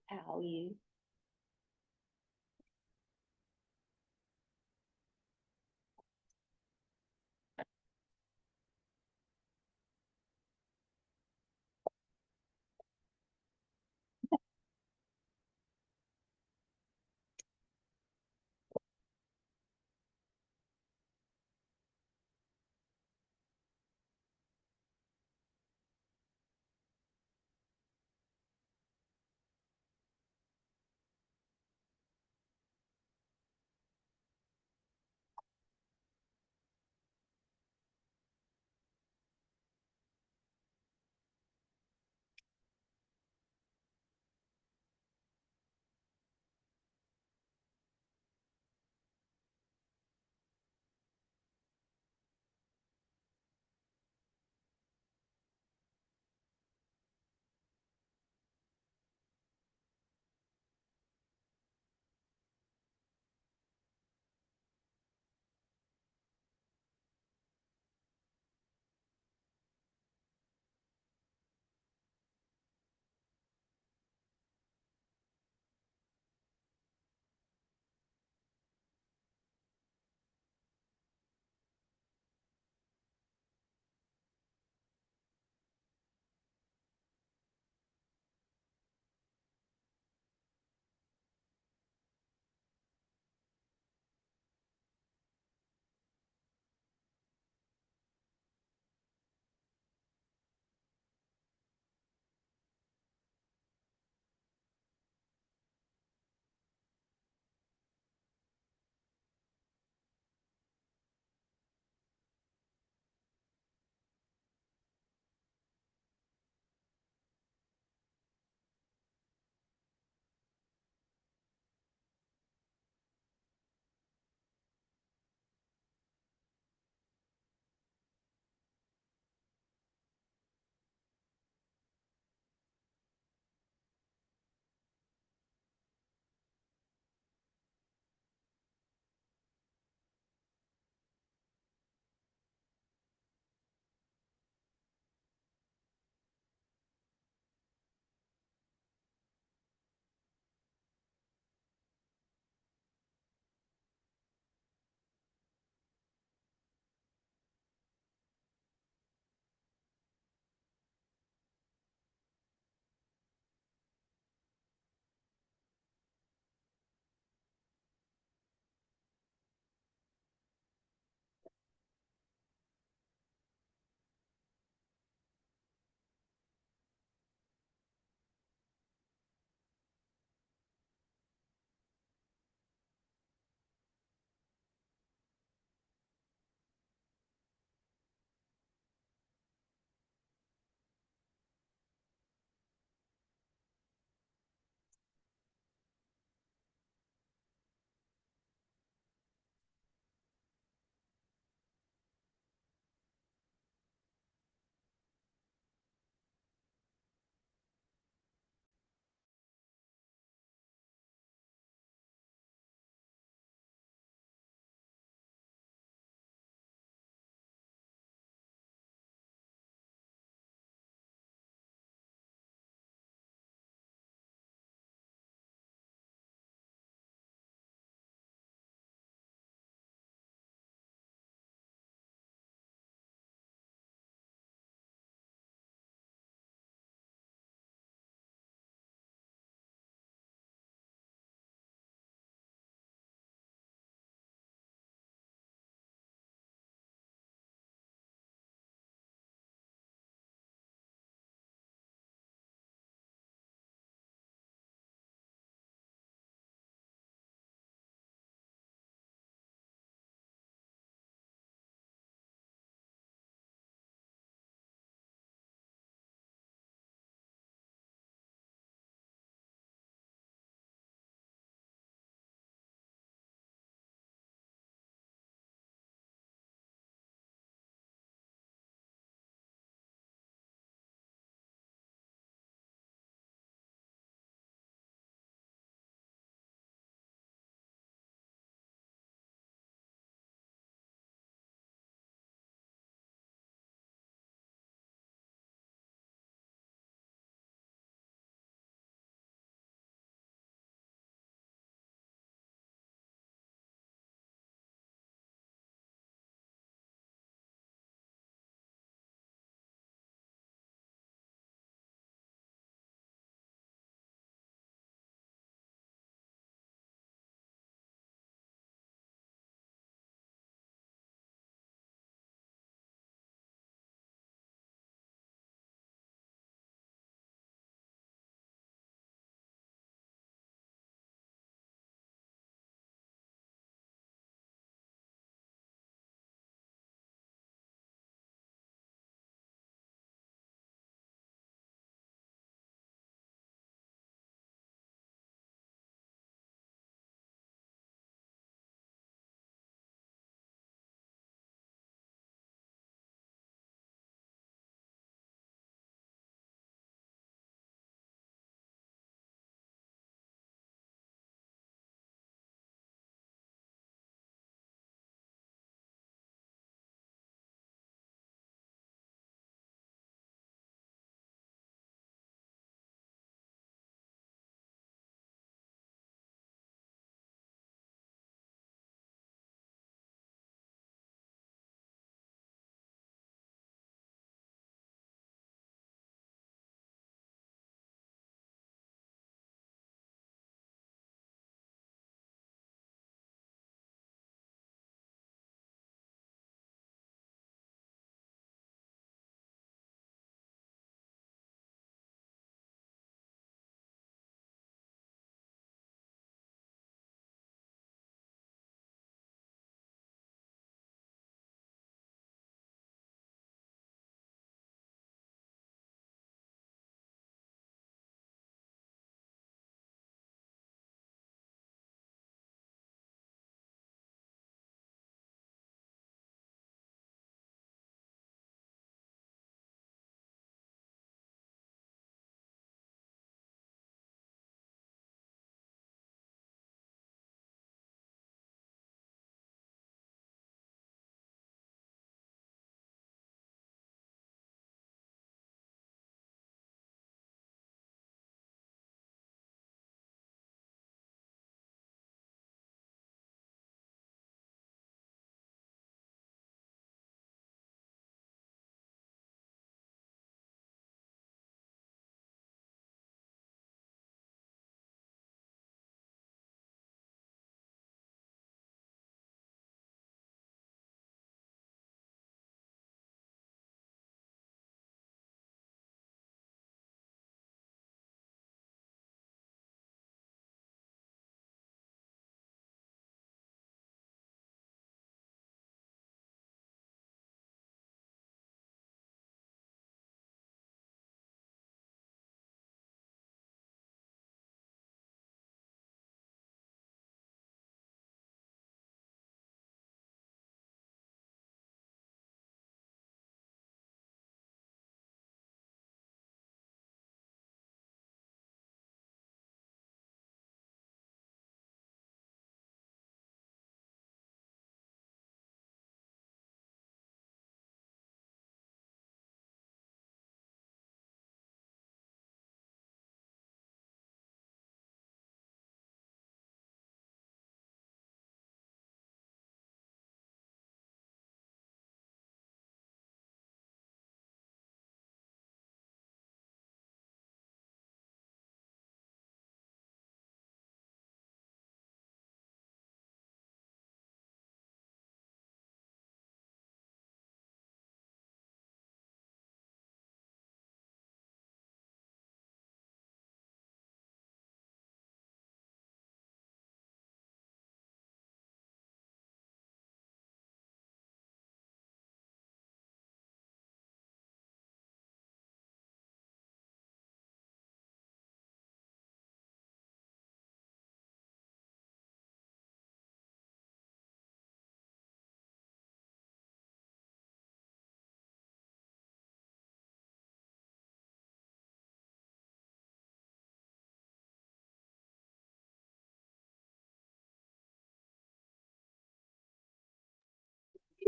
How you?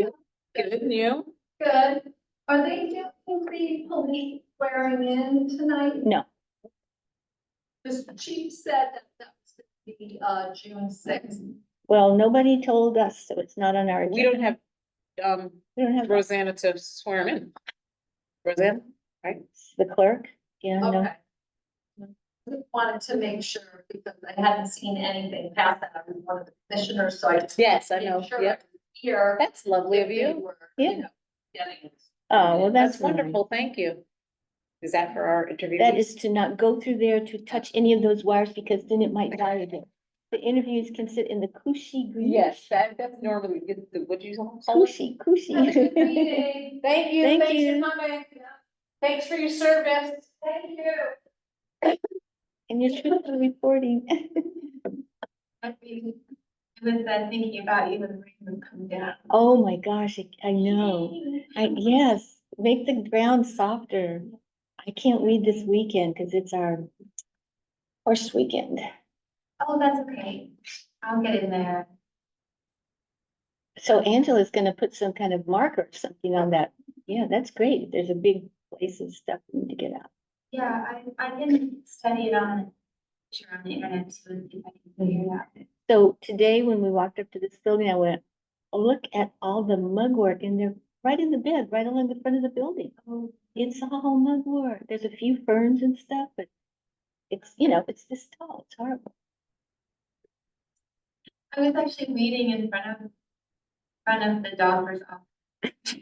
Good, and you? Good. Are they doing the police swearing in tonight? No, Because the chief said that was gonna be, June sixth. well, nobody told us, so it's not on our agenda. We don't have, We don't have Rosanna to swear him in. Rosanna, right? the clerk, yeah, no. Okay. Just wanted to make sure because I hadn't seen anything past that. I was one of the commissioners, so I just. Yes, I made know, sure yep. Here. That's lovely if of they you. were, Yeah. know, Getting. Oh, well, That's that's wonderful. wonderful, thank you. Is that for our interview? That is to not go through there to touch any of those wires because then it might die again. The interviews can sit in the cushy green. Yes, that's normally, what you call it? Cushy, cushy. Have a good meeting. Thank you, Thank thanks you. for coming. Thanks for your service. Thank you. And your trip to reporting. I mean, I was thinking about you when the rain was coming down. Oh, my gosh, I know. Yes, make the ground softer. I can't read this weekend because it's our horse weekend. Oh, that's okay. I'll get in there. So Angela's gonna put some kind of marker or something on that. Yeah, that's great. There's a big place of stuff we need to get out. Yeah, I can study it on the internet too, if I can figure it out. So today, when we walked up to this building, I went, oh, look at all the mugwort in there, right in the bed, right along the front of the building. Oh, It's all mugwort. There's a few ferns and stuff, but it's, it's this tall. It's horrible. I was actually reading in front of the doctor's office.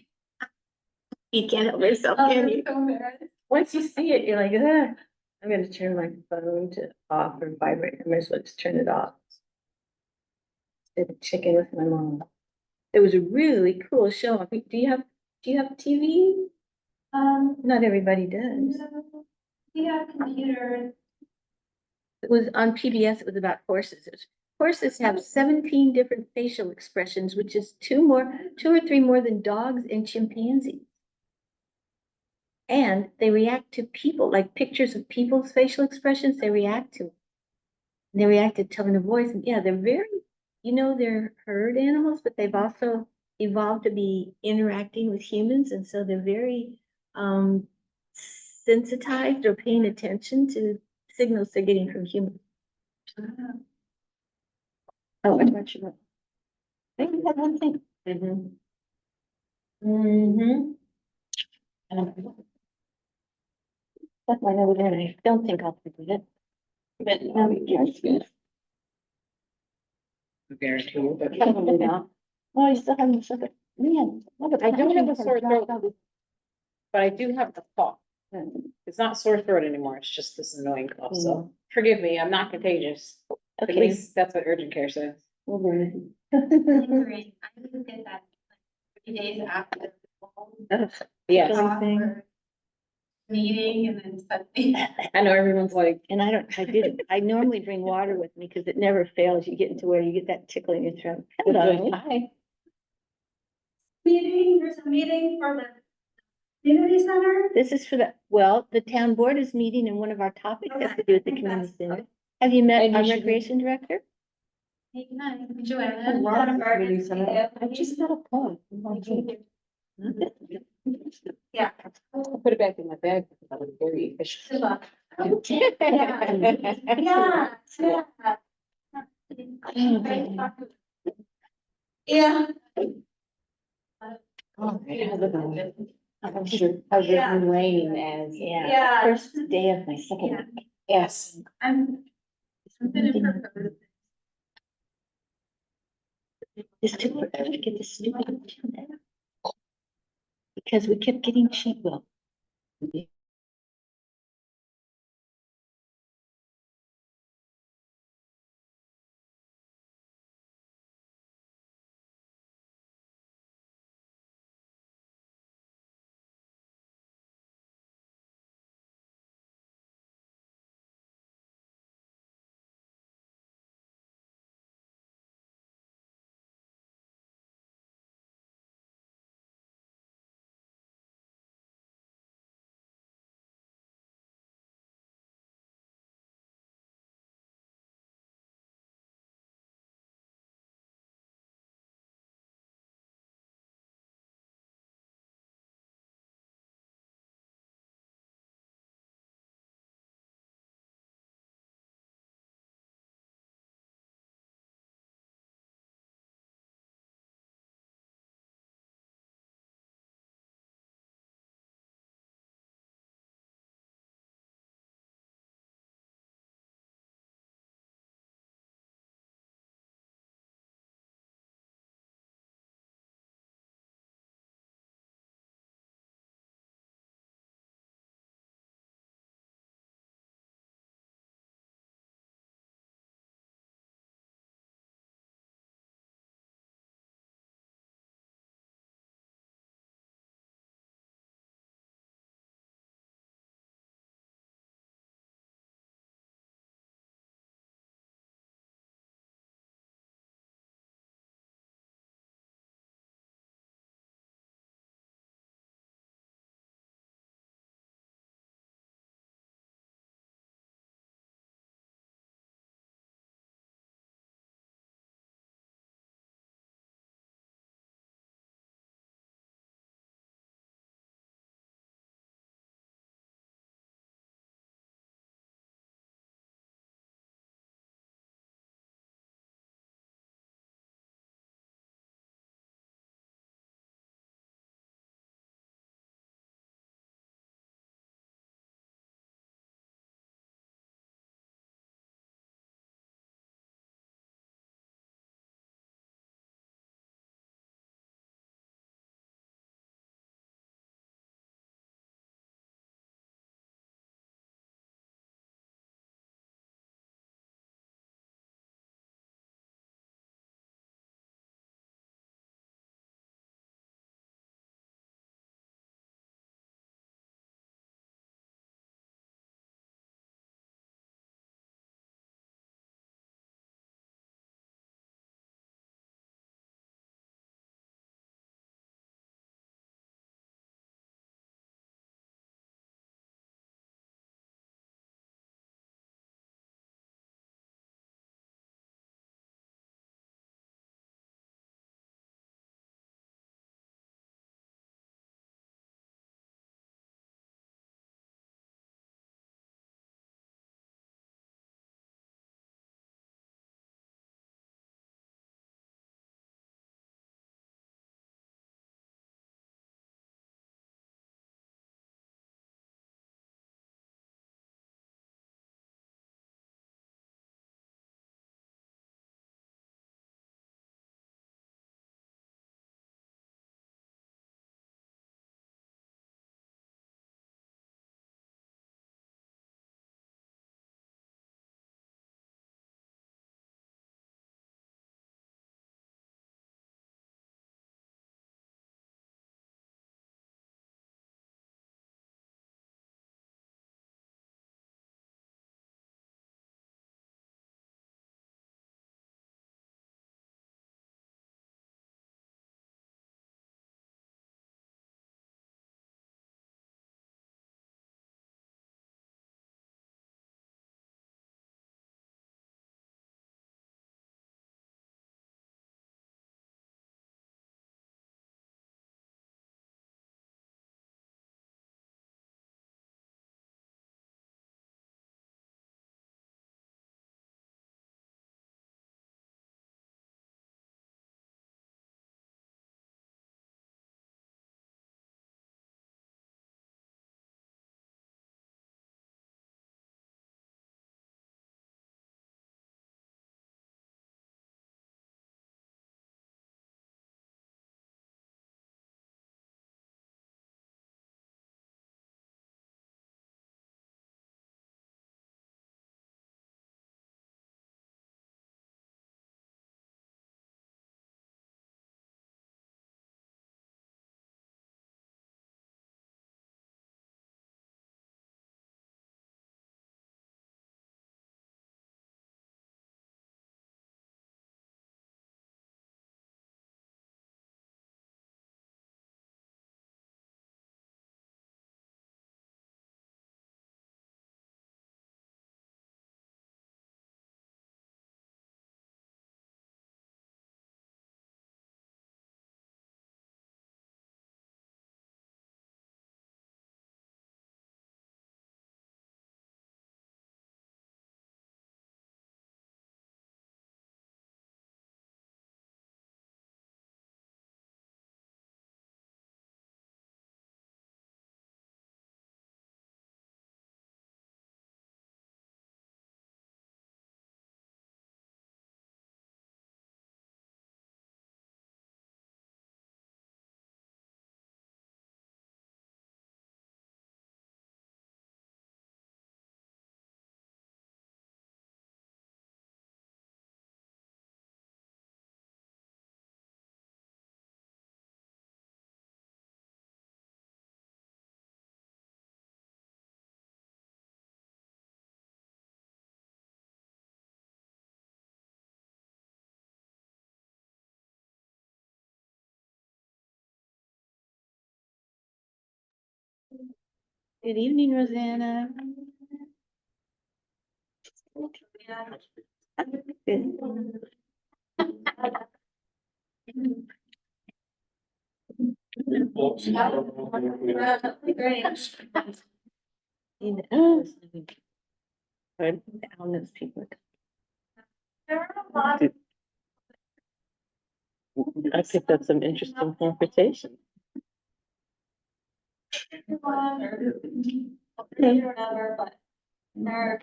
You can't help yourself, Oh, can I'm you? so embarrassed. Once you see it, you're like, ah. I'm gonna turn my phone to off or vibrate. I might as well just turn it off. Did a chicken with my mom. It was a really cool show. I think, do you have TV? Not everybody does. No, we have computers. It was on PBS. It was about horses. Horses have 17 different facial expressions, which is two or three more than dogs and chimpanzees. And they react to people, like pictures of people's facial expressions, they react to. They react to tone of voice. And yeah, they're very, they're herd animals, but they've also evolved to be interacting with humans. And so they're very sensitized or paying attention to signals they're getting from humans. Oh, I'm not sure. Maybe that one thing. That's mine over there, and I don't think I'll forget it. But, yes, good. Guarantee you. Probably not. Oh, I still haven't said it. Man. I do have a sore throat. But I do have the cough. It's not sore throat anymore, it's just this annoying cough, so forgive me, I'm not contagious. At Okay, least that's what urgent care says. we'll learn Great. I would get that like 3 days after. it. Yes, Silly thing. Meeting and then suddenly. I know everyone's like, And I normally bring water with me because it never fails. You get into where you get that tickle in your throat. Hello. hi. Meeting, there's a meeting for the community center. This is for the town board is meeting and one of our topics has to do with the community center. Okay. Have you met And you our should- recreation director? Hey, nice, Joanna. I just got a call. Yeah. I put it back in my bag because I was very efficient. Yeah. Yeah. I'm sure, how's it Yeah. been raining as? Yeah. First day of my second Yeah. week. Yes. I'm gonna propose. This took forever to get this stupid agenda. Because we kept getting cheat, well, Good evening, Rosanna. Good. In the Heard down those people. There are a lot of I picked up some interesting conversation. people or whatever, but they're.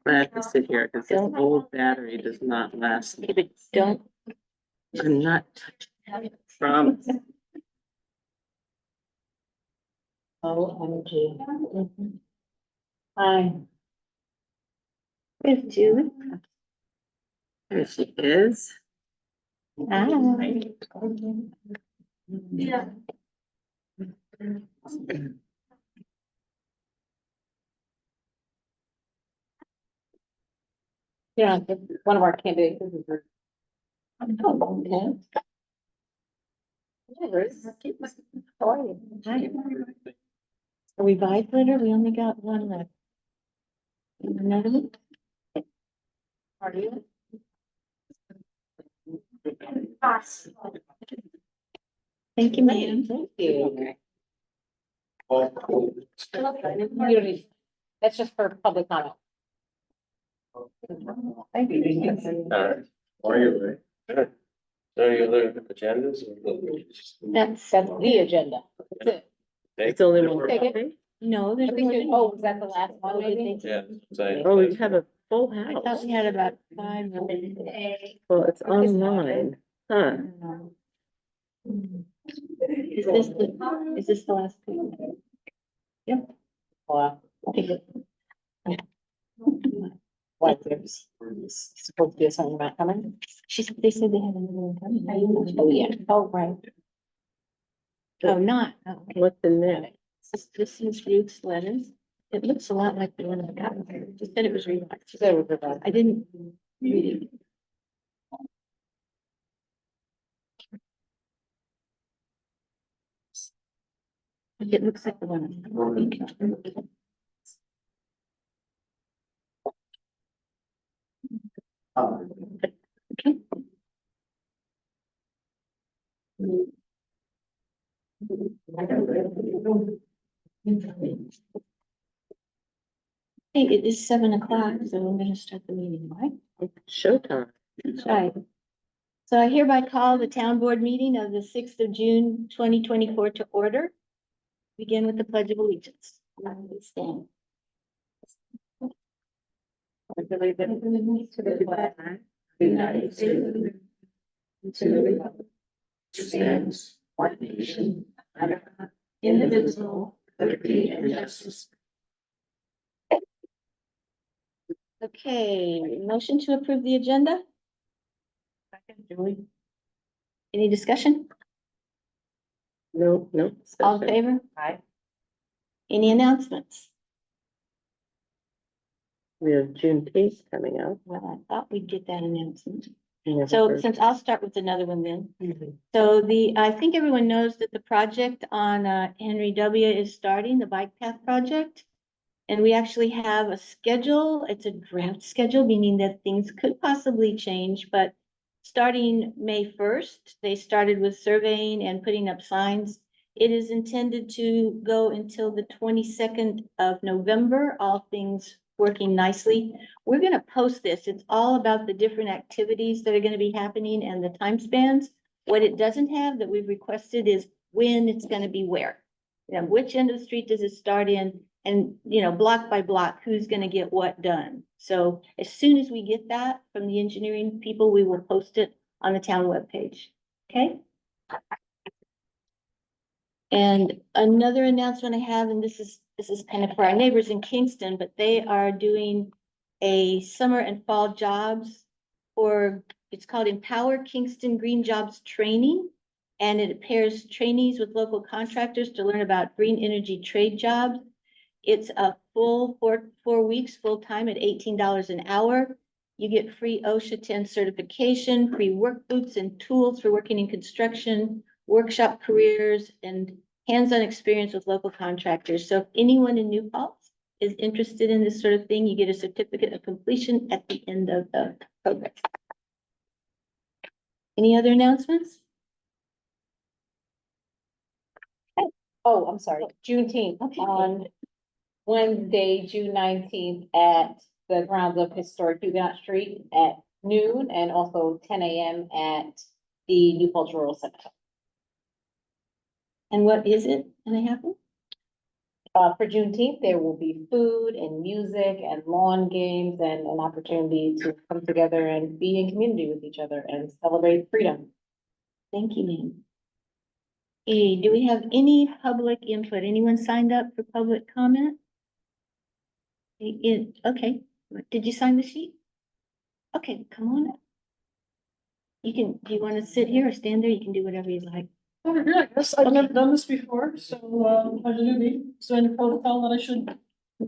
I have to sit here because this old battery does not last. Okay, but don't, I'm not from. OMG. Hi. there's Julie. There she is. Hi. Yeah. Yeah, one of our candidates. Oh, okay. How are you? Hi. Are we by glitter? We only got one left. Another one? Are you? Thank you, ma'am. Thank you. You don't need, that's just for public comment. Thank you. Are you right? Any other agendas? That's, That's the agenda. That's it. It's only one. Take it. thing? no, I there's think more you, than. oh, was that the last one maybe? Yeah. same. Oh, we have a full I house. thought we had about 5 more. Well, it's online, huh? Is this the last? one? Wow. Okay, good. What, there's supposed to be a song about coming? They said they had another one coming. Oh, yeah. Oh, right. Oh, not, oh, okay. What's in there? This is Ruth's letters. It looks a lot like the one I got. She said it was revised. She said it was revised. I didn't read it. It looks like the one. Okay. Hey, it is 7 o'clock, so I'm gonna start the meeting, right? It's showtime. Right. So I hereby call the town board meeting of the 6th of June, 2024 to order. Begin with the pledge of allegiance. Please stand. I believe that To the flag of the United States and to the republic which stands one nation under God, indivisible, with liberty and justice. Okay, motion to approve the agenda? Julie? Any discussion? No, no. All in favor? Hi. Any announcements? We have Juneteenth coming up. Well, I thought we'd get that announcement. I never So heard. since I'll start with another one then. So I think everyone knows that the project on Henry W is starting, the bike path project. And we actually have a schedule. It's a draft schedule, meaning that things could possibly change, but starting May 1st, they started with surveying and putting up signs. It is intended to go until the 22nd of November, all things working nicely. We're gonna post this. It's all about the different activities that are gonna be happening and the time spans. What it doesn't have that we've requested is when it's gonna be where. You know, which end of the street does it start in? And, you know, block by block, who's gonna get what done? So as soon as we get that from the engineering people, we will post it on the town webpage, okay? And another announcement I have, and this is kind of for our neighbors in Kingston, but they are doing a summer and fall jobs for, it's called Empower Kingston Green Jobs Training. And it pairs trainees with local contractors to learn about green energy trade jobs. It's a full 4 weeks, full-time at $18 an hour. You get free OSHA 10 certification, free work boots and tools for working in construction, workshop careers, and hands-on experience with local contractors. So if anyone in New Paltz is interested in this sort of thing, you get a certificate of completion at the end of the program. Any other announcements? Oh, I'm sorry, Juneteenth Okay. on Wednesday, June 19th at the grounds of historic Huguenot Street at noon and also 10 a.m. at the New Paltz Rural Center. And what is it gonna happen? For Juneteenth, there will be food and music and lawn games and an opportunity to come together and be in community with each other and celebrate freedom. Thank you, ma'am. Hey, do we have any public input? Anyone signed up for public comment? Okay, did you sign the sheet? Okay, come on up. You can, do you want to sit here or stand there? You can do whatever you like. Over here, I guess. I've never done this before, so, I'm a newbie. Is there any protocol that I should?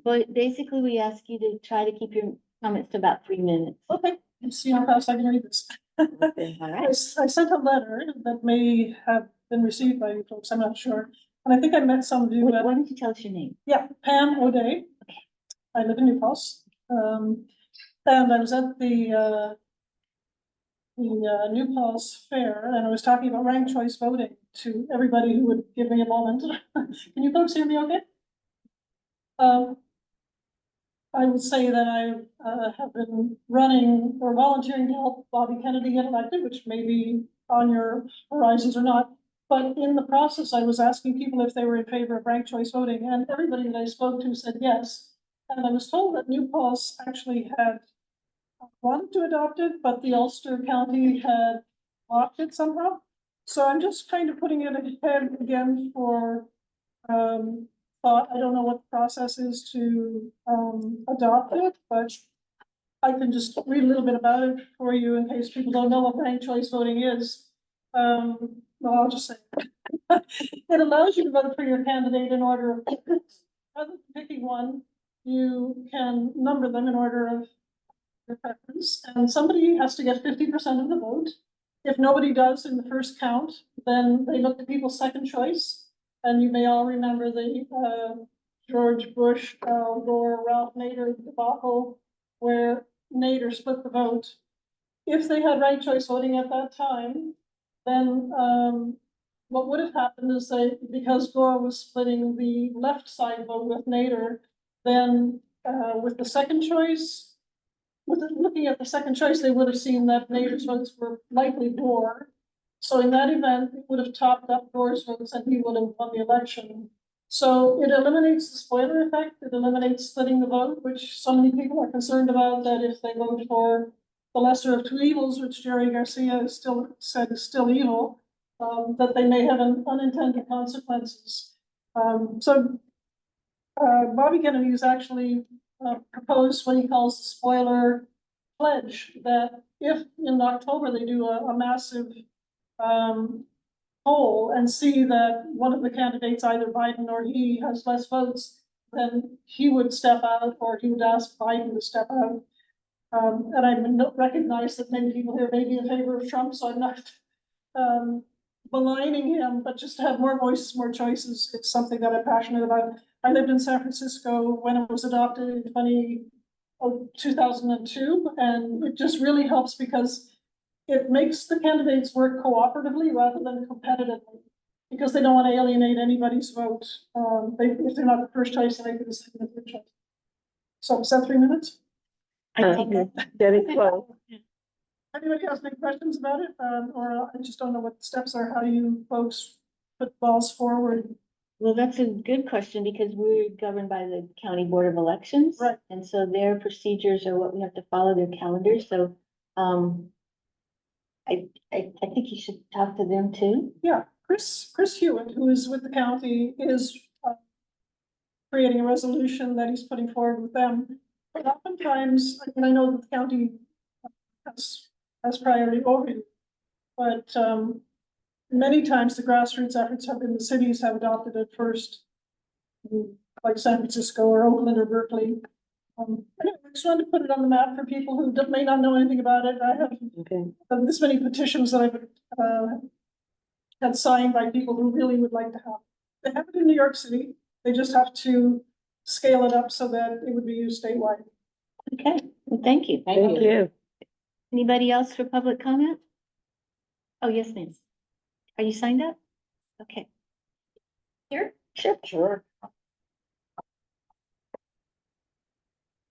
But basically, we ask you to try to keep your comments to about 3 minutes. Okay, let's see how fast I can read this. All I right. I sent a letter that may have been received by you folks, I'm not sure. And I think I met some of you, Why don't you tell us your name? yeah, Pam O'Day. I live in New Paltz. And I was at the New Paltz Fair, and I was talking about ranked choice voting to everybody who would give me a moment. Can you folks hear me okay? I would say that I have been running or volunteering to help Bobby Kennedy get elected, which may be on your horizons or not. But in the process, I was asking people if they were in favor of ranked choice voting, and everybody that I spoke to said yes. And I was told that New Paltz actually had wanted to adopt it, but the Ulster County had blocked it somehow. So I'm just kind of putting it ahead again for, thought. I don't know what the process is to, adopt it, but I can just read a little bit about it for you in case people don't know what ranked choice voting is. Well, I'll just say, it allows you to vote for your candidate in order of, rather than picking one, you can number them in order of their preference, and somebody has to get 50% of the vote. If nobody does in the first count, then they look at people's second choice. And you may all remember the George Bush, Al Gore, Ralph Nader debacle, where Nader split the vote. If they had ranked choice voting at that time, then what would have happened is because Gore was splitting the left side vote with Nader, then with the second choice, looking at the second choice, they would have seen that Nader's votes were likely Gore. So in that event, it would have topped up Gore's votes and he would have won the election. So it eliminates the spoiler effect. It eliminates splitting the vote, which so many people are concerned about, that if they vote for the lesser of two evils, which Jerry Garcia is still said is still evil, that they may have unintended consequences. Bobby Kennedy has actually proposed what he calls the spoiler pledge, that if in October they do a massive poll and see that one of the candidates, either Biden or he, has less votes, then he would step out, or he would ask Biden to step out. And I recognize that many people here may be in favor of Trump, so I'm not maligning him, but just to have more voices, more choices, it's something that I'm passionate about. I lived in San Francisco when it was adopted in 2002, and it just really helps because it makes the candidates work cooperatively rather than competitively, because they don't want to alienate anybody's vote. If they're not the first choice, they make the second and third choice. So is that 3 minutes? I think Getting close. Anybody has any questions about it? Or I just don't know what the steps are. How do you folks put balls forward? Well, that's a good question because we're governed by the County Board of Elections. Right. And so their procedures are what we have to follow, their calendar. So, I think you should talk to them too. Yeah, Chris Hewitt, who is with the county, is creating a resolution that he's putting forward with them. But oftentimes, and I know that the county has priority over you, but many times the grassroots efforts have been, the cities have adopted it first, like San Francisco or Oakland or Berkeley. Anyway, I just wanted to put it on the map for people who may not know anything about it. I have Okay. this many petitions that I've had signed by people who really would like to have. They have it in New York City. They just have to scale it up so that it would be used statewide. Okay, well, thank you. Thank you. Anybody else for public comment? Oh, yes, ma'am. Are you signed up? Okay. Here? Sure. Sure.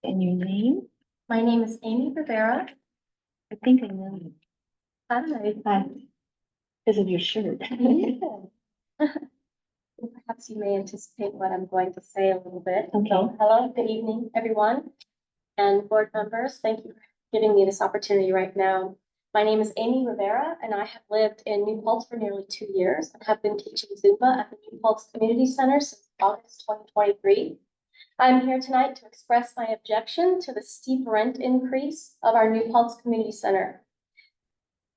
And your name? My name is Amy Rivera. I think I know you. Hi. Because of your shirt. Perhaps you may anticipate what I'm going to say a little bit. Okay. So, hello, good evening, everyone, and board members. Thank you for giving me this opportunity right now. My name is Amy Rivera, and I have lived in New Paltz for nearly 2 years and have been teaching Zumba at the New Paltz Community Center since August 2023. I'm here tonight to express my objection to the steep rent increase of our New Paltz Community Center.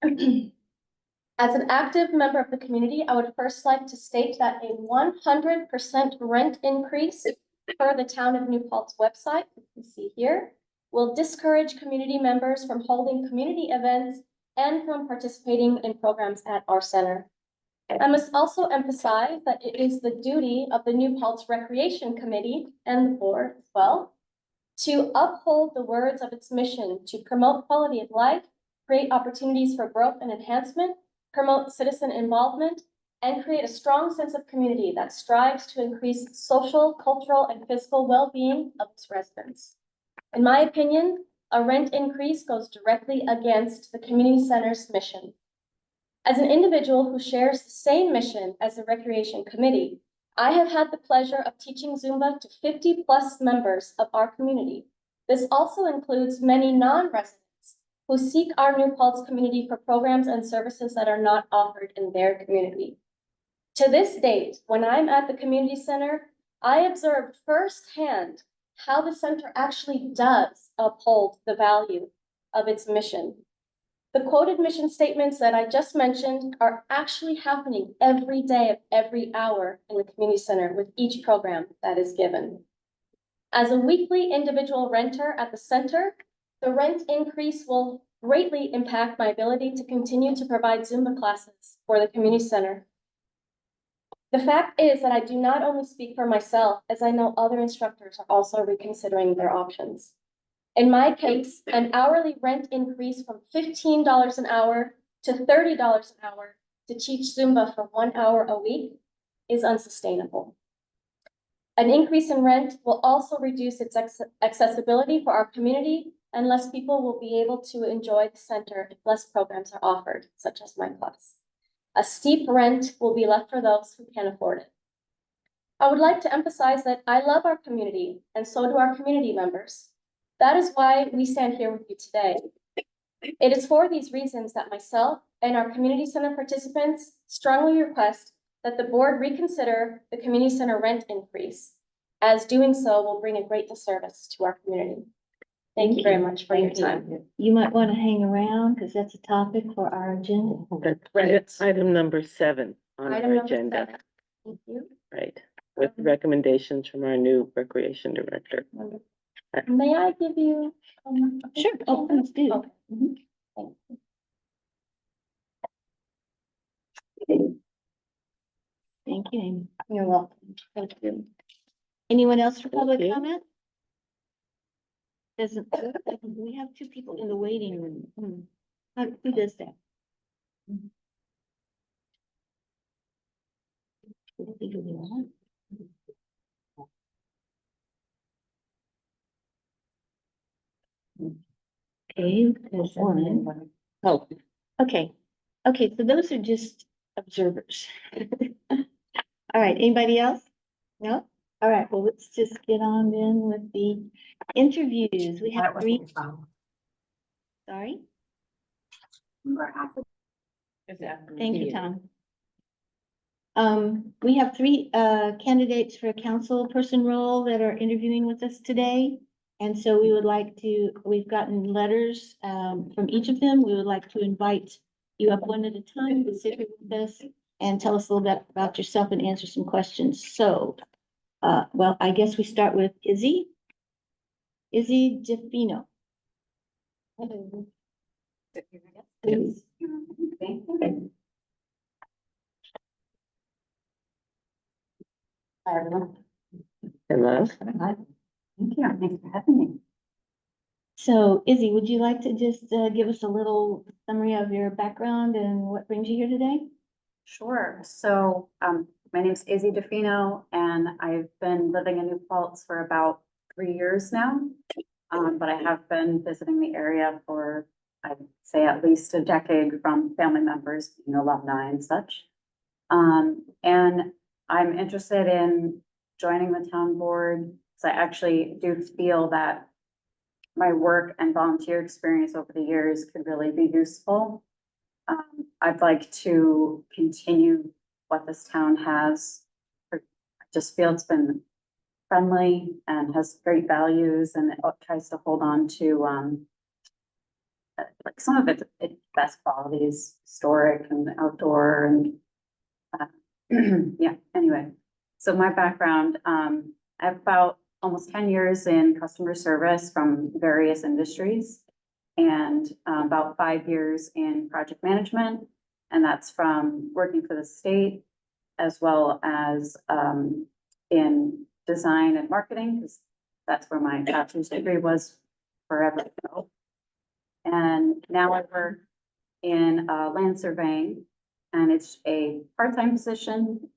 As an active member of the community, I would first like to state that a 100% rent increase per the Town of New Paltz website, you can see here, will discourage community members from holding community events and from participating in programs at our center. I must also emphasize that it is the duty of the New Paltz Recreation Committee and the board as well to uphold the words of its mission to promote quality of life, create opportunities for growth and enhancement, promote citizen involvement, and create a strong sense of community that strives to increase social, cultural, and physical well-being of its residents. In my opinion, a rent increase goes directly against the community center's mission. As an individual who shares the same mission as the Recreation Committee, I have had the pleasure of teaching Zumba to 50+ members of our community. This also includes many non-residents who seek our New Paltz community for programs and services that are not offered in their community. To this date, when I'm at the community center, I observed firsthand how the center actually does uphold the value of its mission. The quoted mission statements that I just mentioned are actually happening every day of every hour in the community center with each program that is given. As a weekly individual renter at the center, the rent increase will greatly impact my ability to continue to provide Zumba classes for the community center. The fact is that I do not only speak for myself, as I know other instructors are also reconsidering their options. In my case, an hourly rent increase from $15 an hour to $30 an hour to teach Zumba for 1 hour a week is unsustainable. An increase in rent will also reduce its accessibility for our community, and less people will be able to enjoy the center if less programs are offered, such as my class. A steep rent will be left for those who can afford it. I would like to emphasize that I love our community, and so do our community members. That is why we stand here with you today. It is for these reasons that myself and our community center participants strongly request that the board reconsider the community center rent increase, as doing so will bring a great disservice to our community. Thank you very much for your time. You might want to hang around because that's a topic for our agenda. That's item number 7 on Item our number agenda, 7. Thank you. right? With recommendations from our new recreation director. May I give you? a Sure. Oh, please do. Okay. Mhm. Thank you. Thank you, Amy. You're welcome. Thank you. Anyone else for public you. comment? Doesn't, we have 2 people in the waiting room. Who does that? Legally on. Okay, there's one. Oh, okay. Okay, so those are just observers. All right, anybody else? No? All right, well, let's just get on then with the interviews. We have 3. Sorry? Thank you, Tom. We have 3 candidates for a council person role that are interviewing with us today. And so we would like to, we've gotten letters from each of them. We would like to invite you up one at a time to sit here with us and tell us a little bit about yourself and answer some questions. So, well, I guess we start with Izzy. Izzy DeFino. Yes. Hi, everyone. Hello. Hi. Thank you. Thanks for having me. So Izzy, would you like to just give us a little summary of your background and what brings you here today? Sure. So, my name's Izzy DeFino and I've been living in New Paltz for about 3 years now. But I have been visiting the area for, I'd say at least a decade from family members, alumni and such. And I'm interested in joining the town board. So I actually do feel that my work and volunteer experience over the years could really be useful. I'd like to continue what this town has. I just feel it's been friendly and has great values and it tries to hold on to, like some of its best qualities, historic and outdoor and, yeah, anyway. So my background, I have about almost 10 years in customer service from various industries and about 5 years in project management. And that's from working for the state as well as in design and marketing, because that's where my bachelor's degree was forever ago. And now I work in land surveying, and it's a part-time position,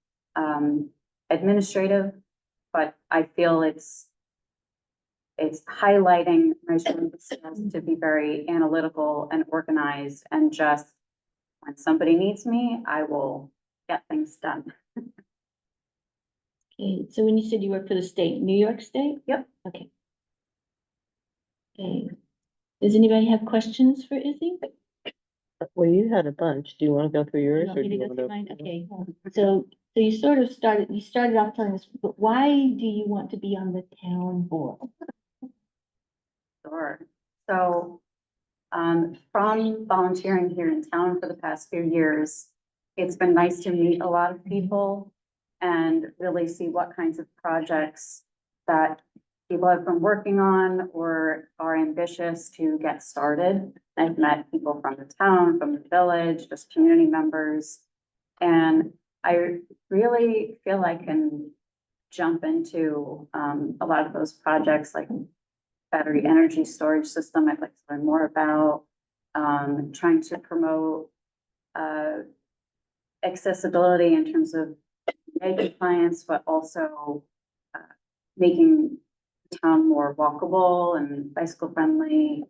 administrative, but I feel it's highlighting my strengths to be very analytical and organized, and just when somebody needs me, I will get things done. Okay, so when you said you work for the state, New York State? Yep. Okay. Okay. Does anybody have questions for Izzy? Well, you had a bunch. Do you want to go through You yours want or me do to you go want through to? mine? Okay, so you started off telling us, but why do you want to be on the town board? Sure. So, from volunteering here in town for the past few years, it's been nice to meet a lot of people and really see what kinds of projects that people have been working on or are ambitious to get started. I've met people from the town, from the village, just community members. And I really feel I can jump into, a lot of those projects like battery energy storage system I'd like to learn more about. Trying to promote accessibility in terms of compliance, but also making the town more walkable and bicycle friendly,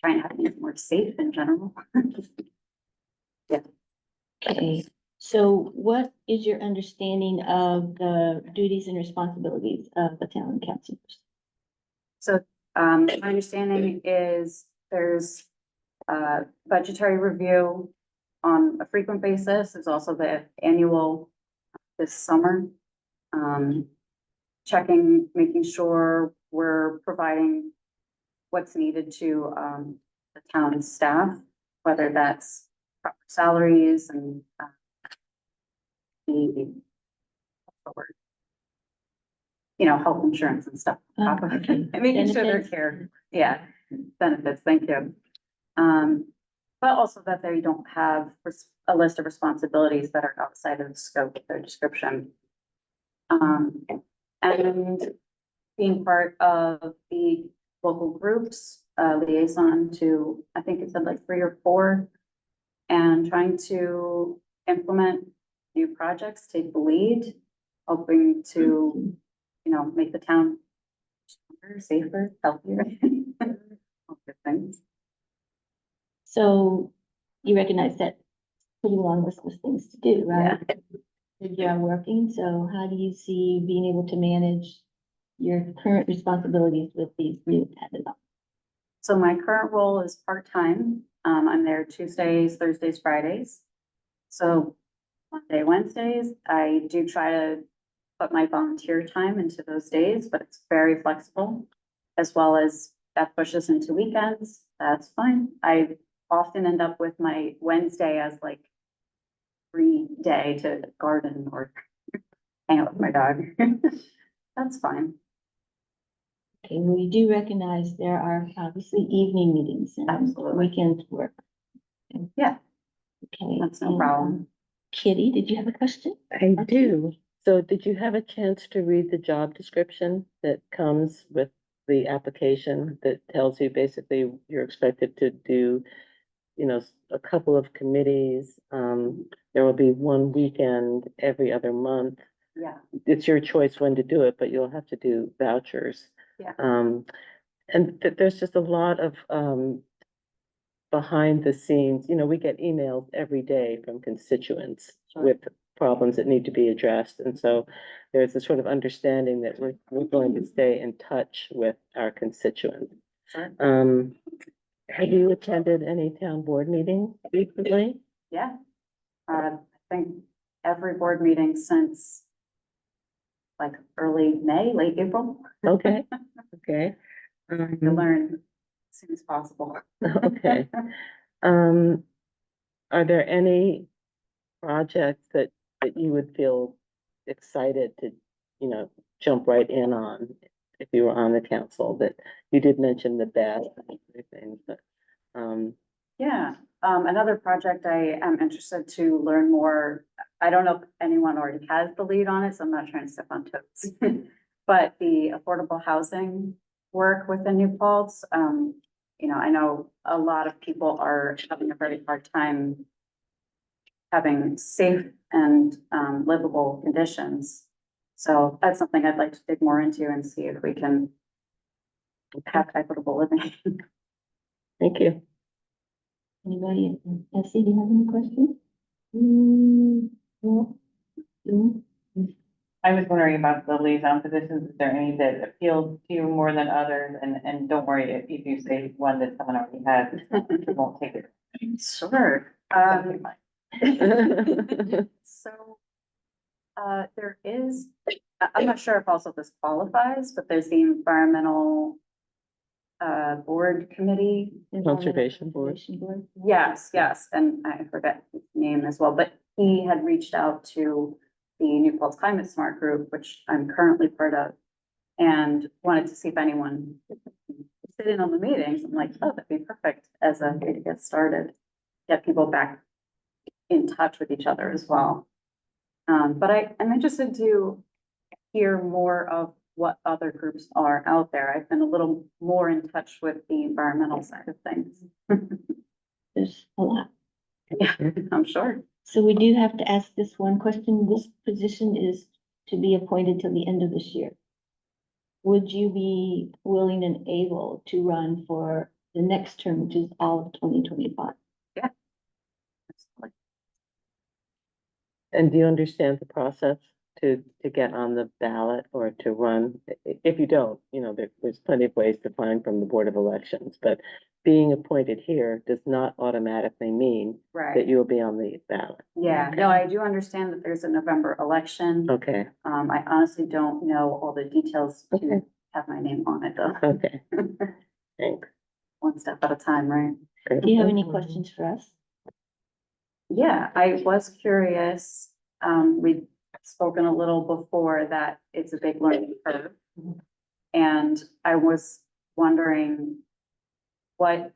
trying to have things more safe in general. Okay, so what is your understanding of the duties and responsibilities of the town councilors? So, my understanding is there's budgetary review on a frequent basis. There's also the annual this summer. Checking, making sure we're providing what's needed to the town staff, whether that's proper salaries and the what's the word? Health insurance and stuff. Okay. And making sure they're Benefits? cared, yeah, benefits, thank you. But also that they don't have a list of responsibilities that are outside of the scope of their description. And being part of the local groups, liaison to, I think it said like 3 or 4, and trying to implement new projects, take the lead, hoping to, make the town stronger, safer, healthier. All good things. So you recognize that pretty long list of things to do, right? Good job working, so how do you see being able to manage your current responsibilities with these new added on? So my current role is part-time. I'm there Tuesdays, Thursdays, Fridays. So Monday, Wednesdays, I do try to put my volunteer time into those days, but it's very flexible. As well as that pushes into weekends, that's fine. I often end up with my Wednesday as like free day to garden or hang out with my dog. That's fine. Okay, well, we do recognize there are obviously evening meetings and Absolutely. weekend work. Yeah. Okay. That's no and, problem. Kitty, did you have a question? I do. So did you have a chance to read the job description that comes with the application that tells you basically you're expected to do, a couple of committees? There will be one weekend every other month. Yeah, It's your choice when to do it, but you'll have to do vouchers. Yeah. And there's just a lot of, behind the scenes, we get emails every day from constituents Sure. with problems that need to be addressed. And so there's a sort of understanding that we're going to stay in touch with our constituents. sure. Have you attended any town board meetings recently? Yeah. I think every board meeting since like early May, late April, Okay, okay. to learn as soon as possible. Okay. Are there any projects that you would feel excited to, jump right in on if you were on the council? That you did mention the best things, but, Yeah, another project I am interested to learn more. I don't know if anyone already has the lead on it, so I'm not trying to step on toes. But the affordable housing work within New Paltz, I know a lot of people are having a very hard time having safe and livable conditions. So that's something I'd like to dig more into and see if we can have equitable living. thank you. Anybody, Essie, do you have any questions? No? No? I was wondering about the liaison positions. Is there any that appeal to you more than others? And don't worry if you say one that someone already has, you won't take it. Sure. So, there is, I'm not sure if also this qualifies, but there's the environmental board committee. Conservation board. Yes, yes, and I forget his name as well, but he had reached out to the New Paltz Climate Smart Group, which I'm currently part of, and wanted to see if anyone would sit in on the meetings. I'm like, oh, that'd be perfect as a way to get started, get people back in touch with each other as well. But I'm interested to hear more of what other groups are out there. I've been a little more in touch with the environmental side of things. There's a lot. Yeah, I'm sure. So we do have to ask this one question. This position is to be appointed till the end of this year. Would you be willing and able to run for the next term, which is all of 2025? And do you understand the process to get on the ballot or to run? If you don't, there's plenty of ways to find from the Board of Elections, but being appointed here does not automatically mean that Right. you will be on the ballot. Yeah, no, I do understand that there's a November election. Okay, I honestly don't know all the details to Okay. have my name on it though. okay, thanks. One step at a time, right? Do you have any questions for us? Yeah, I was curious. We'd spoken a little before that it's a big learning curve. And I was wondering what,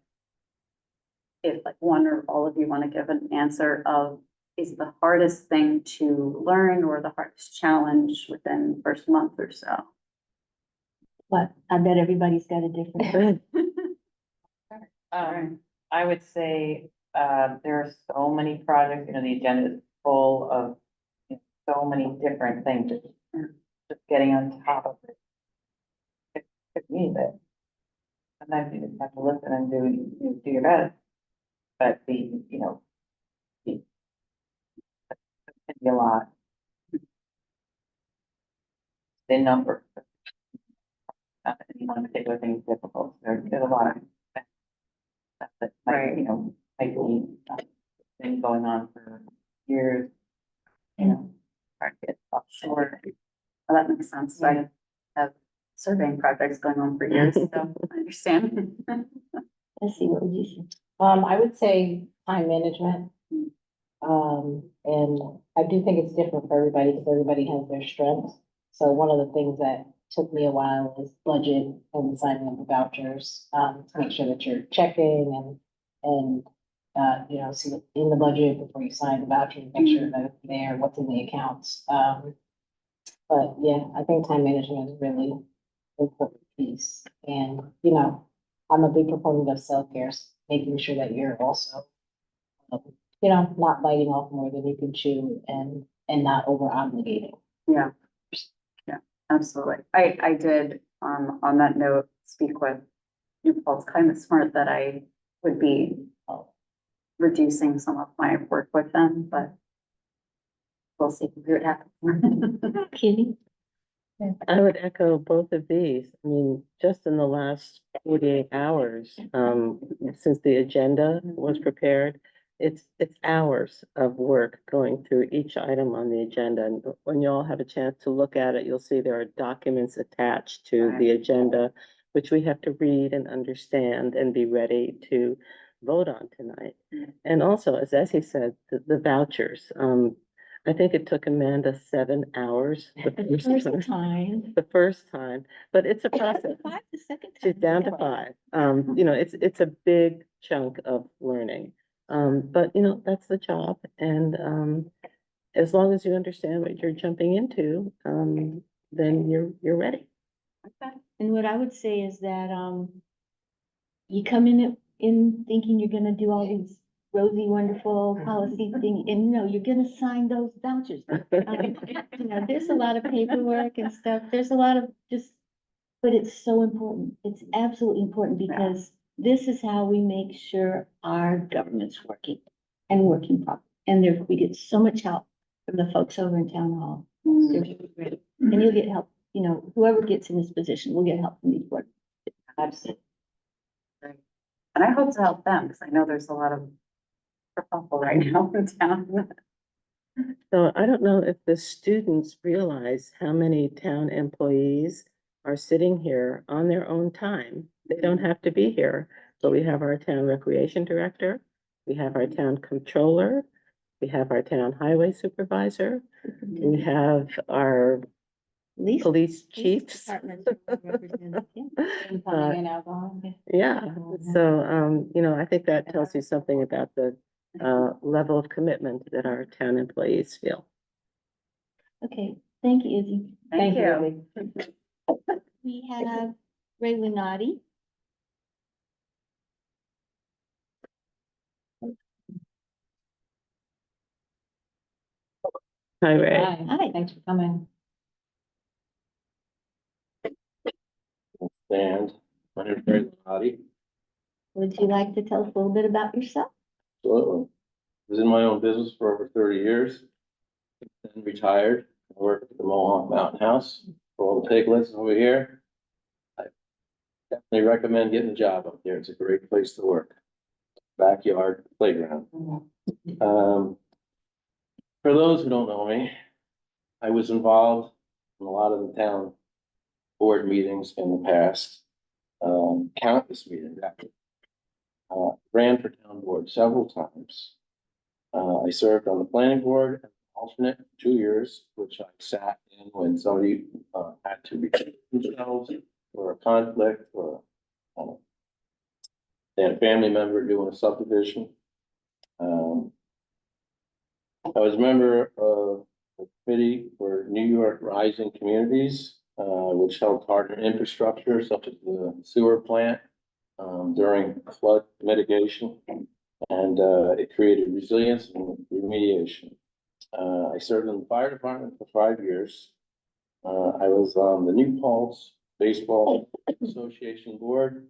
if like one or all of you want to give an answer of, is the hardest thing to learn or the hardest challenge within the first month or so? But I bet everybody's got a different. I would say, there are so many projects, the agenda is full of so many different things, just getting on top of it. It took me a bit. Sometimes you just have to listen and do your best. But it can be a lot. The number. Not that any one particular thing is difficult, there's a lot of stuff that might, Right. might be been going on for years. Hard to get off shore. Well, that makes sense. I have surveying projects going on for years, so I understand. Let's see, what would you say? I would say time management. And I do think it's different for everybody because everybody has their strengths. So one of the things that took me a while is budget and signing up the vouchers, to make sure that you're checking and see in the budget before you sign the voucher, make sure that it's there, what's in the accounts. But yeah, I think time management is really important piece. And, you know, I'm a big proponent of self-care, making sure that you're also, um, you know, not biting off more than you can chew and not over obligating. Yeah. Yeah, absolutely. I did, on that note, speak with New Paltz Climate Smart that I would be reducing some of my work with them, but we'll see what happens. Kidding? I would echo both of these. I mean, just in the last 48 hours, since the agenda was prepared, it's hours of work going through each item on the agenda. And when you all have a chance to look at it, you'll see there are documents attached to the agenda, which we have to read and understand and be ready to vote on tonight. And also, as he said, the vouchers, I think it took Amanda 7 hours the first time, but it's a process. Five the second She's down to 5. You know, it's a big chunk of learning. But you know, that's the job. And as long as you understand what you're jumping into, then you're ready. And what I would say is that, you come in thinking you're gonna do all these rosy, wonderful policy thing, and no, you're gonna sign those vouchers. You know, there's a lot of paperwork and stuff, there's a lot of just, but it's so important. It's absolutely important because this is how we make sure our government's working and working properly. And there, we get so much help from the folks over in town hall. They're really great. And you'll get help, you know, whoever gets in this position will get help from these board. Absolutely. And I hope to help them, because I know there's a lot of kerfuffle right now in town. So I don't know if the students realize how many town employees are sitting here on their own time. They don't have to be here, but we have our town recreation director, we have our town controller, we have our town highway supervisor, we have our Police police chiefs. departments are represented, yeah. Plumbing and alcohol. Yeah, so, you know, I think that tells you something about the level of commitment that our town employees feel. Okay, thank you, Izzy. Thank you. We have Ray Lunati. Hi, Ray. Hi, thanks for coming. And my name is Ray Lottie. Would you like to tell us a little bit about yourself? Absolutely. Was in my own business for over 30 years. Then retired. I worked at the Mohawk Mountain House for all the piglets over here. I definitely recommend getting a job up there. It's a great place to work. Backyard playground. For those who don't know me, I was involved in a lot of the town board meetings in the past. Countless meetings actually. Ran for town board several times. I served on the planning board, alternate for 2 years, which I sat in when somebody had to recuse themselves or a conflict or they had a family member doing a subdivision. I was a member of the committee for New York Rising Communities, which helped harden infrastructure such as the sewer plant during flood mitigation. And it created resilience and remediation. I served in the fire department for 5 years. I was on the New Paltz Baseball Association board,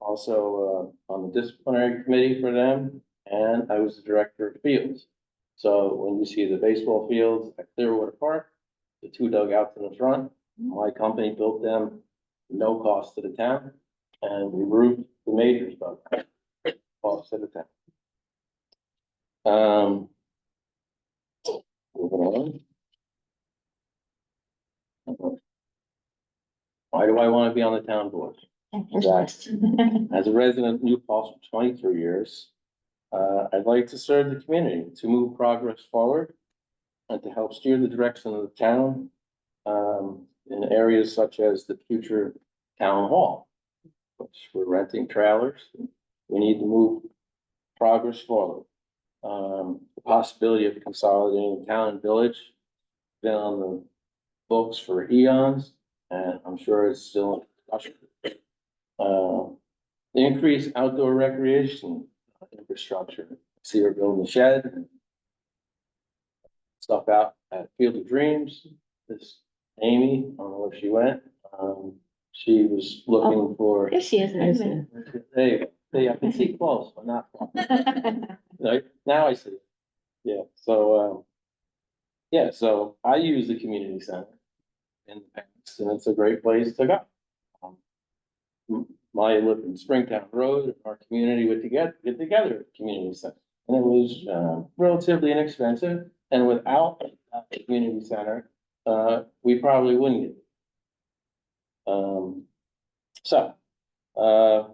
also on the disciplinary committee for them, and I was the director of fields. So when you see the baseball fields at Clearwater Park, the 2 dugouts in the front, my company built them, no cost to the town, and we roofed the majors dugout, cost to the town. Moving on. Why do I want to be on the town board? As a resident of New Paltz for 23 years, I'd like to serve the community to move progress forward and to help steer the direction of the town in areas such as the future town hall, which we're renting trailers. We need to move progress forward. The possibility of consolidating town and village, been on books for eons, and I'm sure it's still in discussion. The increased outdoor recreation infrastructure, see her building a shed. And stuff out at Field of Dreams, this Amy, I don't know where she went, she was looking for. There she is. I see. Hey, I can see close, but not far. Like, now I see. Yeah, so, yeah, so I use the community center in the past, and it's a great place to go. I live in Springtown Road, and our community would get together at the community center. And it was, relatively inexpensive, and without that community center, we probably wouldn't get it. So, I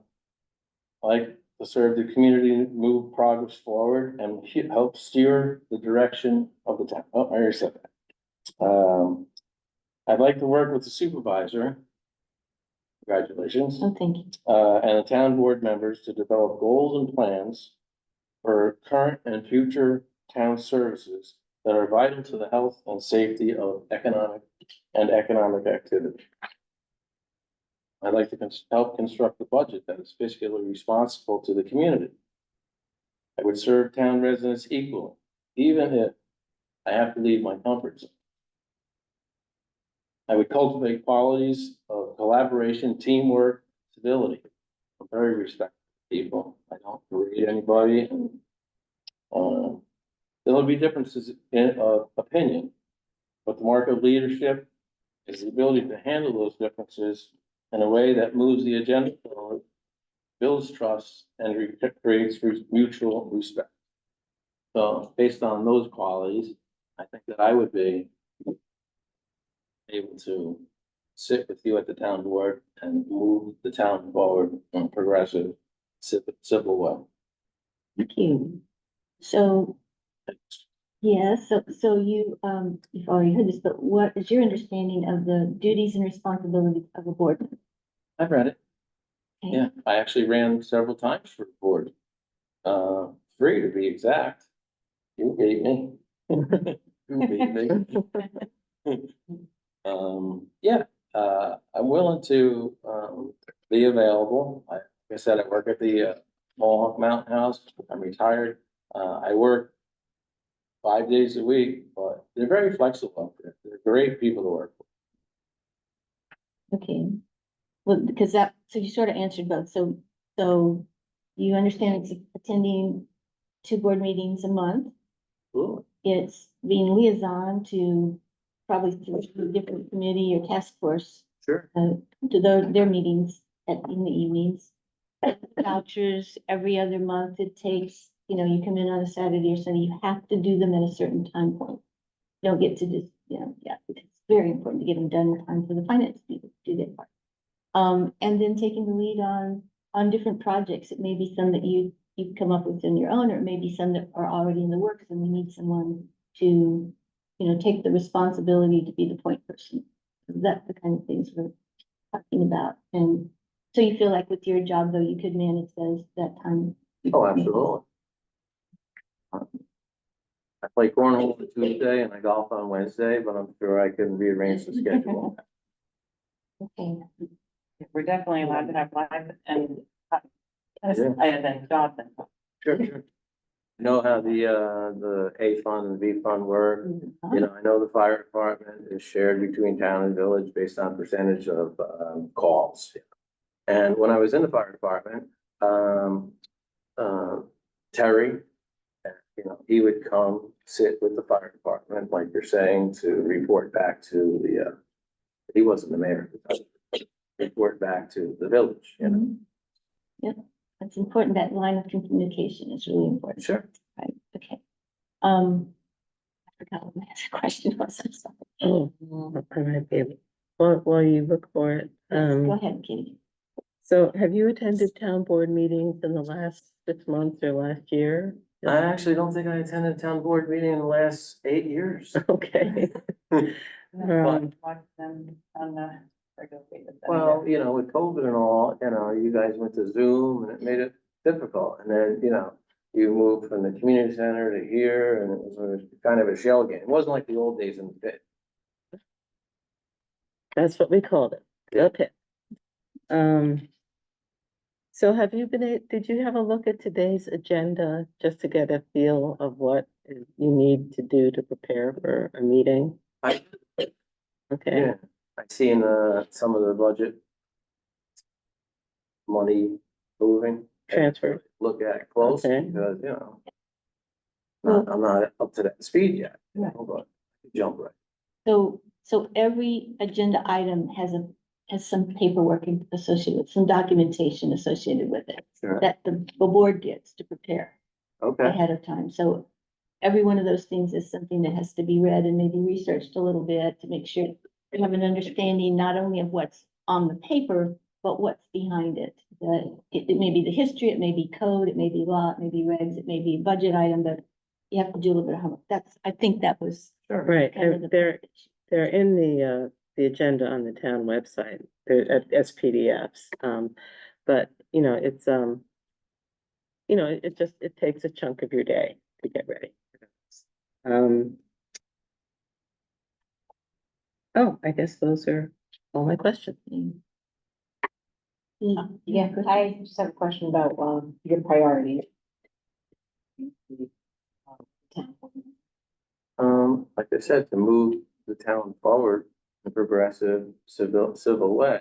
like to serve the community, move progress forward, and help steer the direction of the town. Oh, I already said that. I'd like to work with the supervisor. Congratulations. Oh, thank you. And the town board members to develop goals and plans for current and future town services that are vital to the health and safety of economic activity. I'd like to help construct a budget that is fiscally responsible to the community. I would serve town residents equally, even if I have to leave my comfort zone. I would cultivate qualities of collaboration, teamwork, civility. I'm very respectful of people. I don't berate anybody. And, there'll be differences in opinion, but the mark of leadership is the ability to handle those differences in a way that moves the agenda forward, builds trust, and creates mutual respect. So based on those qualities, I think that I would be able to sit with you at the town board and move the town forward in a progressive, civil way. Thank you. So, yeah, so you, you've already heard this, but what is your understanding of the duties and responsibilities of a board member? I've read it. Okay. Yeah, I actually ran several times for the board. 3 to be exact. You beat me. You beat me. Yeah, I'm willing to, be available. Like I said, I work at the, Mohawk Mountain House. I'm retired. I work 5 days a week, but they're very flexible up there. They're great people to work with. Okay. Well, because so you sort of answered both. So you understand it's attending 2 board meetings a month. Cool. It's being liaison to probably 3 different committee or task force, Sure. to their meetings in the evenings. Vouchers every other month. It takes, you come in on a Saturday or Sunday, you have to do them at a certain time point. You don't get to just, it's very important to get them done in time for the finance people to do their part. And then taking the lead on different projects. It may be some that you come up with on your own, or it may be some that are already in the works and we need someone to, take the responsibility to be the point person. That's the kind of things we're talking about. And so you feel like with your job, though, you could manage that time. Oh, absolutely. I play cornhole on Tuesday and I golf on Wednesday, but I'm sure I can rearrange the schedule. Okay. We're definitely allowed to have live and Yeah. I attend Johnson. Sure, sure. I know how the A fund and V fund work. You know, I know the fire department is shared between town and village based on percentage of, calls. And when I was in the fire department, Terry, he would come sit with the fire department, like you're saying, to report back to he wasn't the mayor at the time, report back to the village, Yep, that's important. That line of communication is really important. Sure. Right, okay. I forgot what my other question was. I'm sorry. Oh, I might be able, while you look for it, Go ahead, Katie. so have you attended town board meetings in the last 6 months or last year? I actually don't think I attended a town board meeting in the last 8 years. Okay. Watch them on the regular basis. Well, with COVID and all, you guys went to Zoom and it made it difficult. And then, you moved from the community center to here and it was kind of a shell game. It wasn't like the old days in the pit. That's what we called it. Okay. So have you did you have a look at today's agenda just to get a feel of what you need to do to prepare for a meeting? I, Okay, yeah, I seen, some of the budget money moving. Transfer. Look at it close, Okay. because, I'm not up to that speed yet, Right. but jump right. So every agenda item has some paperwork associated with, some documentation associated with it Sure. that the board gets to prepare Okay, ahead of time. So every one of those things is something that has to be read and maybe researched a little bit to make sure you have an understanding not only of what's on the paper, but what's behind it. It may be the history, it may be code, it may be law, it may be regs, it may be a budget item, but you have to do a little bit of homework. I think that was right, kind of the. they're in the agenda on the town website, they're as PDFs. But, it's, it just, it takes a chunk of your day to get ready. Oh, I guess those are all my questions. Yeah, I just have a question about, your priorities. like I said, to move the town forward in a progressive, civil way.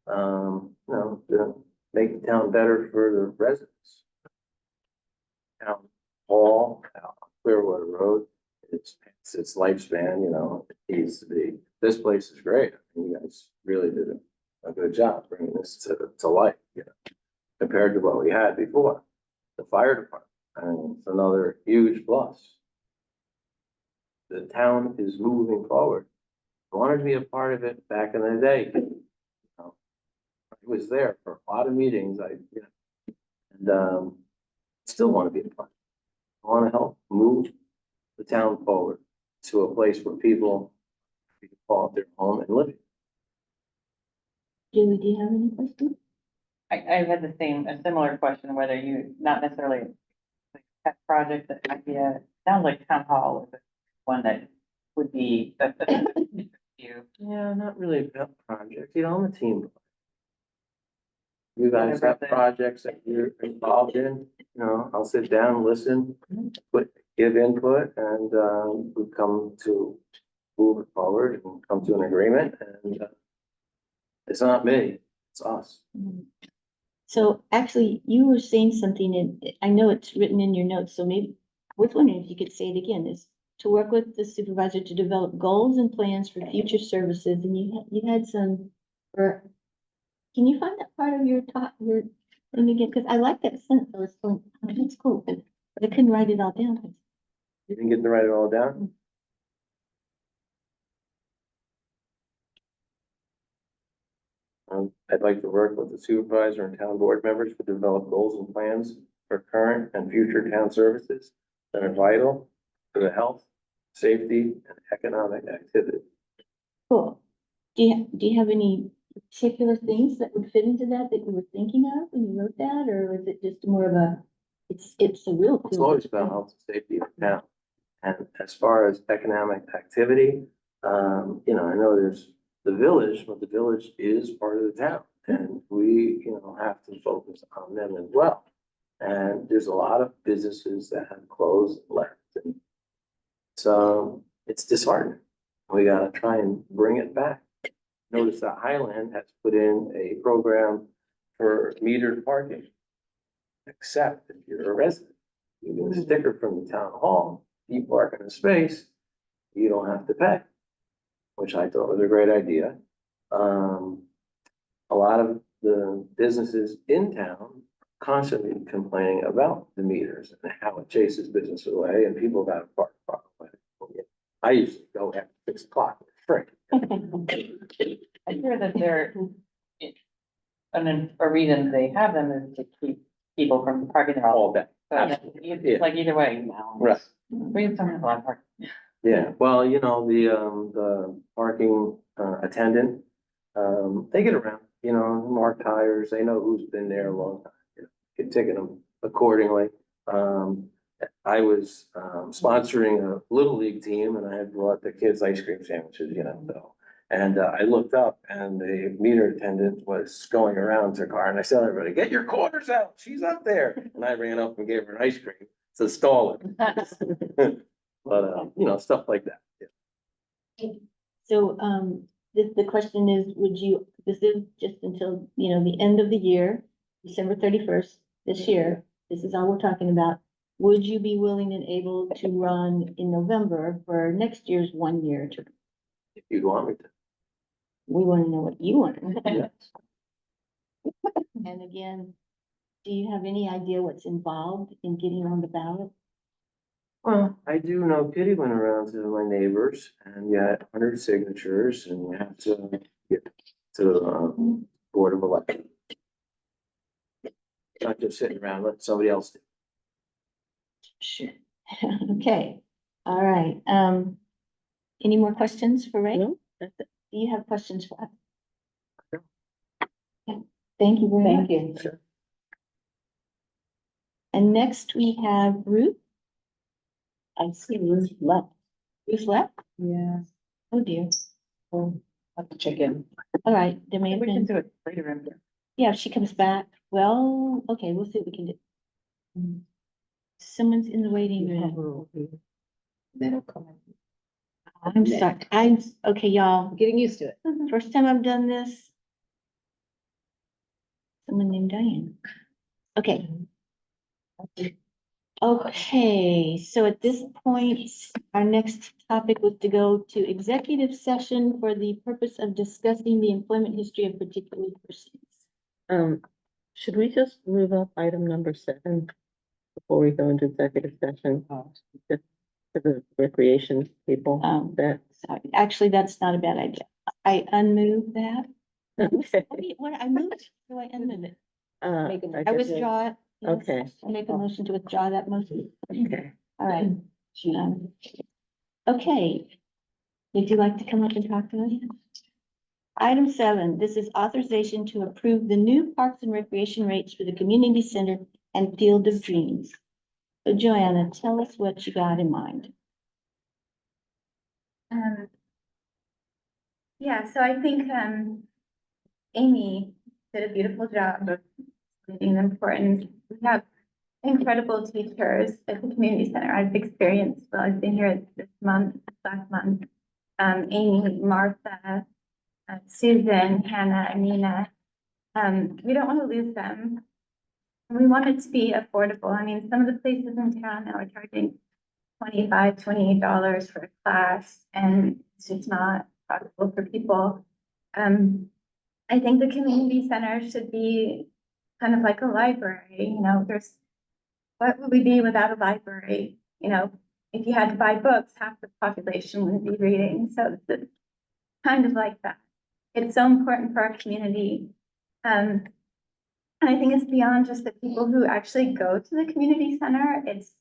To make the town better for the residents. Town hall, out on Clearwater Road, its lifespan, it needs to be, this place is great. You guys really did a good job bringing this to life, compared to what we had before. The fire department, it's another huge plus. The town is moving forward. I wanted to be a part of it back in the day. I was there for a lot of meetings, and still want to be a part. I want to help move the town forward to a place where people can call it their home and live. Julie, do you have any questions? I had a similar question, whether you, not necessarily like pet project that might be sounds like town hall is one that would be, you. Yeah, not really a pet project, I'm a team. You guys have projects that you're involved in, I'll sit down, listen, give input, and, we come to move it forward and come to an agreement, and, it's not me, it's us. So actually, you were saying something, and I know it's written in your notes, so maybe, I was wondering if you could say it again, is to work with the supervisor to develop goals and plans for future services, and you had some, or, can you find that part of your talk, your thing again, because I like that sentence, I was going, oh, that's cool, but I couldn't write it all down. You didn't get to write it all down? I'd like to work with the supervisor and town board members to develop goals and plans for current and future town services that are vital to the health, safety, and economic activity. Cool. Do you have any particular things that would fit into that you were thinking of when you wrote that, or is it just more of a, it's a real. It's always about health and safety of the town. And as far as economic activity, I know there's the village, but the village is part of the town. And we, have to focus on them as well. And there's a lot of businesses that have closed, left. And so it's disheartening. We gotta try and bring it back. Notice that Highland has put in a program for metered parking. Except if you're a resident, you get a sticker from the town hall, you park in a space, you don't have to pay. Which I thought was a great idea. A lot of the businesses in town constantly complaining about the meters and how it chases business away, and people got to park far away. I usually go at 6 o'clock, free. I hear that a reason they have them is to keep people from parking there all All day. So it's like either way now. Right. We have some have a lot of parking. Yeah, well, the parking attendant, they get around, mark tires, they know who's been there a long time. Can ticket them accordingly. I was sponsoring a little league team, and I had brought the kids ice cream sandwiches, so And I looked up and the meter attendant was going around to her car and I said, everybody, get your quarters out. She's up there. And I ran up and gave her an ice cream to stall it. But, stuff like that. Yeah. So, the question is, would you, this is just until, the end of the year, December 31st this year, this is all we're talking about. Would you be willing and able to run in November for next year's 1 year term? If you'd want me to. We want to know what you want. Yeah. And again, do you have any idea what's involved in getting on the ballot? Well, I do know Kitty went around to my neighbors and you had 100 signatures and you have to get to the Board of Elections. Not just sitting around, let somebody else do. Sure. Okay, all right. Any more questions for Ray? No, that's it. Do you have questions for us? Okay, thank you very much. Thank you. And next we have Ruth. I see Ruth left. Ruth left? Yeah. Oh dear. I'll have to check in. All right, there may have We can been, do it later in there. yeah, if she comes back. Well, okay, we'll see what we can do. Someone's in the waiting room. That'll come in. I'm sorry, okay, y'all. Getting used to it. First time I've done this. Someone named Diane. Okay. Okay, so at this point, our next topic was to go to executive session for the purpose of discussing the employment history of particular persons. Should we just move up item number 7 before we go into executive session? Just for the recreation people, that. Sorry, actually, that's not a bad idea. I unmove that. Okay. What, I moved, do I unmove it? Make a- I guess- withdraw it. Yes. Okay. I make a motion to withdraw that motion. Okay. All right. Okay. Would you like to come up and talk to us? Item 7, this is authorization to approve the new Parks and Recreation rates for the community center and Field of Dreams. So Joanna, tell us what you got in mind. Yeah, so I think, Amy did a beautiful job of making the importance. We have incredible teachers at the community center. I've experienced, well, I've been here last month. Amy, Martha, Susan, Hannah, Nina. We don't want to lose them. We want it to be affordable. I mean, some of the places in town now are charging $25, $28 for a class, and it's just not possible for people. I think the community center should be kind of like a library, what would we be without a library? If you had to buy books, half the population wouldn't be reading, so it's kind of like that. It's so important for our community. And I think it's beyond just the people who actually go to the community center. It's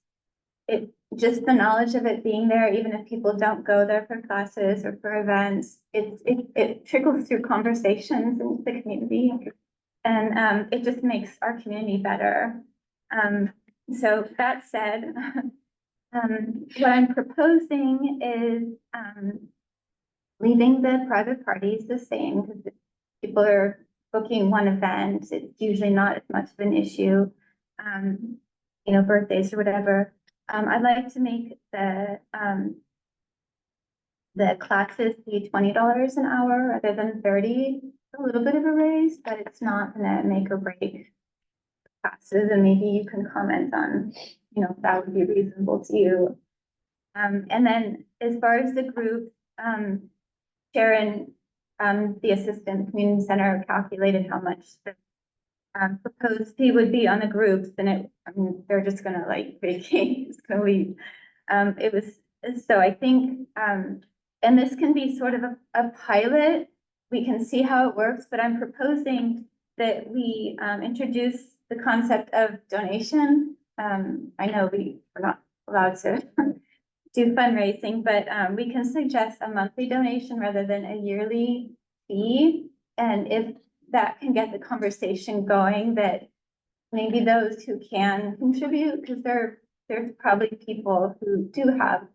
just the knowledge of it being there, even if people don't go there for classes or for events, it trickles through conversations in the community. And it just makes our community better. So that said, what I'm proposing is leaving the private parties the same, because if people are booking one event, it's usually not as much of an issue. Birthdays or whatever. I'd like to make the classes be $20 an hour rather than 30. A little bit of a raise, but it's not gonna make or break classes, and maybe you can comment on, if that would be reasonable to you. And then as far as the group, Sharon, the assistant community center, calculated how much the proposed fee would be on the groups, and they're just gonna vacate, it's gonna leave. So I think, and this can be sort of a pilot. We can see how it works, but I'm proposing that we introduce the concept of donation. I know we're not allowed to do fundraising, but we can suggest a monthly donation rather than a yearly fee. And if that can get the conversation going, that maybe those who can contribute, because there's probably people who do have,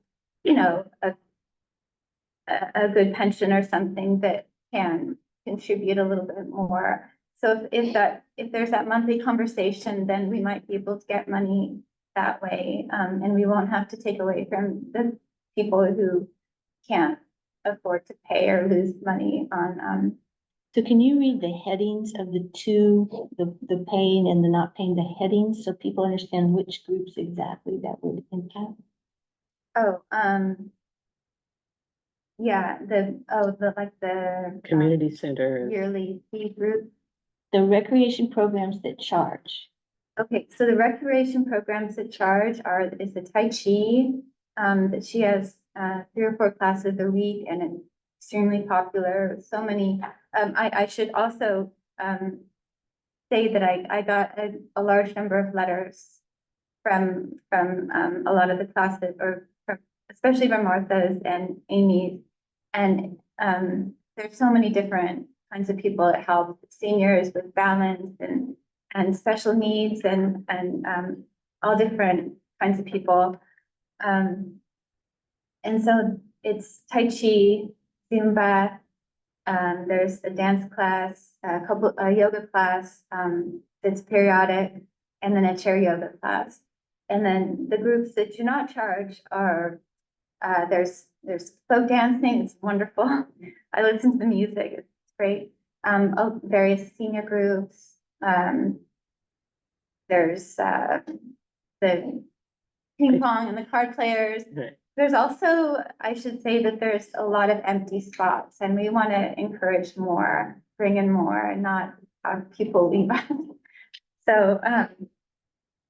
a good pension or something that can contribute a little bit more. So if there's that monthly conversation, then we might be able to get money that way. And we won't have to take away from the people who can't afford to pay or lose money on, So can you read the headings of the two, the paying and the not paying, the headings, so people understand which groups exactly that would impact? yeah, like the Community center. yearly fee group. The recreation programs that charge. Okay, so the recreation programs that charge is the Tai Chi, that she has, 3 or 4 classes a week and it's extremely popular, so many. I should also, say that I got a large number of letters from, a lot of the classes or from, especially from Martha's and Amy's. And, there's so many different kinds of people that help seniors with balance and special needs and all different kinds of people. And so it's Tai Chi, Zumba, there's a dance class, a yoga class, that's periodic, and then a chair yoga class. And then the groups that do not charge are, there's folk dancing, it's wonderful. I listen to the music, it's great. Various senior groups, there's, the ping pong and the card players. Right. There's also, I should say that there's a lot of empty spots and we want to encourage more, bring in more and not have people leave us. So,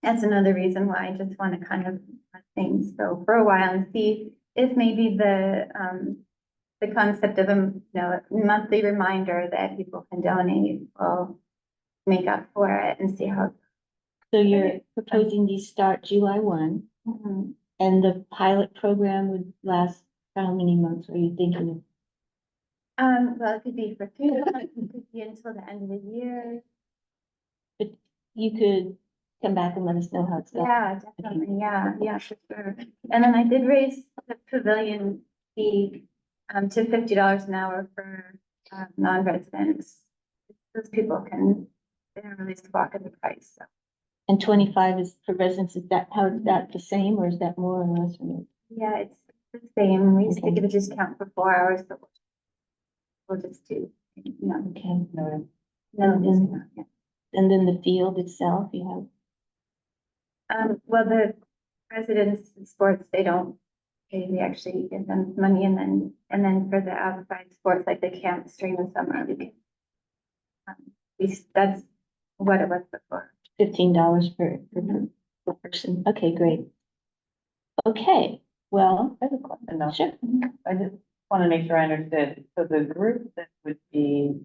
that's another reason why I just want to kind of let things go for a while and see if maybe the concept of a, monthly reminder that people can donate will make up for it and see how. So you're proposing these start July 1, Mhm. and the pilot program would last how many months are you thinking? Well, it could be for 3 months, it could be until the end of the year. You could come back and let us know how it's going. Yeah, definitely, yeah, for sure. And then I did raise the pavilion fee, to $50 an hour for, non-residents. Those people they don't really squawk at the price, so. And 25 is for residents, is that the same, or is that more or less? Yeah, it's the same. We used to Okay. give a discount for 4 hours, but we'll just do, Okay, no Mhm. discount, yeah. and then the field itself, you have, Well, the residents in sports, they don't pay, we actually give them money and then for the outside sports, like the camps during the summer, we can. That's what it was before. $15 per person. Okay, great. Okay, well, I have a question though. sure. I just want to make sure I understood. So the group that would be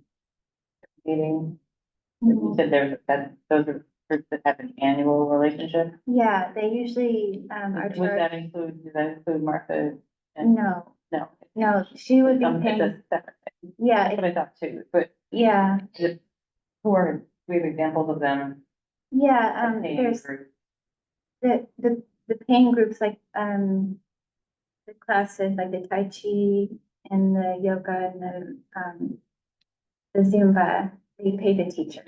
meeting, you said those are groups that have an annual relationship? Yeah, they usually, are Does that include Martha? and- no, No. she would be It's paying, a separate thing. yeah, That's what I thought too, but yeah, who are, we have examples of them. yeah, paying there's groups. the paying groups like, the classes like the Tai Chi and the yoga and the Zumba, they pay the teacher.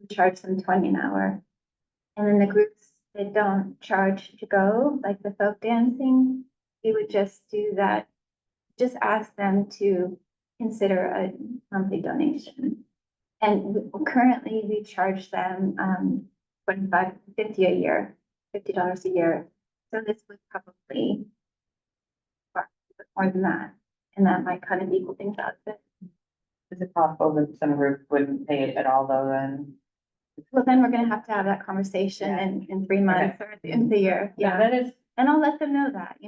We charge them 20 an hour. And then the groups that don't charge to go, like the folk dancing, we would just do that. Just ask them to consider a monthly donation. And currently we charge them, $50 a year, $50 a year. So this would probably more than that, and that might kind of equal things out a bit. Is it possible that some group wouldn't pay it at all though then? Well, then we're gonna have to have that conversation in 3 months or at the end of the year, yeah, That is, and I'll let them know that,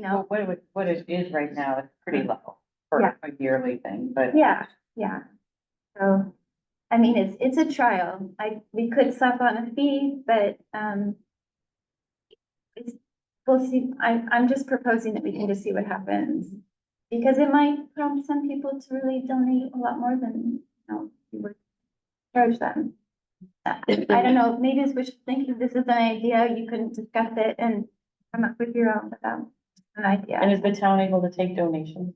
what it is right now, it's pretty low for Yeah. a yearly thing, but. Yeah. So, I mean, it's a trial, we could slap on a fee, but, we'll see, I'm just proposing that we can just see what happens. Because it might prompt some people to really donate a lot more than, we would charge them. I don't know, maybe it's wishful thinking, this is an idea, you can discuss it and come up with your own, an idea. And is the town able to take donations?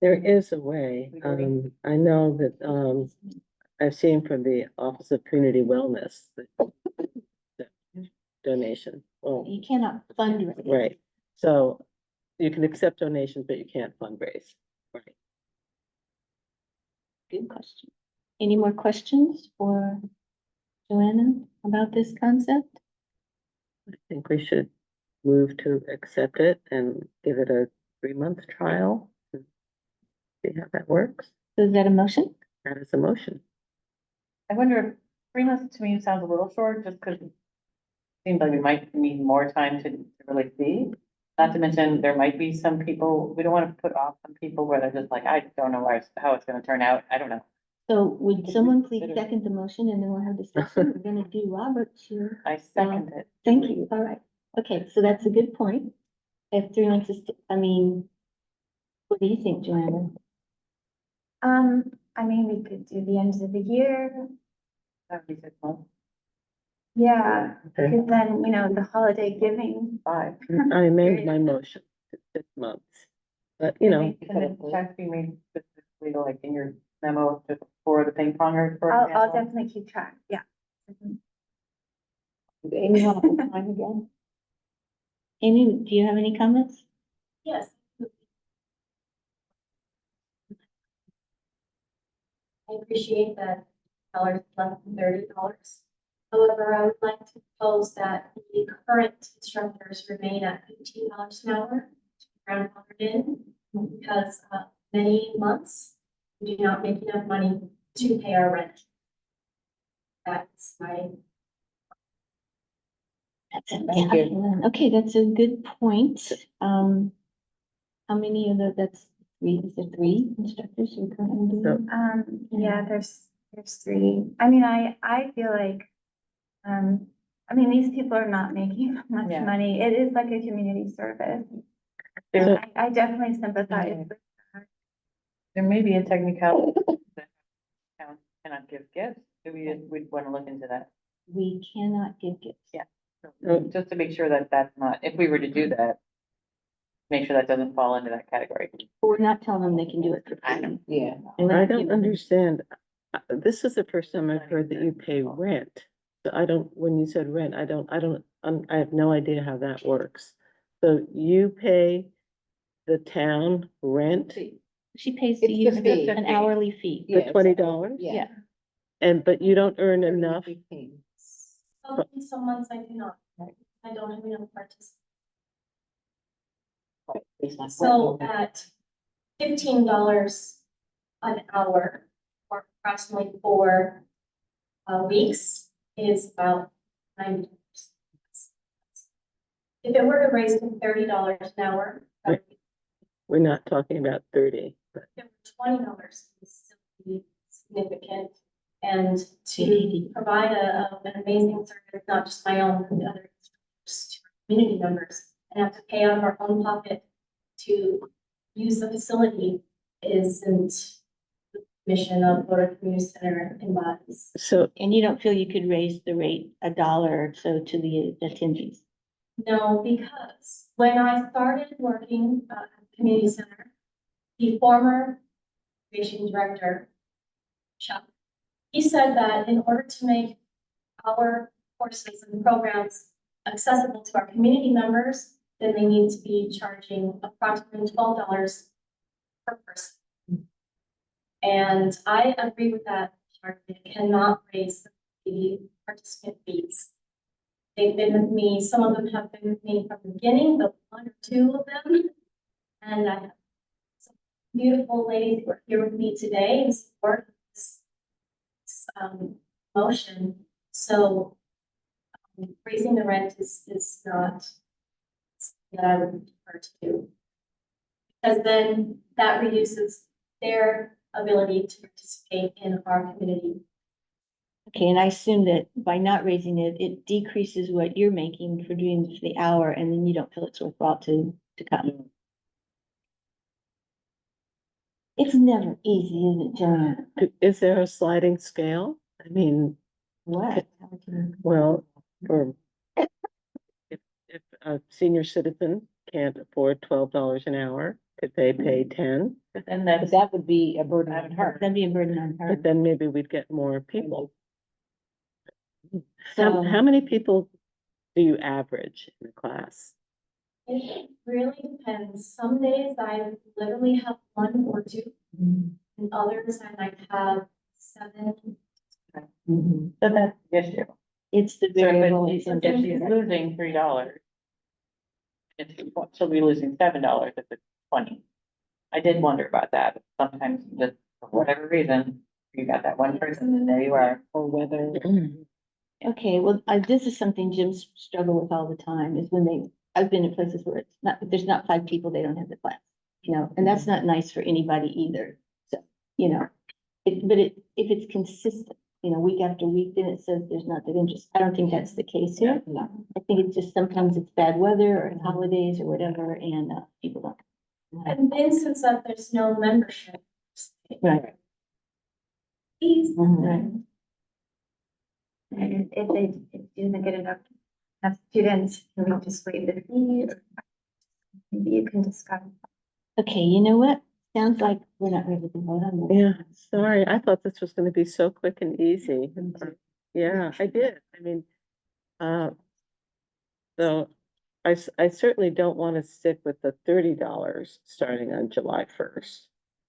There is a way, I know that, I've seen from the Office of Community Wellness, the donation, well, You cannot fundraise. right, so you can accept donations, but you can't fundraise, right? Good question. Any more questions for Joanna about this concept? I think we should move to accept it and give it a 3-month trial. And see how that works. So is that a motion? That is a motion. I wonder if 3 months to me sounds a little short, just because it seems like we might need more time to really see. Not to mention, there might be some people, we don't want to put off some people where they're just like, I don't know how it's gonna turn out, I don't know. So would someone please reconsider. second the motion and then we'll have discussion? We're gonna do Robert's here. I second it. Thank you. All right. Okay, so that's a good point. If 3 months is, I mean, what do you think, Joanna? I mean, we could do the end of the year. That would be 6 months, Yeah, Okay. because then, you know, the holiday giving. 5. I amend my motion to 6 months. But, you know, Can the checks be made specifically like in your memo just for the ping pongers, for I'll example? definitely keep track, yeah. Amy, want to put time again? Amy, do you have any comments? Yes. I appreciate that dollars less than $30. However, I would like to propose that the current instructors remain at $15 an hour, grandfathered in, because many months we do not make enough money to pay our rent. That's my That's it. Thank Yeah. Okay, that's a good point. How many of that's three, is there 3 instructors who are currently doing? Yeah, there's 3. I mean, I feel like, I mean, these people are not making much Yeah. money. It is like a community service. So- I definitely sympathize with There may be a technicality that towns cannot give gifts. Do we'd want to look into that? We cannot give gifts. Yeah. Just to make sure that that's not, if we were to do that, make sure that doesn't fall into that category. But we're not telling them they can do it for I free. know. Yeah. And we're I not don't giving- understand. This is the first time I've heard that you pay rent. So I don't, when you said rent, I have no idea how that works. So you pay the town rent She pays It's to use the fee. an hourly fee. Yeah, for it's $20? Yeah. But you don't earn enough. some months I do not. I don't have enough participants. So at $15 an hour or approximately 4 weeks is about $90. If it were to raise to $30 an hour, that would be We're not talking about 30, but $20 is still be significant. And to provide an amazing service, not just my own, but the other instructors, to our community members, and have to pay out of our own pocket to use the facility isn't the mission of what our community center embodies. so And you don't feel you could raise the rate $1 or so to the attendees? No, because when I started working at the community center, the former recreation director, Chuck, he said that in order to make our courses and programs accessible to our community members, then they need to be charging approximately $12 per person. And I agree with that. It cannot raise the participant fees. They've been with me, some of them have been with me from the beginning, the 1 or 2 of them. And I have some beautiful ladies who are here with me today in support of this motion. So raising the rent is not something that I would prefer to do. Because then that reduces their ability to participate in our community. Okay, and I assume that by not raising it, it decreases what you're making for doing for the hour, and then you don't feel it's worthwhile to come. It's never easy, is it, Joanna? is there a sliding scale? I mean, What? well, for if a senior citizen can't afford $12 an hour, If they pay 10, But then But that's, that would be a burden on her. That'd be a burden on her. but then maybe we'd get more people. So, How many people do you average in a class? It really depends. Some days I literally have one or two, and others I might have 7. mhm. so that's the issue. It's the So variable. if it's if in- she's losing $3, she'll be losing $7 if it's 20. I did wonder about that. Sometimes just for whatever reason, you got that one person and there you are. Or whether, Okay, well, this is something Gyms struggle with all the time, is when I've been in places where it's not, there's not 5 people, they don't have the class. You know, and that's not nice for anybody either, so, you know, if it's consistent, you know, week after week, then it says there's not that interest. I don't think that's the case here. no, I think it's just sometimes it's bad weather or it's holidays or whatever, and, people don't. And instances that there's no membership. Right. Fees. Right. And if they didn't get enough students, can we just waive the fee? Or maybe you can discuss. Okay, you know what? Sounds like we're not ready to vote on this. Yeah, sorry, I thought this was gonna be so quick and easy. Yeah, I did, I mean, so I certainly don't wanna stick with the $30 starting on July 1st.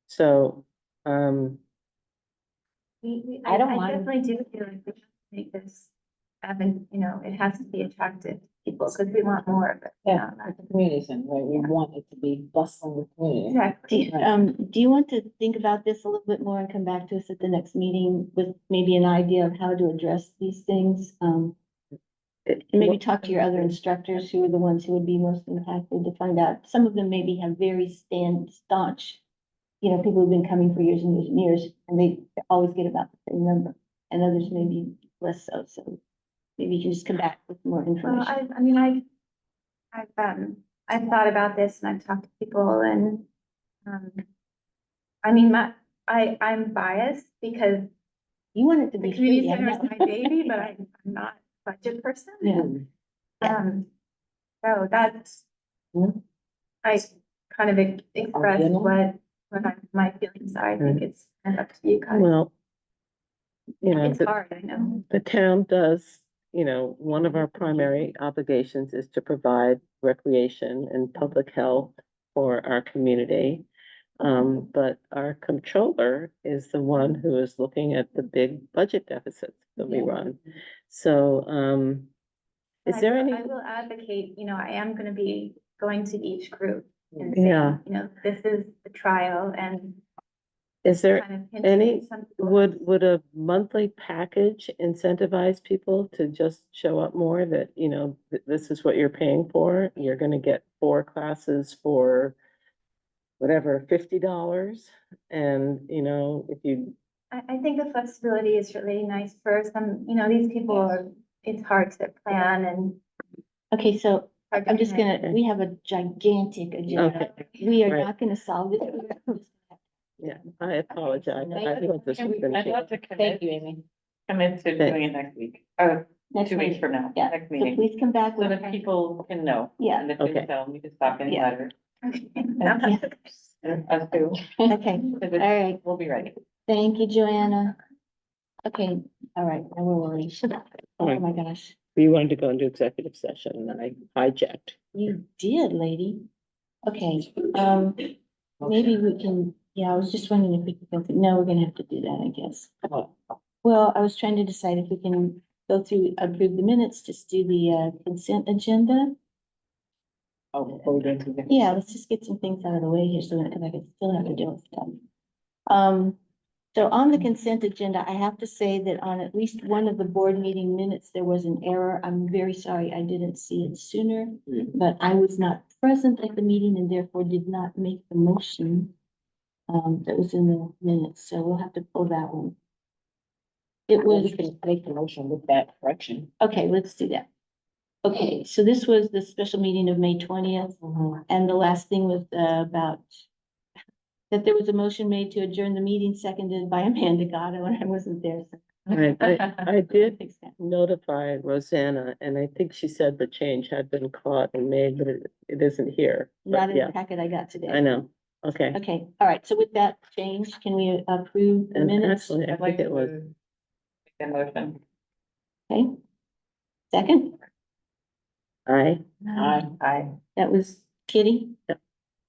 So, I don't mind. definitely do feel like we should make this, you know, it has to be attractive to people, because we want more of it. yeah, it's a community center, right? We want it to be bustling with community. Exactly. Do you want to think about this a little bit more and come back to us at the next meeting with maybe an idea of how to address these things? Maybe talk to your other instructors who are the ones who would be most impacted to find out. Some of them maybe have very staunch, you know, people who've been coming for years and years and years, and they always get about the same number. And others maybe less so, so maybe you can just come back with more Well, information. I've thought about this and I've talked to people and, I'm biased because You want it to the be community free. I center is know. my baby, but I'm not a budget person. Yeah. So that's, I kind of expressed general? my feelings are. I think it's kind of up to you guys. well, you know, It's hard, I know. the town does, you know, one of our primary obligations is to provide recreation and public health for our community. But our controller is the one who is looking at the big budget deficits that we run. So, is there any? I will advocate, you know, I am gonna be going to each group and Yeah. saying, you know, this is the trial and Is there kind of hinting any, some people. would a monthly package incentivize people to just show up more, that, you know, this is what you're paying for? You're gonna get 4 classes for whatever, $50, and, you know, if you, I think the flexibility is really nice for some, you know, these people are, it's hard to plan and. Okay, so hard to I'm just commit. we have a gigantic agenda. okay, We are Right. not gonna solve it. yeah, I apologize. I thought this was gonna I'd take. love to Thank you, Amy. commit to doing it next week, or Next 2 weeks week. from now, Yeah, next so meeting. please come back So with. that people can know. Yeah. And if Okay. they tell me to stop getting Yeah. letters, Yeah. us too. Okay, all right. We'll be ready. Thank you, Joanna. Okay, all right, now we're worried. Oh my gosh, You wanted to go into executive session, and I hijacked. you did, lady. Okay, maybe we can, yeah, I was just wondering if we could go through, no, we're gonna have to do that, I guess. Well, I was trying to decide if we can go through, approve the minutes, just do the consent agenda. Oh, before we get to the. Yeah, let's just get some things out of the way here so that, because I can still have to deal with stuff. So on the consent agenda, I have to say that on at least one of the board meeting minutes, there was an error. I'm very sorry I didn't see it sooner, but I was not present at the meeting and therefore did not make the motion that was in the minutes, so we'll have to pull that one. It Well, was, we can make the motion with that correction. okay, let's do that. Okay, so this was the special meeting of May 20th. And the last thing was about that there was a motion made to adjourn the meeting, seconded by Amanda Gatto, and I wasn't there. So I did fix that. notify Rosanna, and I think she said the change had been caught and made, but it isn't here. But Not in yeah, the packet I got today. I know. Okay, Okay, all right, so with that change, can we approve the and minutes? actually, I I'd like think it to was, make that motion. Okay. Second, Aye. that was Kitty? Yep.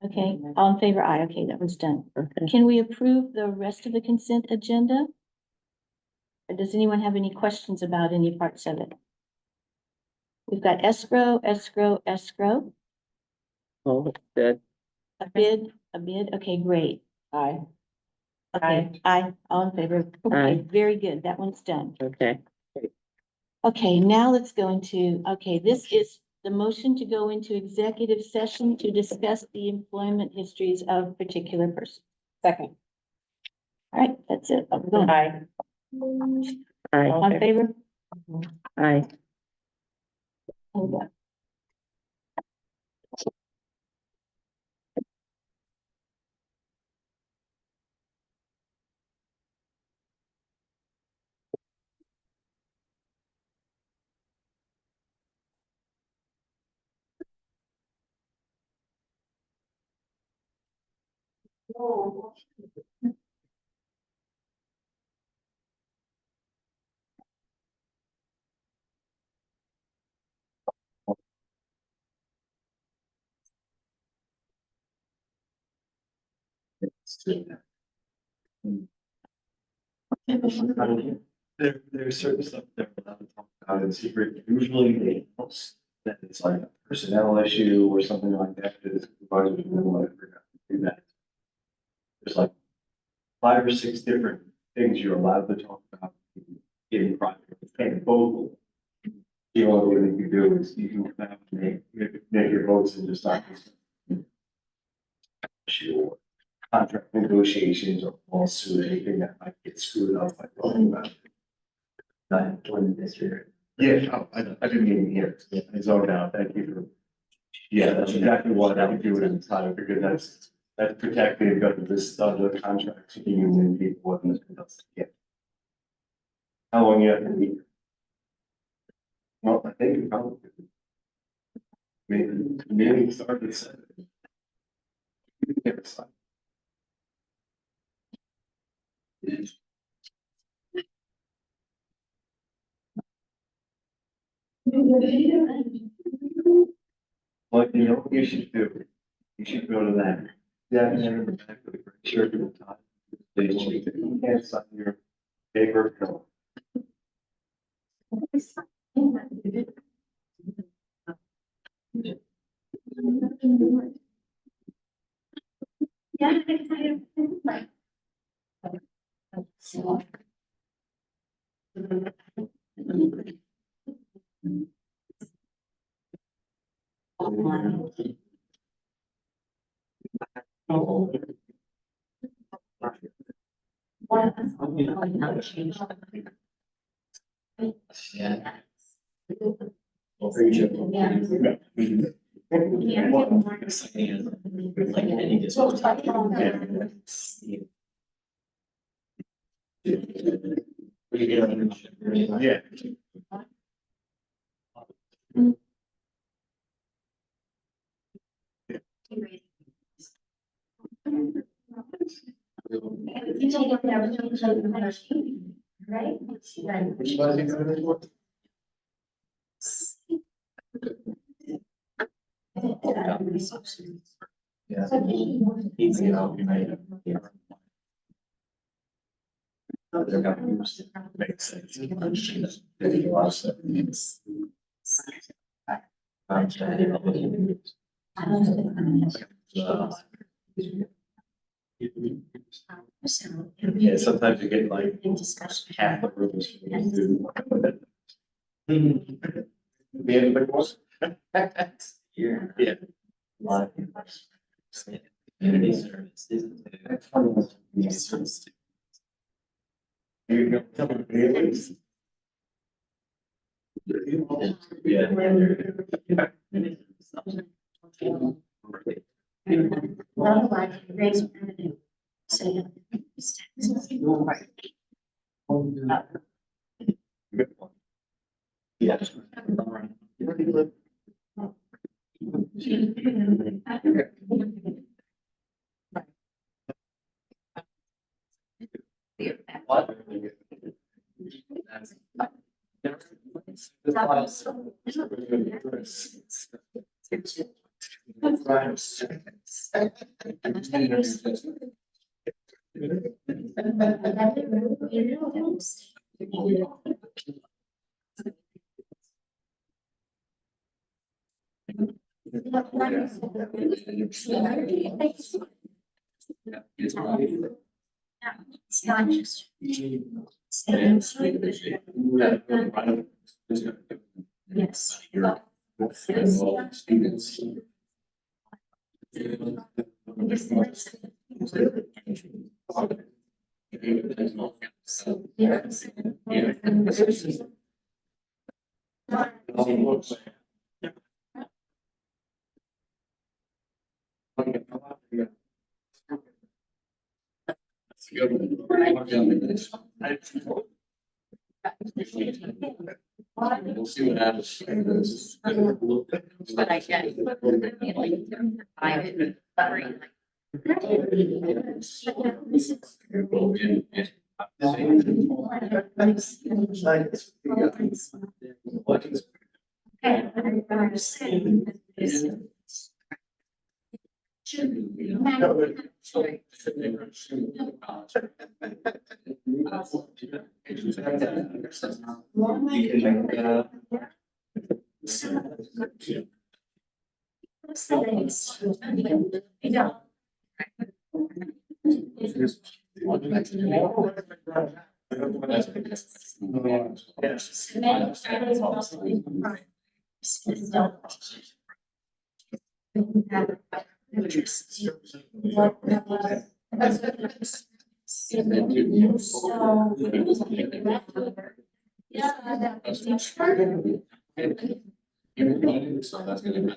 Okay, all in favor, aye, okay, that one's done. okay. Can we approve the rest of the consent agenda? Or does anyone have any questions about any parts of it? We've got escrow, Oh, good. a bid, okay, great. Aye. Okay, aye, all in favor, okay, Aye. very good, that one's done. Okay, Okay, now let's go into, okay, this is the motion to go into executive session to discuss the employment histories of particular persons. Second. All right, that's it, I'm going. Aye. aye, All in favor? aye. Hold on. There's certain stuff that we're not talking about in secret, usually they announce that it's like a personnel issue or something like that, that the supervisor will forgot to do that. There's like 5 or 6 different things you're allowed to talk about in private, and vocal. The only thing you can do is you can come out and make your votes and just not. Issue, contract negotiations or lawsuit, anything that might get screwed up by talking about it. Not doing this year. Yeah, oh, I didn't even hear it. Yeah, I zoned out. Thank you for. Yeah, that's exactly what I would do it inside, because that's protected, because this other contracts, union people, and this else. Yeah. How long you have to be? Well, I think you probably. Maybe start at 7. What you know, what you should do, you should go to that. Yeah, and then back with the shirt and tie. They should, can't sign your paper. Yeah. Yeah. Easy out, you know. Makes sense. Yeah, sometimes you get like half the rooms. The end of the course. Yeah. Community services. You go tell them families. Yeah. Yeah. It's not just. Yes. We'll see what happens. But I get. I didn't. So that's gonna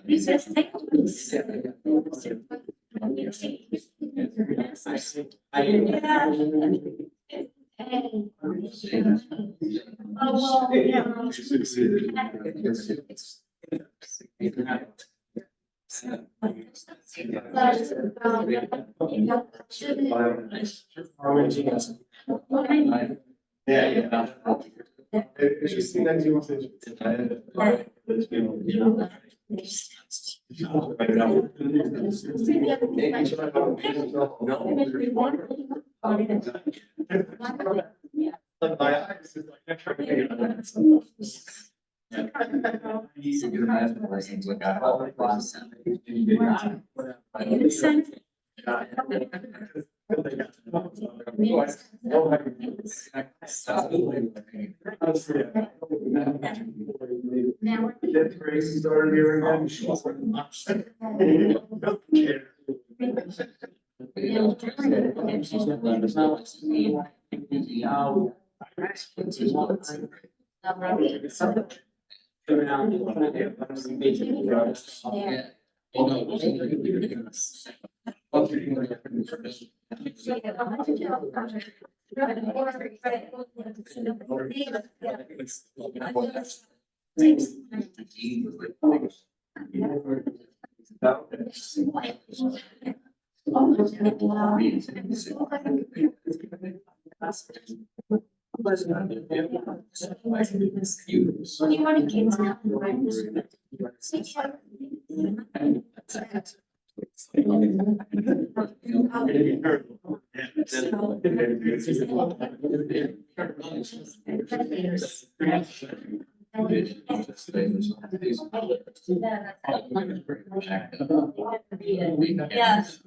Yes.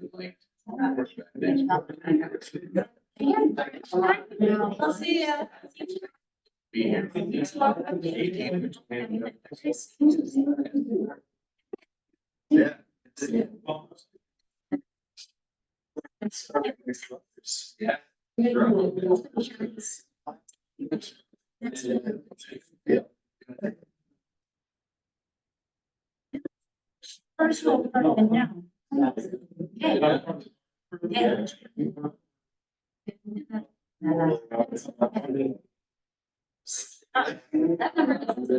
I'll see ya. First of all, now. That number doesn't.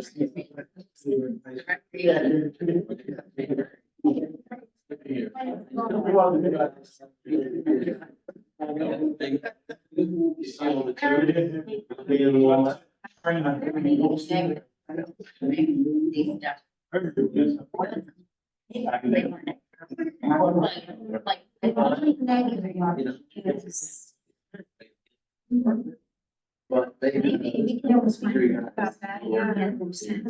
But Maybe we can almost find out about that, yeah. We can.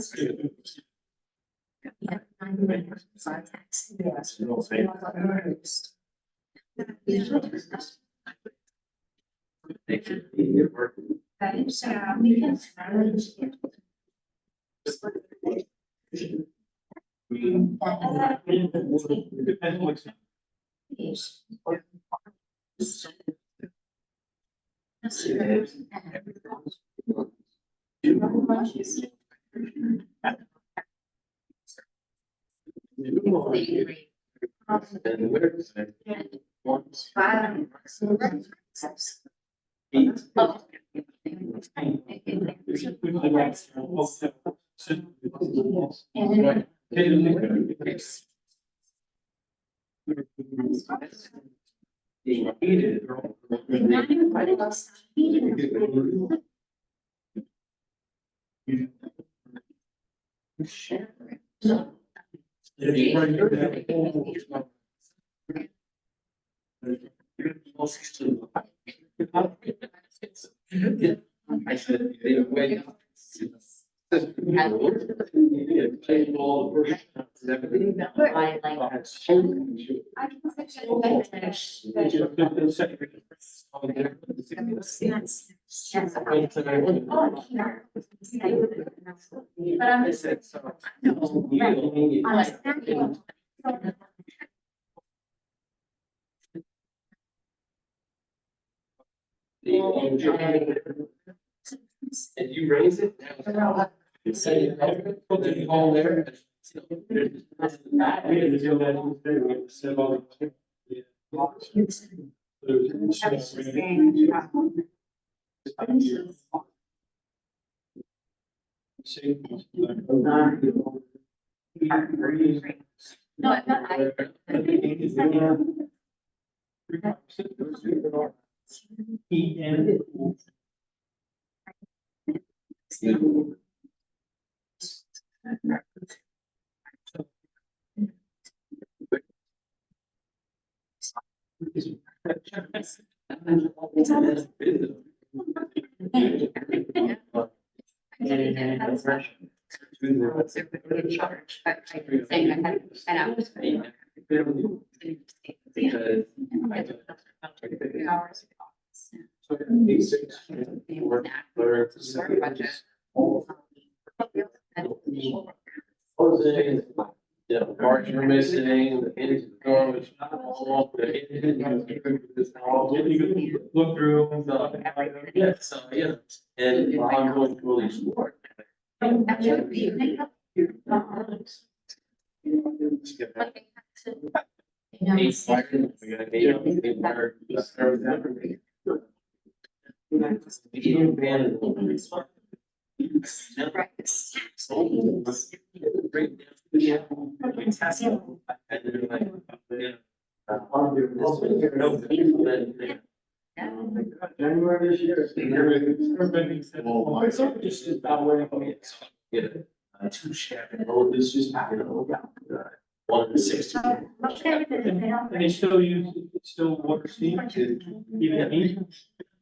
I said, wait. Did you raise it? Say, put the hole there. Yeah, parts were missing, the engine door was not off, look through, yeah, so, yeah, and I'm going to release work. January this year. Just about where it's. Yeah. Two shaft, oh, this just happened, one to 60. And they still use, still water steam to even heat.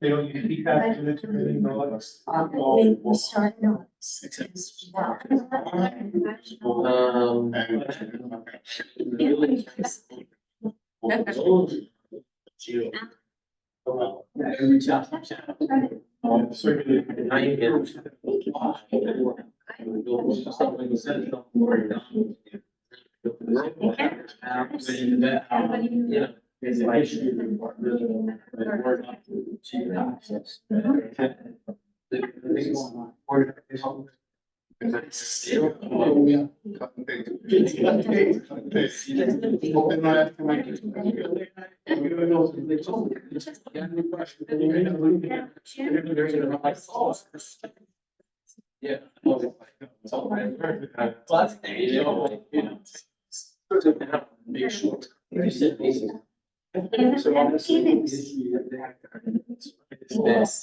They don't use heat packs and it's everything. We started on. Every time. Yeah. Make sure. You said basic. So honestly, the history of the act, it's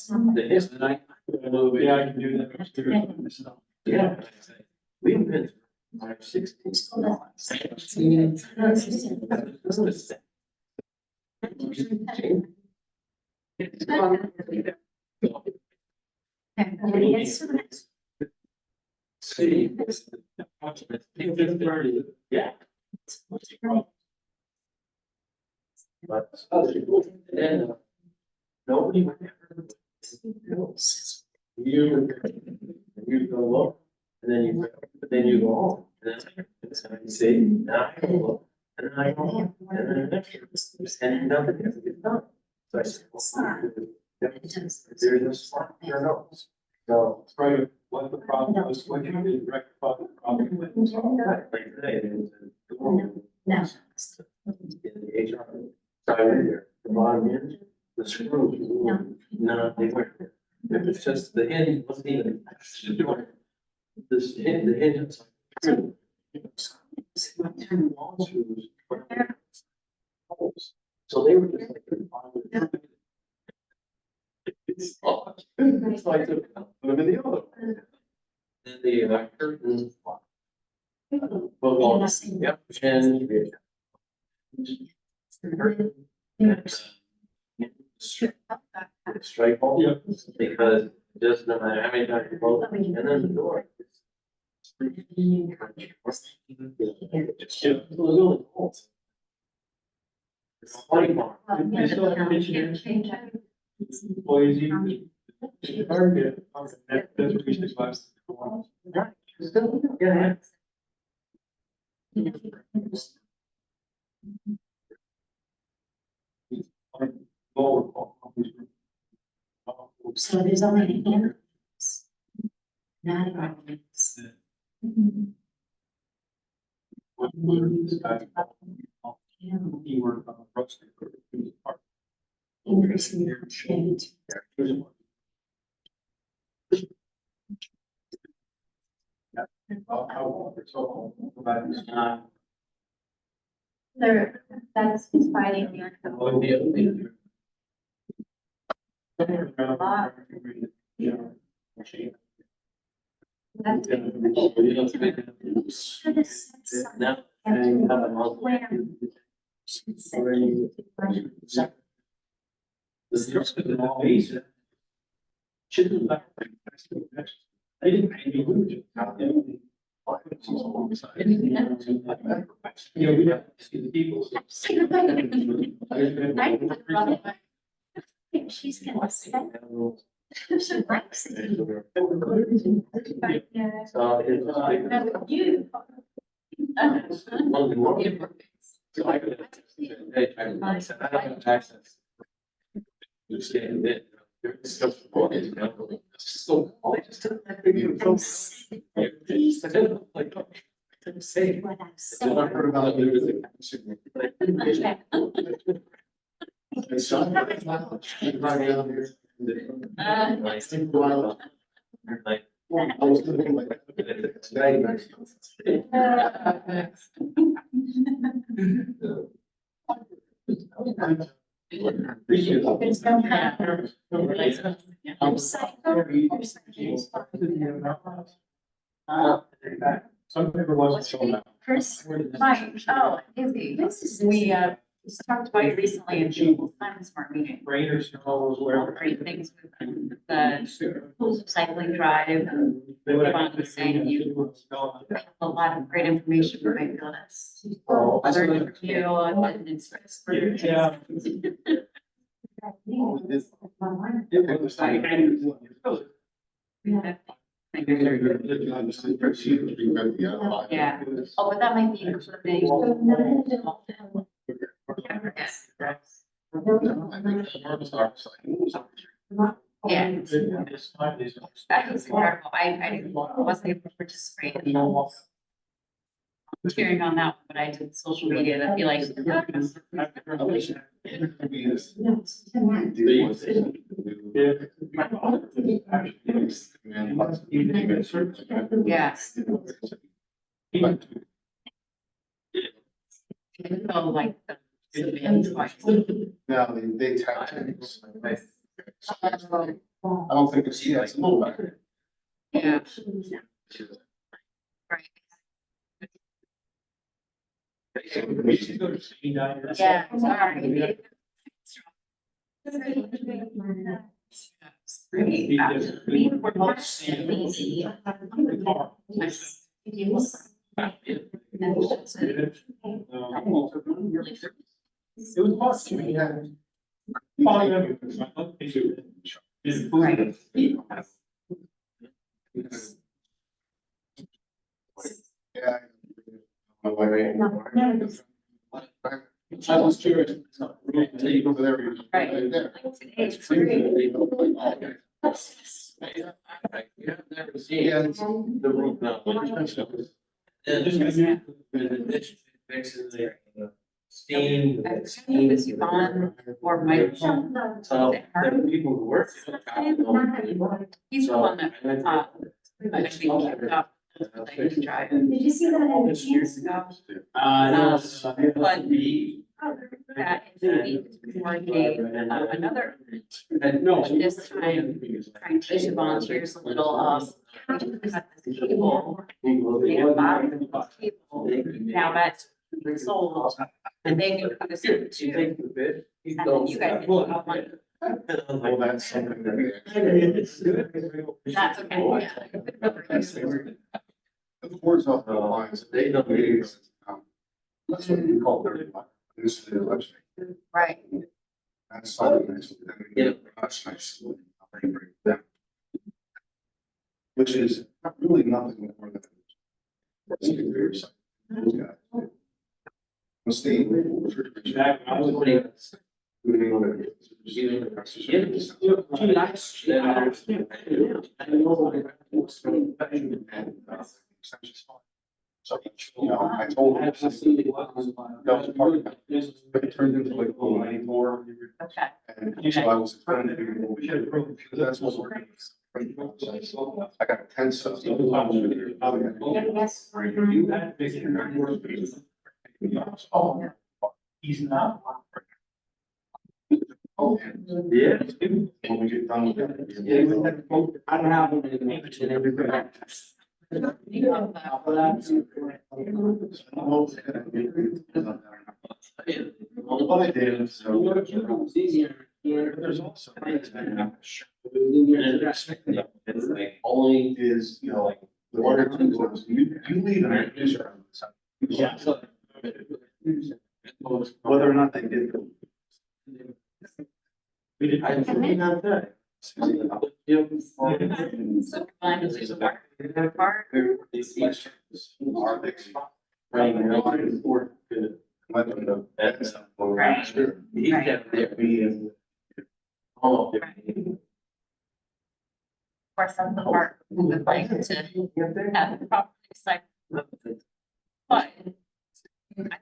the history. Yeah, I can do that. Yeah. We've been through 560. See. Yeah. But then nobody would ever. You go low, and then you go home, and then see, now I go low, and then I go home, and then the next year, and nothing gets done. So I said, well, there's no spot, there knows. So. Right, what the problem was, what you did rectify the problem with. Like today, there was a woman. No. In the HR, so I went there, the bottom end, the screws, no, they weren't. It was just the hinge wasn't even attached to the door. This hinge, the hinge was like. So they were just like. It's odd. So I took them in the other. Then the curtain. Well, yep, and. Straight home, because just no matter how many times you close, and then the door. It's funny, Mark. They still have engineers. Employees, you target, that's what we should last. Right, still, yeah. So there's only a handful. Not about this. He worked on the roasting. Increasing your change. There, that's fighting the. I didn't pay you. Yeah, we have to see the people. She's gonna say. So I could. I said, I don't have access. You stand it. So, I just took that video. Like, I'm saying. What I'm I saying. heard about it. I was living like. Some paper wasn't shown up. Chris, Mike, oh, Izzy, we, just talked about you recently in the climate smart meeting. Rain or snow, All the whatever. great things with the cycling drive, Yvonne was saying you have a lot of great information for my goodness. Other review and express. Yeah. Yeah, oh, but that might be including. Yeah, that was incredible. I wasn't able to participate in the cheering on that, but I did social media. I feel like. Yes. Even though like the Now, they tap. I don't think it's, yeah, it's a little better. Yeah. Right. Yeah, sorry. It was possible. Yeah. I was curious. Take over there. Right. It's free. Yeah, never seen the roof now. Fixing the steam. He was on or Mike. So, the people who work. He's the one that, actually kept up. Like, driving. Did you see that years ago? But that is before they, another, this time, trying to push the volunteers a little, cut this cable, made a bottom of the cable. Now that's sold, and they knew who this is to, and then you guys didn't have money. Well, that's something that. That's okay, yeah. The boards of the lines, they don't. That's what we call their. This is the election. Right. That's something nice. That's nice. Which is really nothing more than. State. So, you know, I told him. That was part of it. But it turned into like a little 94. Okay. And so I was trying to figure out because that's what's working. I got 10 subs. Oh, he's not. Yeah. When we get done with that. I don't have. What I did is, there's also. It's like only is, you know, like, the one or two words, you leave an user on the side. Yeah. Whether or not they did. I did not that. So mine is a work. These questions are big. Right. Let them know. Right. He kept there being. Oh. Of course, that's the part we would like to have the property site. But I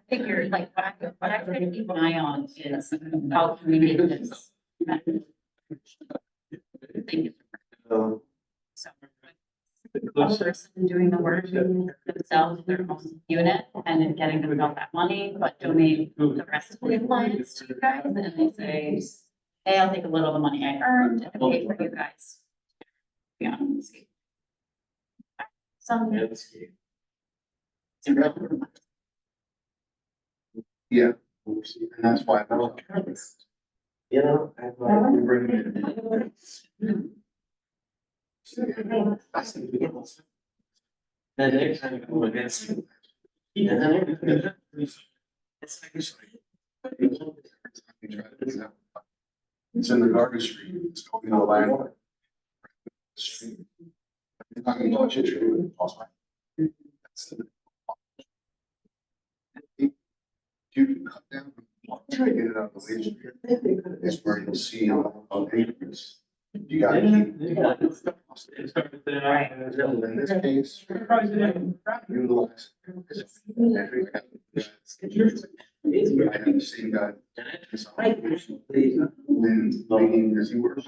figured, like, what I try to keep an eye on is how communities. So. One person doing the work themselves, their own unit, and then getting them all that money, but donate the rest of the appliance to you guys, and they say, hey, I'll take a little of the money I earned and pay for you guys. Yeah. So. It's a real. Yeah. And that's why. You know, I thought we bring it in. The next time you go against. It's in the garbage street, it's going in the landlord. Street. It's not gonna touch it. That's the- You can cut down, try to get it out of the way. It's where you'll see on papers. You gotta keep. Right. In this case. Utilize. I have the same guy. When Lane is yours.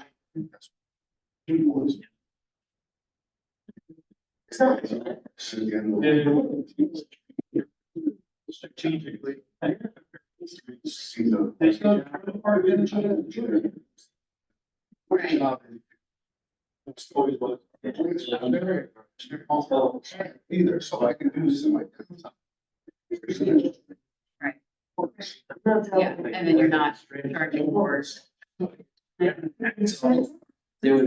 He was. So again. Strategically. See the. It's not part of it. It's always what. Either, so I can do this in my. Right. Yeah, and then you're not charging for. There was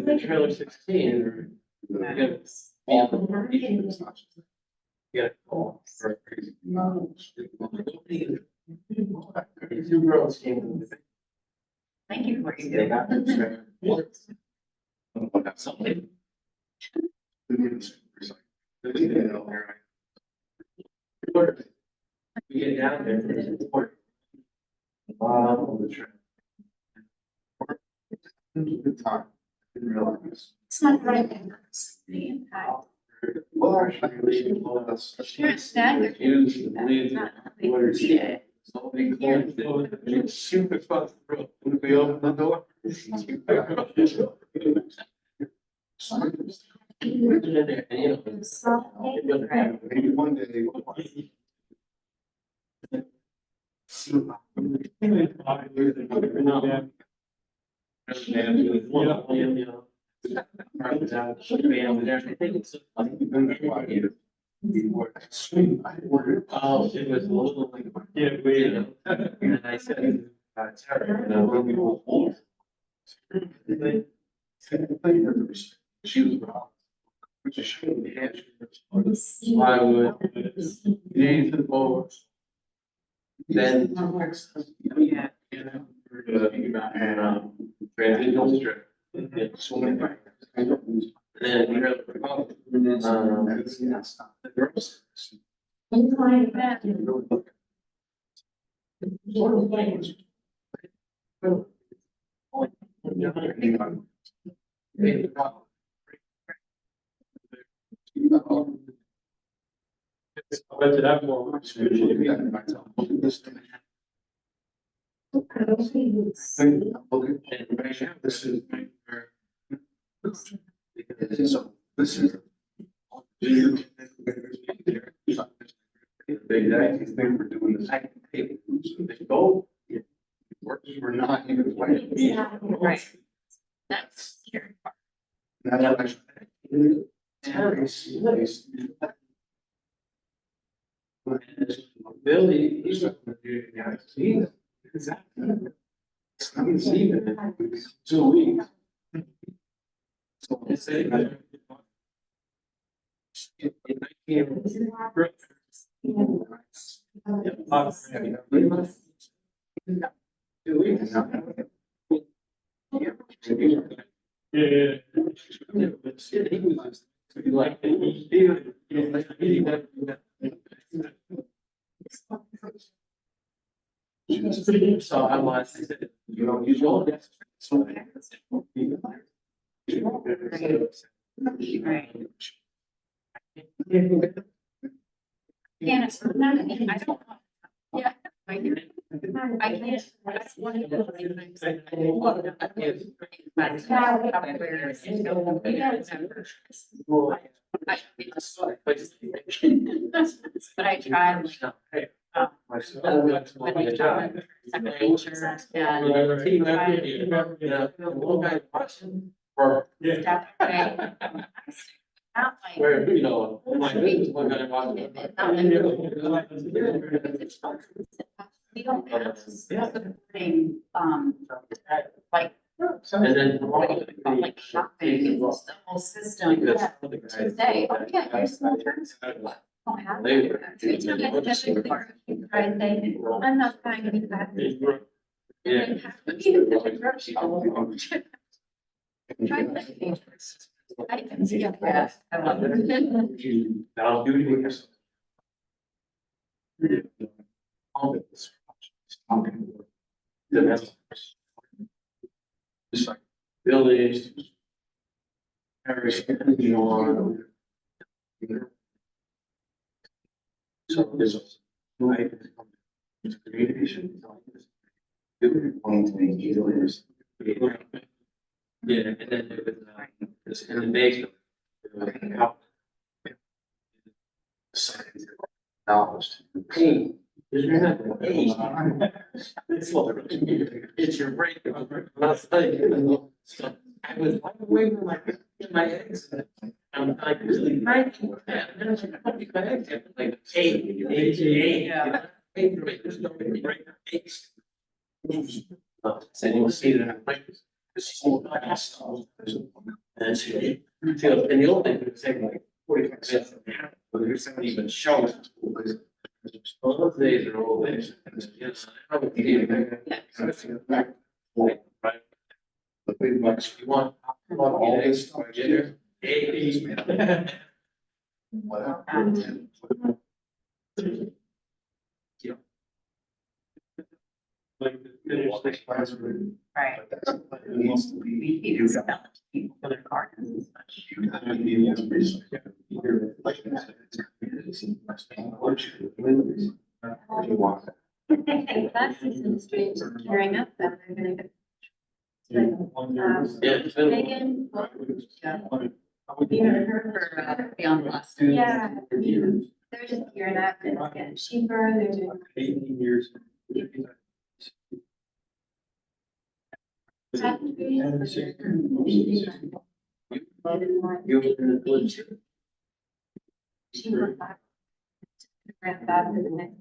the trailer 16. You got a call for. Two girls came. Thank you for what you They do. got something. We get down there. It's important. The trip. Good time. Didn't realize. It's not right. The impact. Well, actually, well, that's. Sure, staggered. Use the lead. Not only for you. So big things that it's super fun. When we open the door. Maybe one day. Oh, it was a little like. Yeah, we. And I said, Terry, you know, She was wrong. Which is showing the edge. plywood, these and boards. Then. Yeah. Transitional strip. So many. And then we have. The girls. I bet that more. This is. This is. Big day. Thing we're doing this. They go. We're not even. Right. That's scary part. That's Billy, he's up with you guys. Exactly. I can see that. 2 weeks. So they say. So I was, I said, you don't use your. Right. Yeah, it's not, I don't. Yeah. I can't. That's one of the things I but I try like, when we talk, nature and stuff, right? Not like. Where, you know, my goodness, one guy walking. We don't have supporting, like, And then. like shopping, it's the whole system. To say, oh yeah, here's some alternatives. Don't have that. It's not gonna get it for you, right? They, I'm not trying to be that. And then have to be in the grocery store. Try to- I can see it, yeah. I love it. Now, do it with yourself. Just like village. Parish, you know. So there's a. Right. It's communication. Going to be easily. Yeah, and then there was, this in the basement. How. Knowledge. Pain. It's your brain. Last night, so I was waving my eggs. I'm like, really trying. And then I put my eggs in, like, there's no way to break your eggs. So you'll see that. And she, and the old thing would take like 45 minutes. But there's not even showing. Well, those days are old days. Yes, I would be. Right. But pretty much, you want all this for dinner. Like, finish this class. Right. It needs to be. You sell it to people for their gardens and such. That season streams are gearing up, and they're gonna get. Yeah, it's been- Megan. For, Beyond Blast. Yeah. They're just gearing up, and it's getting cheaper, they're doing. 18 years. She went back. Grant that for the next.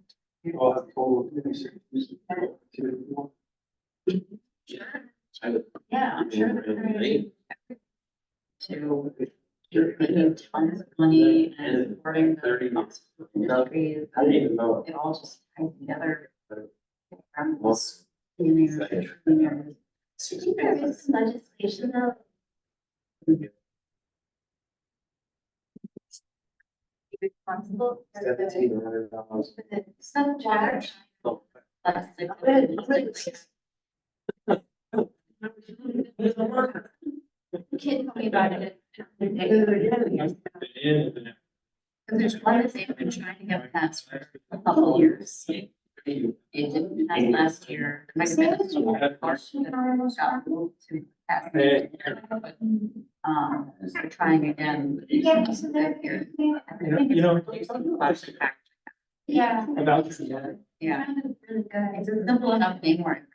Yeah, I'm sure they're gonna to tons of money and supporting the industries. I didn't even know. It all just ties together. Programs, trainers. There is some legislation though. Responsible for the subject. Kid told me about it. Because there's one that they've been trying to get passed for a couple of years. It didn't pass last year. Might have been a small part that got moved to pass this year, but, they're trying again. Yeah, so they're- You know. Plastic pack. Yeah. Yeah, Really good. it's a simple enough name where.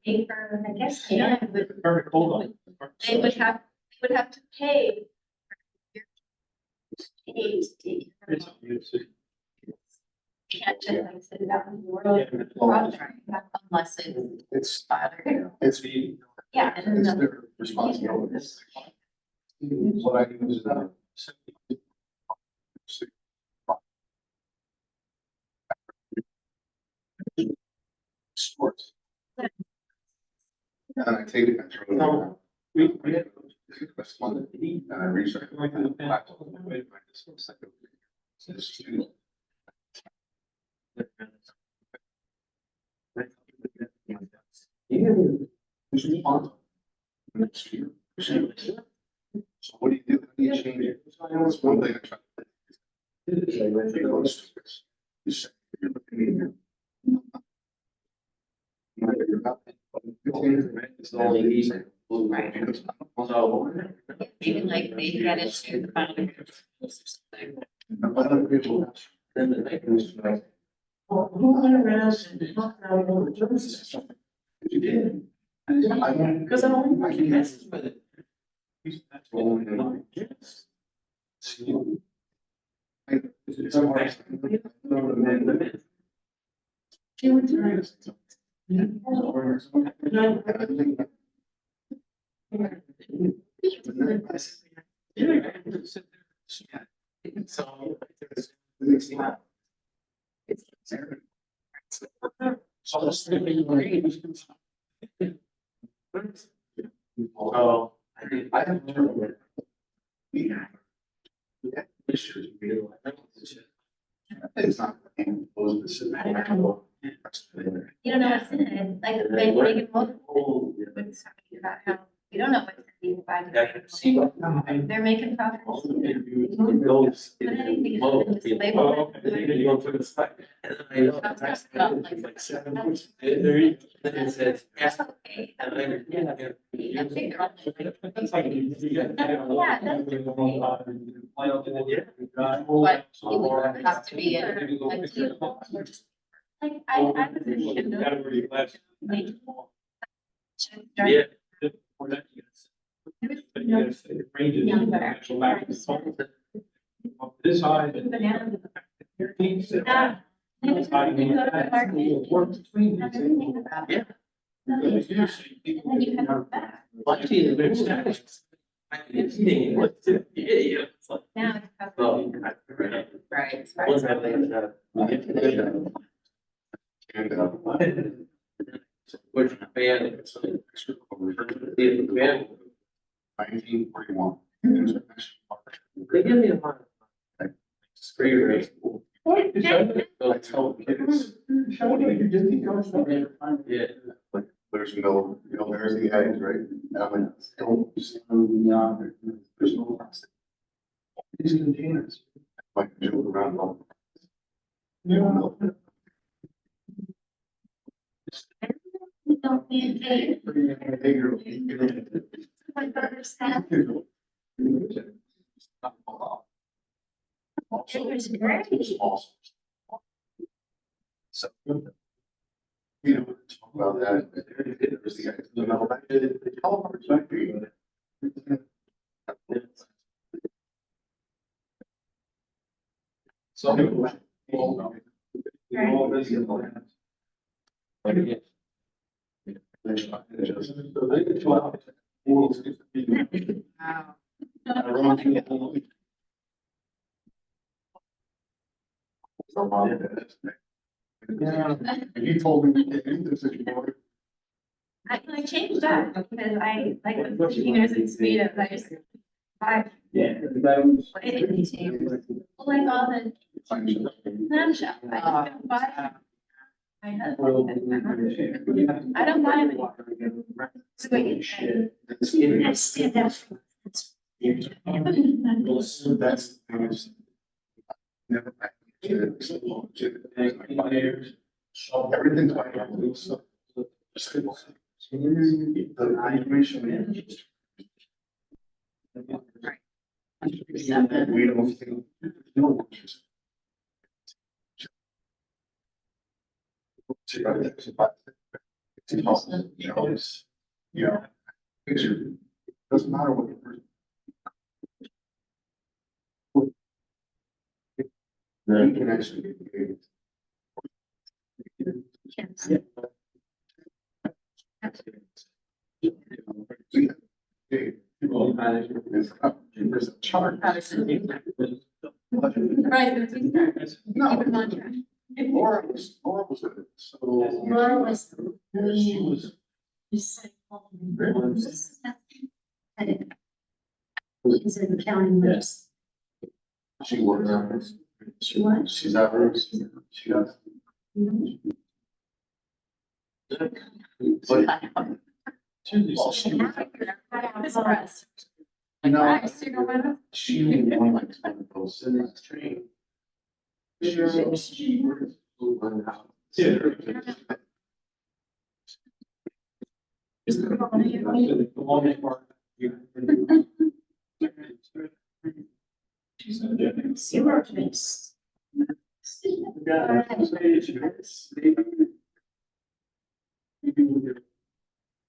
Paper, I guess. Yeah. Perfect, hold on. They would have to pay. Paid to take. Can't just like sit it out in the world. Unless it's It's, bothering. it's, Yeah. it's their responsibility. What I use is, sports. And I take it, I throw it out. That's one, and I research. Who's responsible? Next year. So what do you do? You change it. That's one thing I try. You say, you're looking in here. It's all easy. Right. So. Maybe like they had it to the final. Other people. Then the next is like. Well, who asked? You did. Because I don't like mess with it. That's all. Yes. It's hard. So. Oh, I haven't turned it. We have. Issues. It's not. You don't know what's in it, like Megan was talking about how You don't know what's gonna be provided. They're making profits. But anything is just labeled. But it has to be a deal. Like, I was in. Yeah. This side. Yeah. And you can go back. Lucky the big stacks. I can see what, yeah, it's like. Now it's Oh, probably. Right. what's happening? Which band? The band. 1941. They give me a lot. Spray race. I tell kids. Yeah. Like, there's no, there's the eggs, right? And I'm like, don't stand beyond it. There's no plastic. These containers. Like, joke around. Yeah. Don't be a kid. It's great. So, talk about that. There's the guys, the metal back, the teleport's back there. Some people. You told me. I changed that because I like the 15 years in speed. I just. Yeah. Like all the. None shop. I just don't buy. My husband. I don't buy them. That's. Never. Everything's like. The animation. We don't think. No. Yeah. Picture, doesn't matter what the person. You can actually get paid. There's a chart. No. Laura was good, so. Laura was. She was. He's in the county nurse. She works on this. She what? She's at work. She does. But. No, she wants one of those in that train. She works.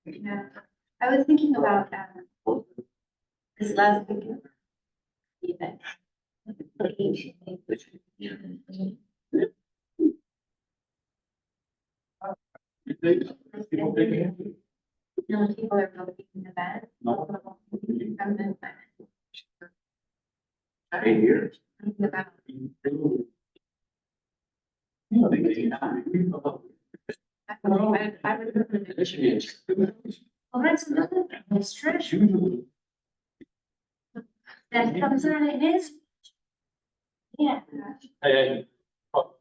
Yeah, I was thinking about, this last weekend. Event. No, people are really in the bed. I hear. About. I would. Well, that's another thing, it's treasure. That comes out of his. Yeah. Hey. I'll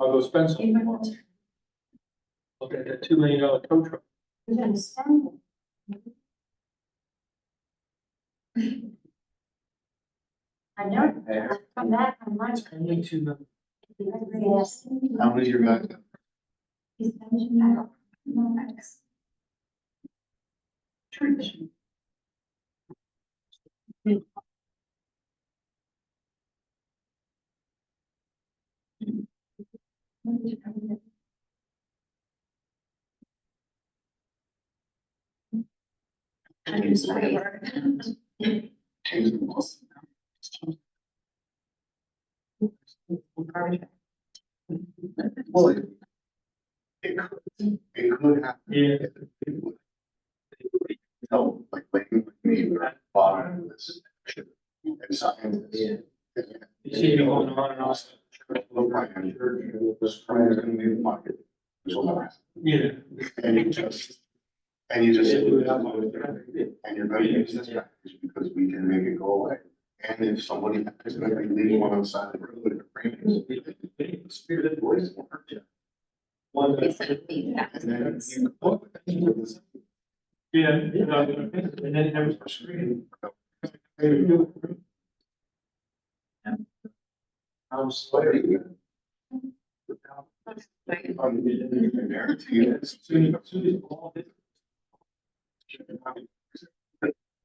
go spend some. Look at that $2 million tow truck. I know, come back on lunch. Yes. How many your guys? Well, it could happen. Yeah. No, like, me, bottom of this. And sign this. You see it going on and on. Look, my manager, was trying to make the market. There's a lot. Yeah. And you just. And you just. And you're gonna use this practice because we can make it go away. And if somebody is gonna be leaving one on the side of the road, the premiums, spirited voice will hurt you. One. And then you. Yeah. And then have a screen. I'm sorry.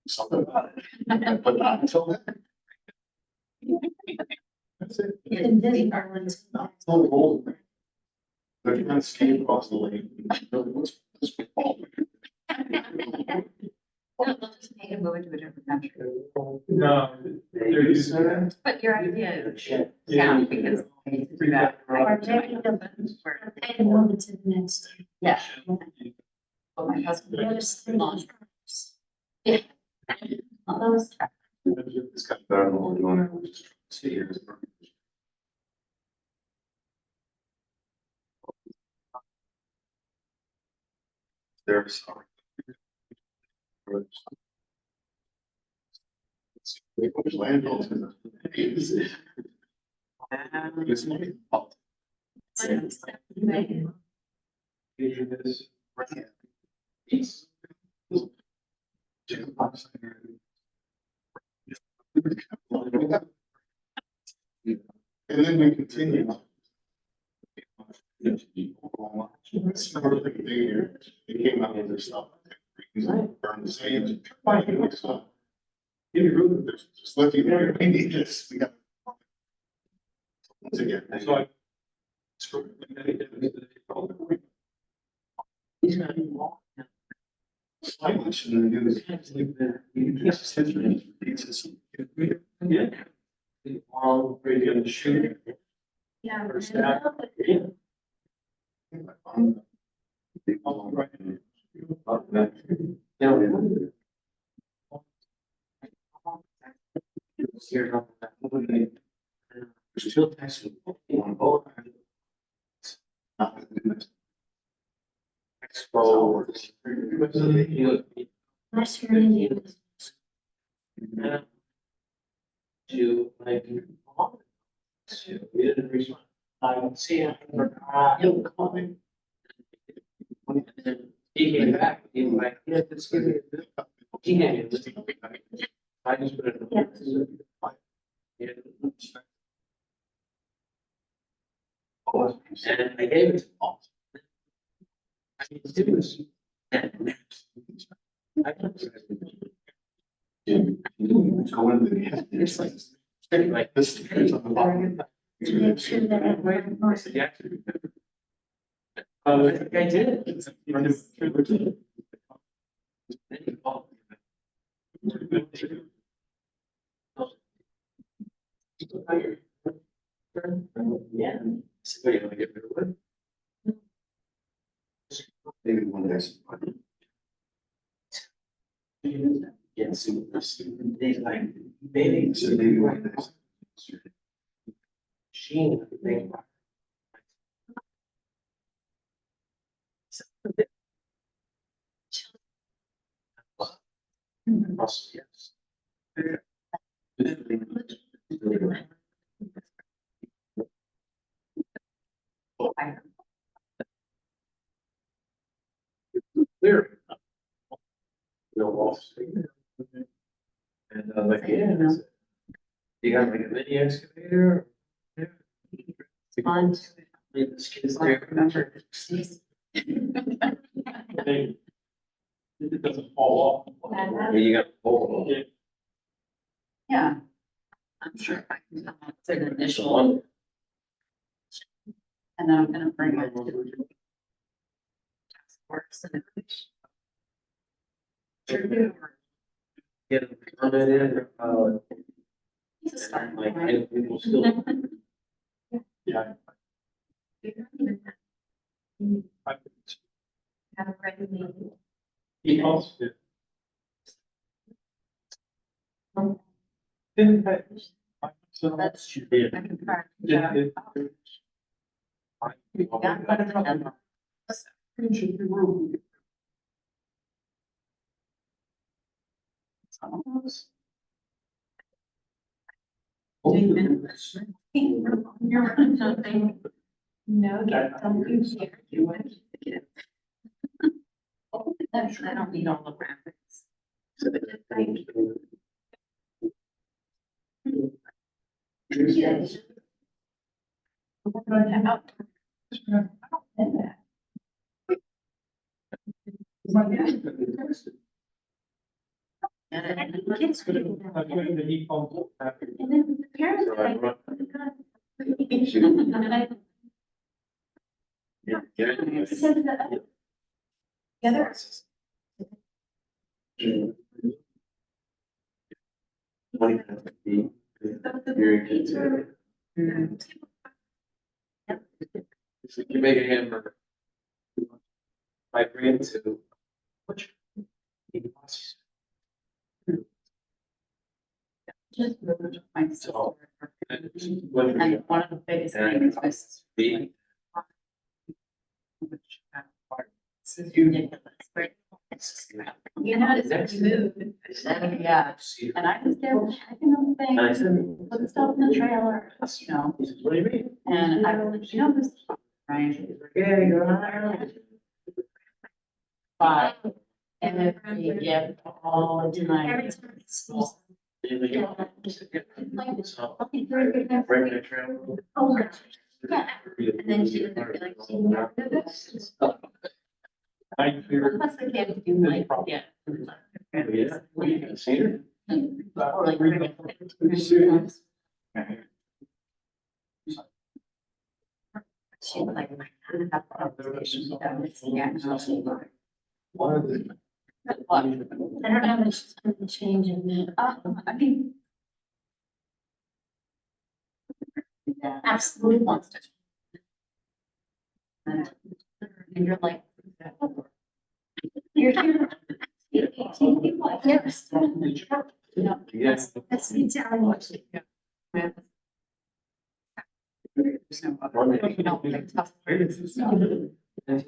Something about it, but not until then. That's it. Not until the whole thing. They're trying to skate across the lake. What's this football? Make a move to a different country. No. They're using that. But your idea should count because they do that. And move it to the next. Yeah. But my husband. Yeah. All those. It's got better than what we're doing. We're just trying to see here. There's. Which landfills is it? It's money. And then we continue. It's sort of like a thing here. They came out with their stuff. Burn the sand. Just let you know, we need this. We got. Once again. So I. I watched in the news. It's history. It's Yeah. All ready to shoot. Yeah. First act. all right. There's two types of on both. Expo. Nice hearing you. To like. We didn't respond. I don't see it. He'll call me. He came back, he was like, yeah, this give me. He had it. I just put it. Yeah. And I gave it to Paul. I mean, it was. I Go in the. It's like this. It's on the bottom. Make sure that everyone knows. Yeah. I think I did. Then he called me. Yeah. So you want to get rid of it? Maybe one day. Yes, they like, baby, So maybe one day. machine, they. Yes. clear. Wall Street. And I was like, yeah, I said, you got like a mini excavator? Yeah. On. This kid's there. It doesn't fall off. You got. Yeah. I'm sure I can come up with an initial, and then I'm gonna bring it to task force and. Sure do. Get a permit in, It's a start. like, Right? people still. Yeah. Have a great meeting. That's true. I can try. Yeah. No, don't you share, you want to keep the kids. That's, I don't need all the graphics. So the kids, thank you. Yes. We're going to out. And then the kids. And then the parents. are like, and I. Said that. The other. Very good. So you make a hamburger. I bring it to. Just moved my sister. And And one of the biggest things was. the. You know, it's moved. Yeah, and I was there checking on things, putting stuff in the trailer, you know, What do you mean? and I was like, you know, this, right? Yeah, you're on. But, and if we get all the time. And then she would be like, I figured. plus the kids do like, yeah. Yeah. Seen her? Or like. She like, yeah. One of the. I don't know much time to change in that. I mean. Absolutely wants to. And you're like. You're here. 18 people, yes. Yes. That's the Italian. There's no other, you know, like tough words and stuff. Yeah.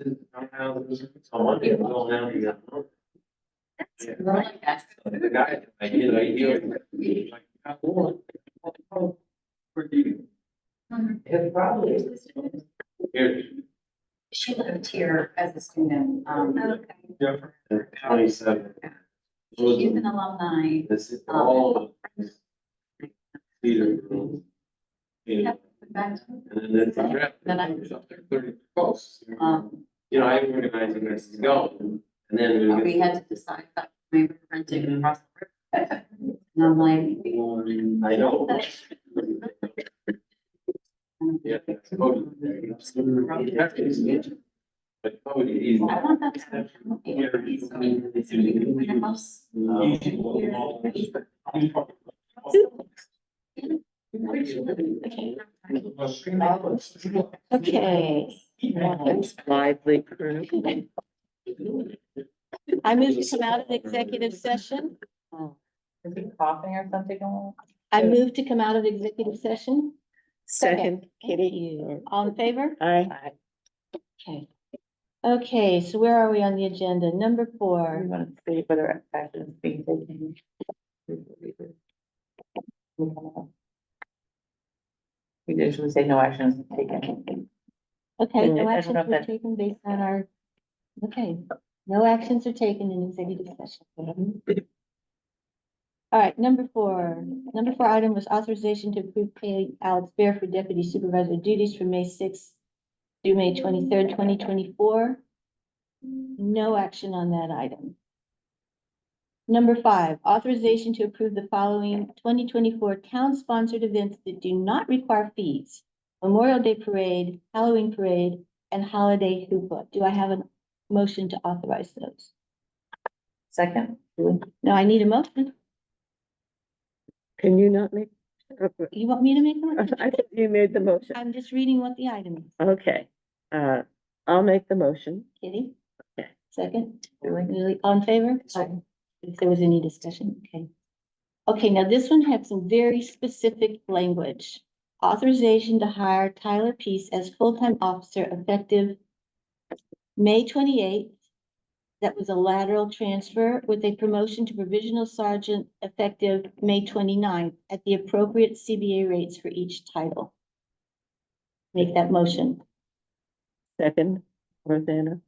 Like that. The guy, I hear, It probably is. Here. She lived here as a student, County seven. she's an alumni. This is all. Either. Back to- And then the draft. Then I- There's up there 30 posts. Um, You know, I organize it as it's going, and then we we had to decide that we were renting across the river. And I'm like. I know. Yeah. But probably easy. I want that to happen. So we can put a house Okay, Lively crew. I move to come out of executive session. Is he coughing or something? I move to come out of executive session. Second, Thank you. All in favor? aye. Okay. Okay, so where are we on the agenda? Number We 4. want to see whether action is being taken. We usually say no action is taken. Okay, I no don't actions know if were that- taken based on our, okay. No actions are taken in executive session. All right, number four item was authorization to approve pay Alex Bear for deputy supervisor duties from May sixth through May 23rd, 2024. No action on that item. Number five, authorization to approve the following 2024 town-sponsored events that do not require fees: Memorial Day Parade, Halloween Parade, and Holiday Hoopla. Do I have a motion to authorize those? Second? No, I need a motion. Can you not make? You want me to make a motion? I think you made the motion. I'm just reading what the item is. Okay, I'll make the motion. Kitty? Okay. Second? Lily, all in favor? Aye. If there was any discussion, okay. Okay, now this one had some very specific language. Authorization to hire Tyler Peace as full-time officer effective May 28th. That was a lateral transfer with a promotion to provisional sergeant effective May 29th at the appropriate CBA rates for each title. Make that motion. Second, Rosanna.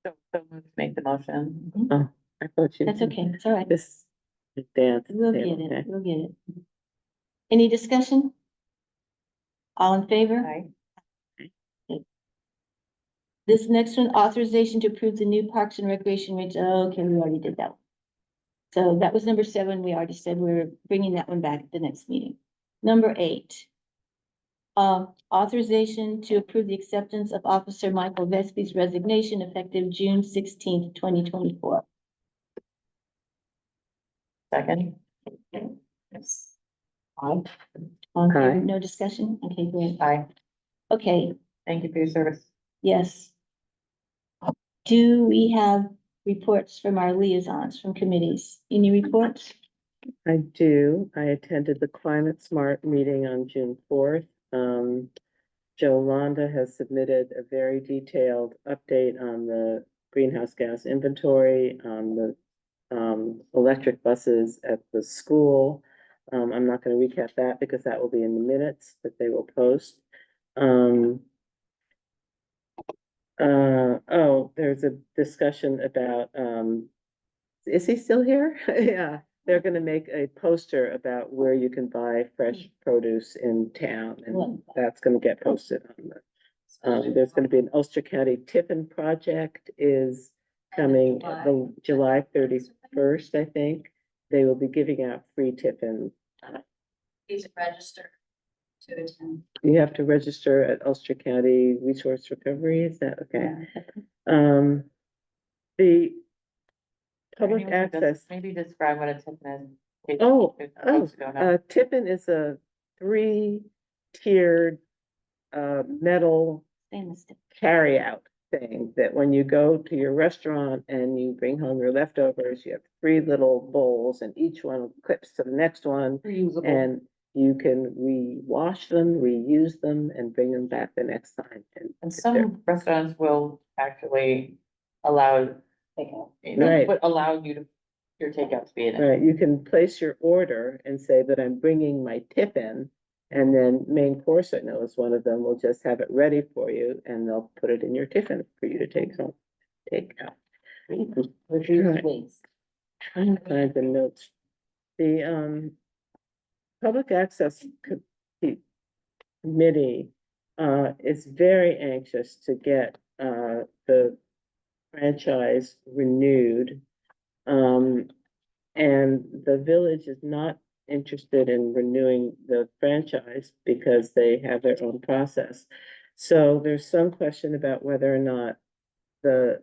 So let's make the motion. Oh, I thought you. That's okay, it's all right. This dance. We'll get okay. it, we'll get it. Any discussion? All in favor? Aye. This next one, authorization to approve the new Parks and Recreation rates. Oh, okay, we already did that one. So that was number 7. We already said we were bringing that one back at the next meeting. Number 8. Authorization to approve the acceptance of Officer Michael Vesby's resignation effective June 16th, 2024. Second? Yes. All in favor? Aye. No discussion? Okay, great. Aye. Okay, Thank you for your service. yes. Do we have reports from our liaisons from committees? Any reports? I do. I attended the Climate Smart meeting on June 4th. Jolanda has submitted a very detailed update on the greenhouse gas inventory, on the electric buses at the school. I'm not going to recap that because that will be in the minutes that they will post. Oh, there's a discussion about, is he still here? Yeah, they're gonna make a poster about where you can buy fresh produce in town, and that's gonna get posted on the. There's gonna be an Ulster County Tiffin project is coming the July 31st, I think. They will be giving out free tiffin. Please register to attend. You have to register at Ulster County Resource Recovery, is that okay? The public access, Maybe describe what a tiffin is. oh, Folks who don't know. tiffin is a 3-tiered metal Stainless steel. carryout thing that when you go to your restaurant and you bring home your leftovers, you have 3 little bowls and each one clips to the next one. Reusable. And you can rewash them, reuse them, and bring them back the next time. And if they're- some restaurants will actually allow, Right. but allow you to, your takeout to be in it. Right, you can place your order and say that I'm bringing my tiffin, and then Main Course, I know is one of them, will just have it ready for you, and they'll put it in your tiffin for you to take home, take out. Reduce waste. Trying to find the notes. The, Public Access Committee, is very anxious to get, the franchise renewed. And the village is not interested in renewing the franchise because they have their own process. So there's some question about whether or not the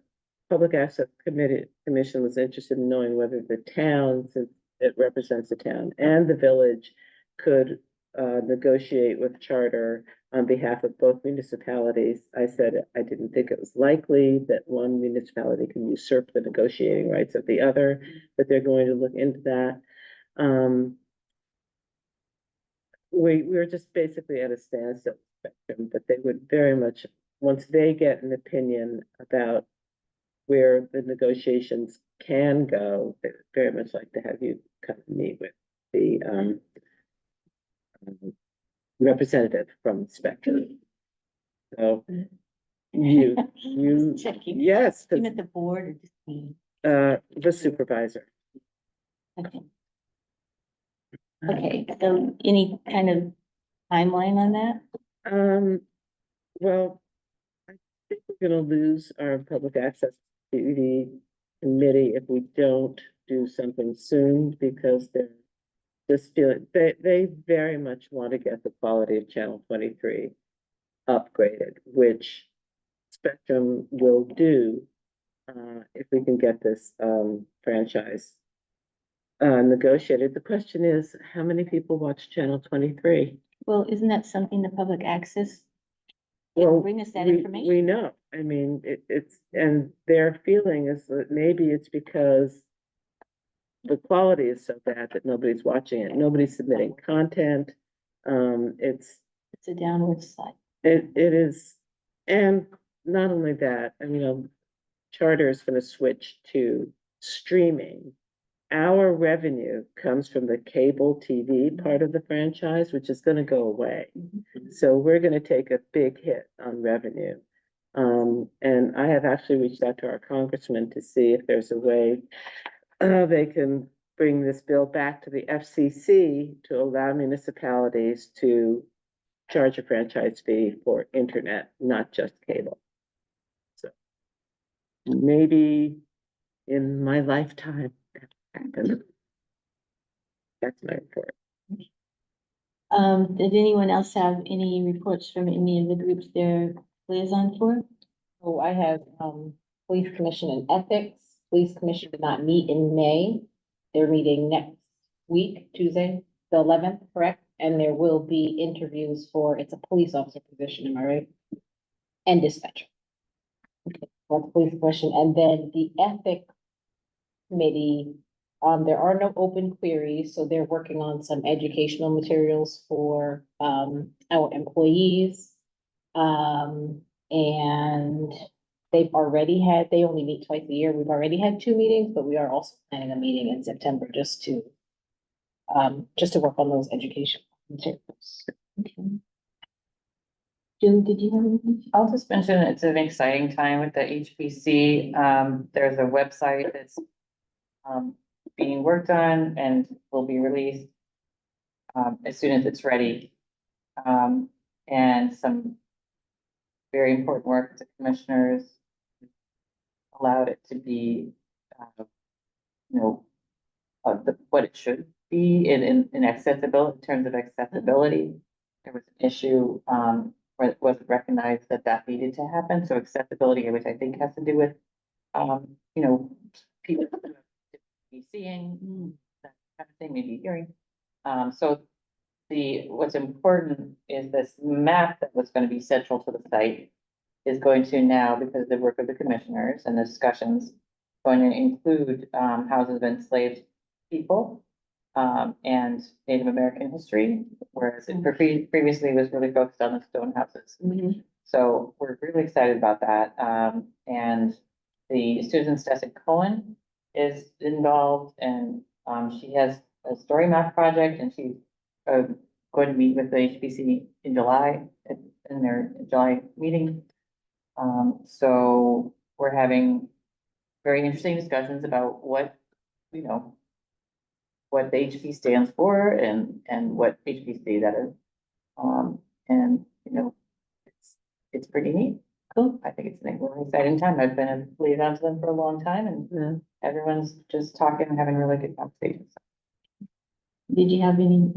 Public Access Commission was interested in knowing whether the town, since it represents the town, and the village could negotiate with charter on behalf of both municipalities. I said I didn't think it was likely that one municipality can usurp the negotiating rights of the other, but they're going to look into that. We're just basically at a standstill spectrum, but they would very much, once they get an opinion about where the negotiations can go, they'd very much like to have you come and meet with the representative from Spectrum. So You, Just checking. yes, You meant the board or just me? the supervisor. Okay. Okay, so any kind of timeline on that? Well, I think we're gonna lose our public access TV committee if we don't do something soon, because they're just feeling, they very much want to get the quality of Channel 23 upgraded, which Spectrum will do, if we can get this, franchise negotiated. The question is, how many people watch Channel 23? Well, isn't that something the public access? Well, Bring us that we information. know, I mean, it's, and their feeling is that maybe it's because the quality is so bad that nobody's watching it, nobody's submitting content. It's, It's a downward slide. it is, and not only that, and Charter is gonna switch to streaming. Our revenue comes from the cable TV part of the franchise, which is gonna go away. So we're gonna take a big hit on revenue. And I have actually reached out to our congressman to see if there's a way they can bring this bill back to the FCC to allow municipalities to charge a franchise fee for internet, not just cable. So maybe in my lifetime that will happen. That's my report. Did anyone else have any reports from any of the groups they're liaison for? So I have, Police Commission and Ethics. Police Commission did not meet in May. They're meeting next week, Tuesday, the 11th, correct? And there will be interviews for, it's a police officer position, am I right? And dispatcher. Okay, that's Police Commission. And then the Ethics Committee, there are no open queries, so they're working on some educational materials for, our employees. And they only meet twice a year. We've already had 2 meetings, but we are also planning a meeting in September just to work on those education materials. Okay. Julie, did you have anything? I'll just mention it's an exciting time with the HPC. There's a website that's being worked on and will be released as soon as it's ready. And some very important work with the commissioners allowed it to be, what it should be in accessibility, in terms of accessibility. There was an issue where it wasn't recognized that needed to happen. So accessibility, which I think has to do with, people be seeing, that kind of thing, maybe hearing. So what's important is this map that was going to be central to the site is going to now, because of the work of the commissioners and the discussions, going to include houses of enslaved people and Native American history, whereas it previously was really focused on the stone houses. So we're really excited about that. And the Susan Stessick Cohen is involved, and she has a story map project, and she's going to meet with the HPC in July, in their July meeting. So we're having very interesting discussions about what the HP stands for and what HPC that is. And it's pretty neat. Cool. I think it's an exciting time. I've been a liaison to them for a long time, and everyone's just talking and having really good conversations. Did you have any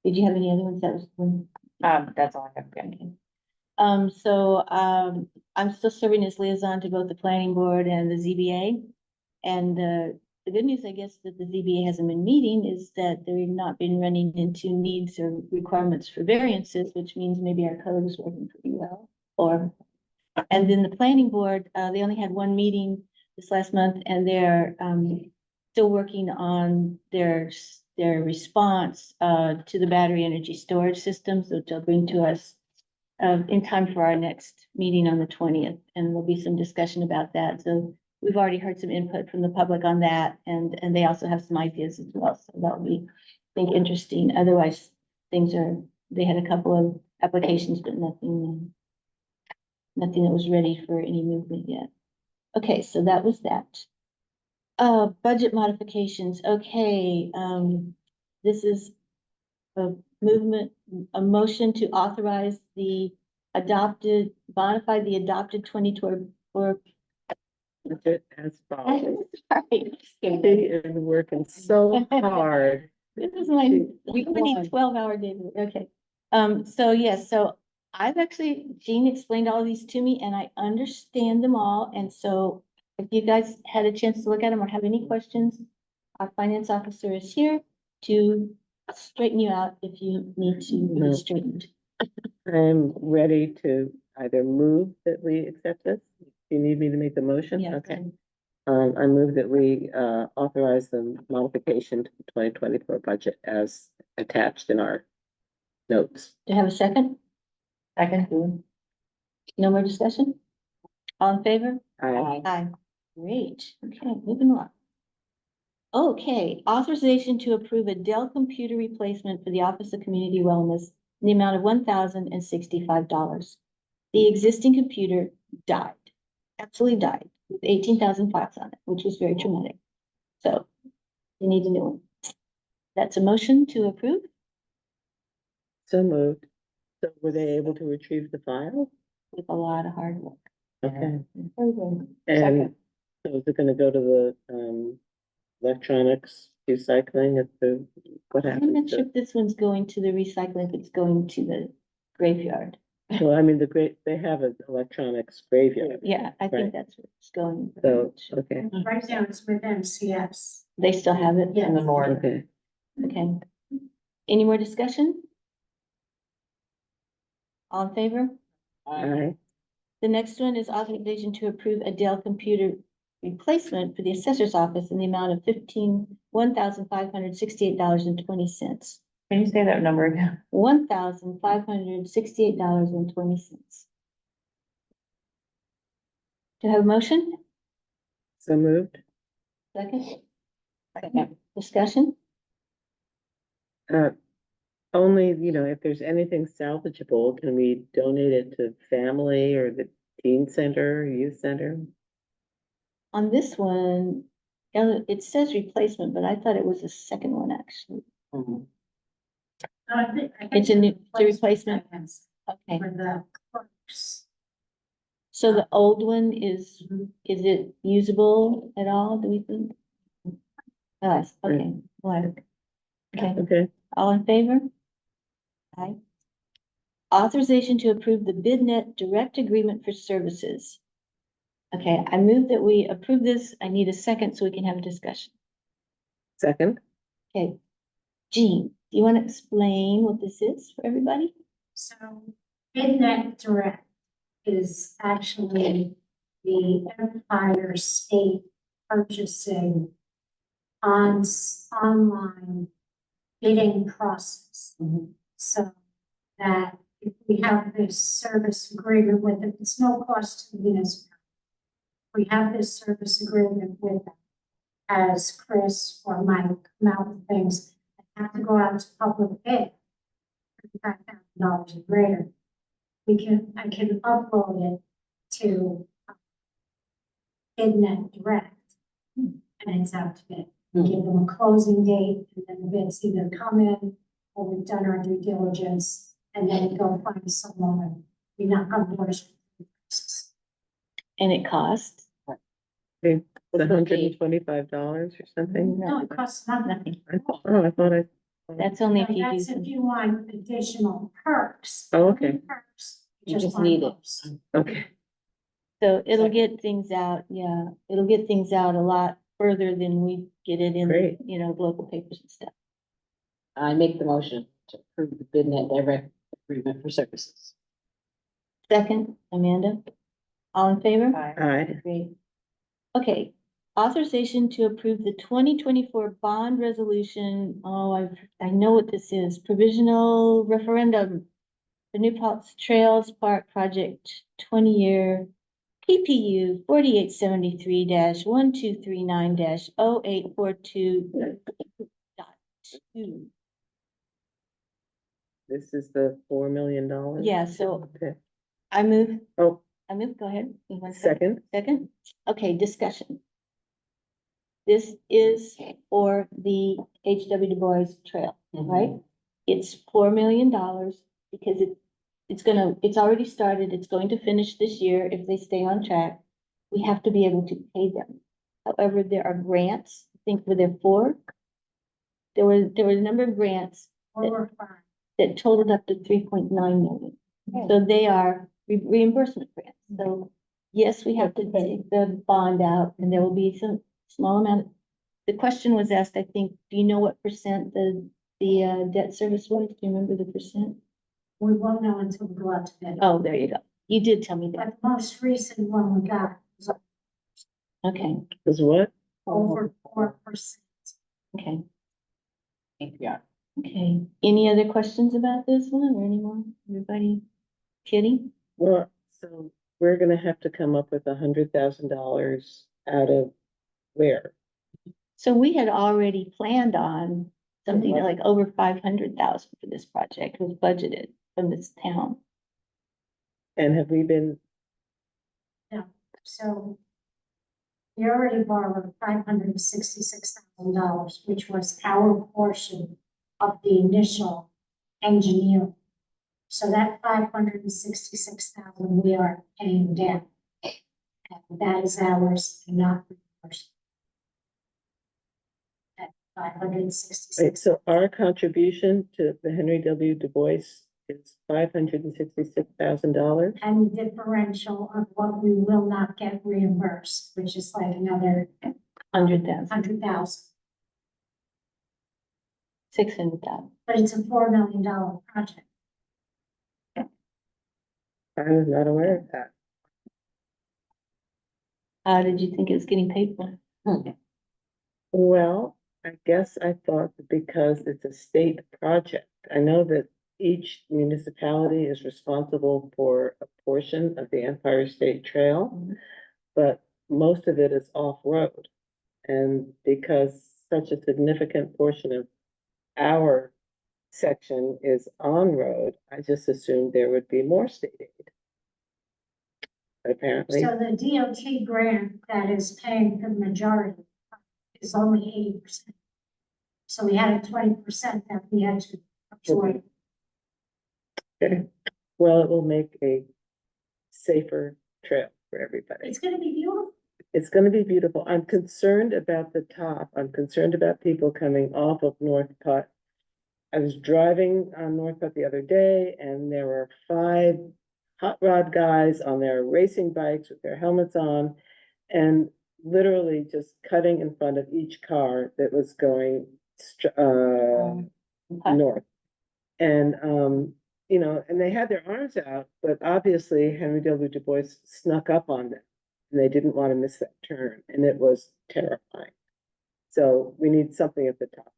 did you have any other ones that was? That's all I have. So I'm still serving as liaison to both the planning board and the ZBA. And the good news, I guess, that the ZBA hasn't been meeting is that they've not been running into needs or requirements for variances, which means maybe our code is working pretty well. And then the planning board, they only had 1 meeting this last month, and they're still working on their response to the battery energy storage systems, which they'll bring to us in time for our next meeting on the 20th, and there'll be some discussion about that. So we've already heard some input from the public on that, and they also have some ideas as well. So that'll be, I think, interesting. Otherwise, they had a couple of applications, but nothing nothing that was ready for any movement yet. Okay, so that was that. Budget modifications, okay, this is a motion to authorize modify the adopted 2024. Budget as follows. Sorry. She is working so hard. This is my, Week many one. 12-hour days, okay. So yes, so I've actually, Jean explained all these to me and I understand them all. And so if you guys had a chance to look at them or have any questions, our finance officer is here to straighten you out if you need to No. be straightened. I'm ready to either move that we accept this. Do you need me to make the motion? Yeah. Okay. I move that we authorize the modification to the 2024 budget as attached in our notes. Do you have a second? Second. No more discussion? All in favor? Aye. Aye. Great, okay, moving on. Okay, authorization to approve a Dell computer replacement for the Office of Community Wellness in the amount of $1,065. The existing computer died, absolutely died, with 18,000 files on it, which was very traumatic. So you need a new one. That's a motion to approve. So moved. So were they able to retrieve the file? With a lot of hard work. Okay. Very good. And so is it gonna go to the electronics recycling at the, what I'm not happens sure to? if this one's going to the recycling, if it's going to the graveyard. Well, I mean, they have an electronics graveyard, Yeah, I Right. think that's where it's going. so, okay, Right now, it's with MCS. They still have it? Yeah. In the morning. okay. Okay. Any more discussion? All in favor? Aye. The next one is authorization to approve a Dell computer replacement for the assessor's office in the amount of $1,568.20. Can you say that number again? $1,568.20. Do you have a motion? So moved. Second? Discussion? Only, if there's anything salvageable, can we donate it to family or the teen center, youth center? On this one, it says replacement, but I thought it was a second one, actually. It's a new, the replacement? Okay, For the clerks. so the old one is it usable at all, do we think? Yes, okay, well, okay, Okay, all in favor? Aye. Authorization to approve the BidNet direct agreement for services. Okay, I move that we approve this. I need a second so we can have a discussion. second, Okay. Jean, do you want to explain what this is for everybody? So BidNet Direct is actually the Empire State Purchasing online bidding process. So that if we have this service agreement with it, it's no cost to the municipality. We have this service agreement with them, as Chris or Mike come out with things that have to go out to public bid. $5,000 or greater. I can upload it to BidNet Direct. And it's out to bid. Give them a closing date and then the bids either come in or we've done our due diligence and then we go find someone. We knock on doors. And it costs? $125 or something? No, it costs nothing. Nothing. I thought That's only if you That's do. if you want additional perks. Oh, okay. Perks, You just on need it. those. Okay, So it'll get things out, yeah, it'll get things out a lot further than we get it in, Great. local papers and stuff. I make the motion to approve the BidNet direct agreement for services. Second, Amanda? All in favor? aye, Great. Okay, authorization to approve the 2024 bond resolution. Oh, I know what this is. Provisional referendum. The New Paltz Trails Park Project 20-year PPU 4873-1239-0842.2. this is the $4 million? Yeah, so Okay, I move, oh, I move, go ahead. You want to Second. Second? Okay, discussion. This is for the H.W. Du Bois Trail, right? It's $4 million because it's already started. It's going to finish this year if they stay on track. We have to be able to pay them. However, there are grants, I think were there 4? There was a number of grants Or five. that totaled up to 3.9 million. So they are reimbursement grants. So yes, we have to take the bond out and there will be some small amount. The question was asked, I think, do you know what percent the debt service was? Do you remember the percent? We won't know until we go out to bid. Oh, there you go. You did tell me that. But the most recent one we got was Okay, Is what? over 4%. okay, APR. okay. Any other questions about this one or any more? Everybody kidding? Well, so we're gonna have to come up with $100,000 out of where? So we had already planned on something like over 500,000 for this project was budgeted from this town. And have we been, So we already borrowed $566,000, which was our portion of the initial engineer. So that 566,000 we are paying down. And that is ours, not reimbursed. At wait, 566. so our contribution to the Henry W. Du Bois is $566,000? And the differential of what we will not get reimbursed, which is like another 100,000, 100,000. 600,000. But it's a $4 million project. I was not aware of that. How did you think it was getting paid for? Well, I guess I thought that because it's a state project, I know that each municipality is responsible for a portion of the Empire State Trail, but most of it is off-road. And because such a significant portion of our section is on-road, I just assumed there would be more state aid. But apparently, So the DOT grant that is paying for the majority is only 80%. So we had a 20% that we had to absorb. okay, well, it will make a safer trail for everybody. It's gonna be beautiful. It's gonna be beautiful. I'm concerned about the top. I'm concerned about people coming off of North Putt. I was driving on North Putt the other day and there were 5 hot rod guys on their racing bikes with their helmets on and literally just cutting in front of each car that was going north. And, you know, and they had their arms out, but obviously Henry W. Du Bois snuck up on them. And they didn't want to miss that turn, and it was terrifying. So we need something at the top.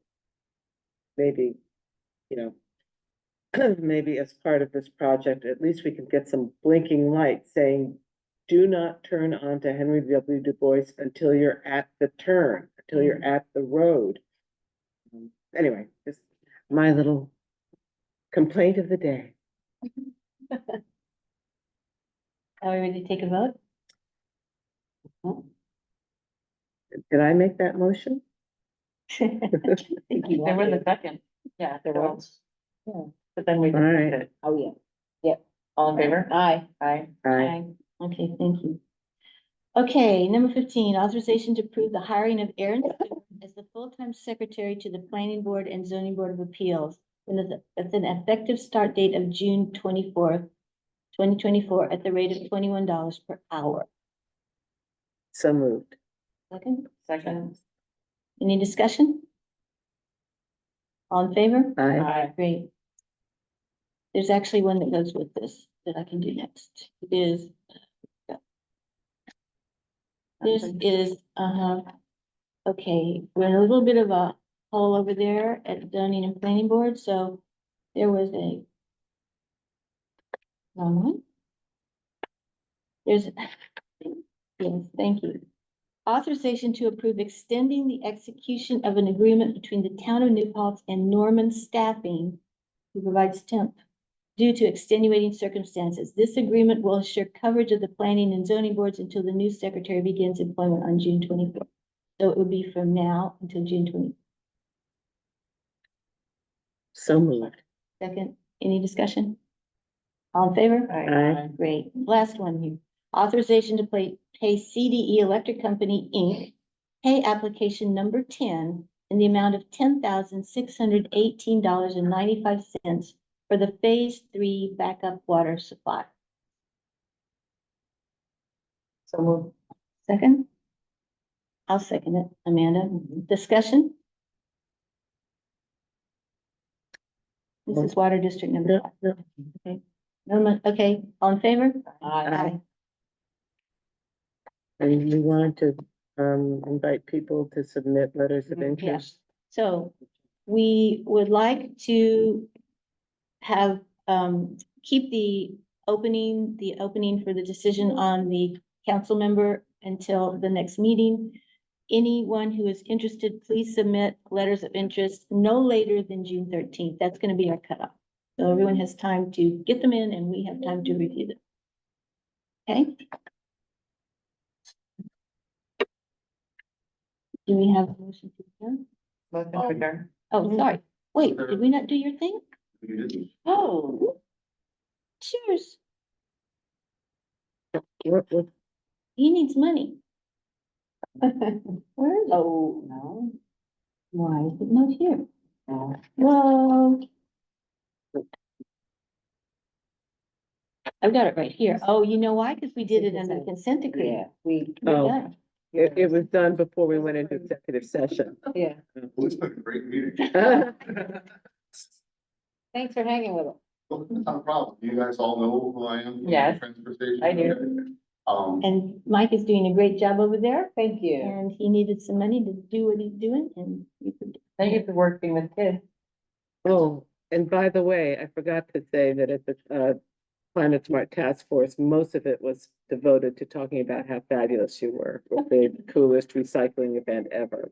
Maybe, you know, maybe as part of this project, at least we can get some blinking lights saying, do not turn onto Henry W. Du Bois until you're at the turn, until you're at the road. Anyway, just my little complaint of the day. Are we ready to take a vote? Did I make that motion? Thank you. There was a second. Yeah, there was. Yeah, but then we All right. discussed it. Oh, yeah. Yep. All in favor? Aye. Aye. Aye. Okay, thank you. Okay, number 15, authorization to approve the hiring of Aaron Stewart as the full-time secretary to the Planning Board and Zoning Board of Appeals with an effective start date of June 24th, 2024 at the rate of $21 per hour. So moved. Second, Second. any discussion? All in favor? Aye. Aye. Great. There's actually one that goes with this that I can do next. It is. This is, okay, we're in a little bit of a hole over there at zoning and planning board, so there was a. Wrong one. There's, yes, thank you. Authorization to approve extending the execution of an agreement between the town of New Paltz and Norman Staffing, who provides temp due to extenuating circumstances. This agreement will assure coverage of the planning and zoning boards until the new secretary begins employment on June 24th. So it would be from now until June 20th. So moved. Second, any discussion? All in favor? Aye. Great. Last one here. Authorization to pay CDE Electric Company, Inc. Pay application number 10 in the amount of $10,618.95 for the Phase 3 backup water supply. So moved. Second? I'll second it. Amanda, discussion? This is Water District number 5. Okay. Okay, all in favor? Aye. And we wanted to, invite people to submit letters of interest. So we would like to have, keep the opening for the decision on the council member until the next meeting. Anyone who is interested, please submit letters of interest no later than June 13th. That's gonna be our cutoff. So everyone has time to get them in and we have time to review them. Okay? Do we have a motion to adjourn? Motion to adjourn. Oh, sorry. Wait, did we not do your thing? You didn't. Oh. Cheers. What- He needs money. Where is it? Oh, no. Why is it not here? No. Well. I've got it right here. Oh, you know why? Because we did it under consent decree. Yeah, we, We're Oh. done. It was done before we went into executive session. yeah. Well, it's been a great meeting. Thanks for hanging with us. Well, it's not a problem. You guys all know who I am? from the Yes, Transfer station. I do. And Mike is doing a great job over there. Thank you. And he needed some money to do what he's doing and you could. Thank you for working with kids. Oh, and by the way, I forgot to say that at the, Climate Smart Task Force, most of it was devoted to talking about how fabulous you were with the coolest recycling event ever.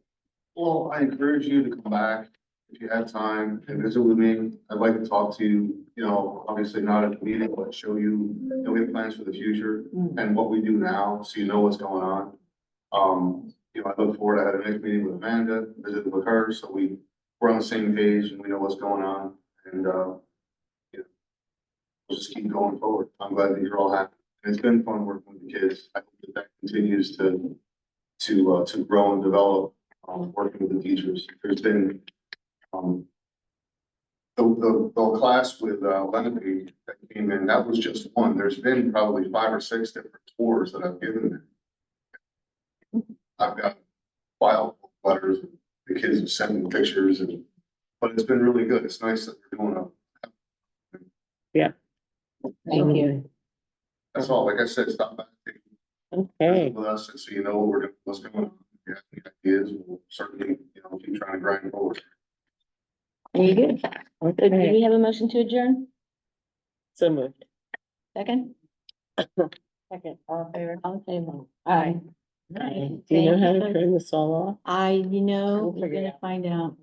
Well, I encourage you to come back if you have time and visit with me. I'd like to talk to you, obviously not at the meeting, but show you, we have plans for the future and what we do now, so you know what's going on. I look forward, I had a next meeting with Amanda, visited with her, so we're on the same page and we know what's going on. And, we'll just keep going forward. I'm glad that you're all happy. And it's been fun working with the kids. I hope that continues to grow and develop, working with the teachers. There's been, the class with, Lenape that came in, that was just one. There's been probably 5 or 6 different tours that I've given them. I've got file letters, the kids have sent me pictures but it's been really good. It's nice that we're doing Thank you. that's all. Like I said, stop by. Okay. With us, and so you know what's going on. If you have any ideas, we'll certainly, keep trying to grind forward. Very good. So do we have a motion to adjourn? So moved. Second? Second, all in favor? All in favor? Aye. Do you know how to turn this all off? We're We'll gonna figure it out. find out.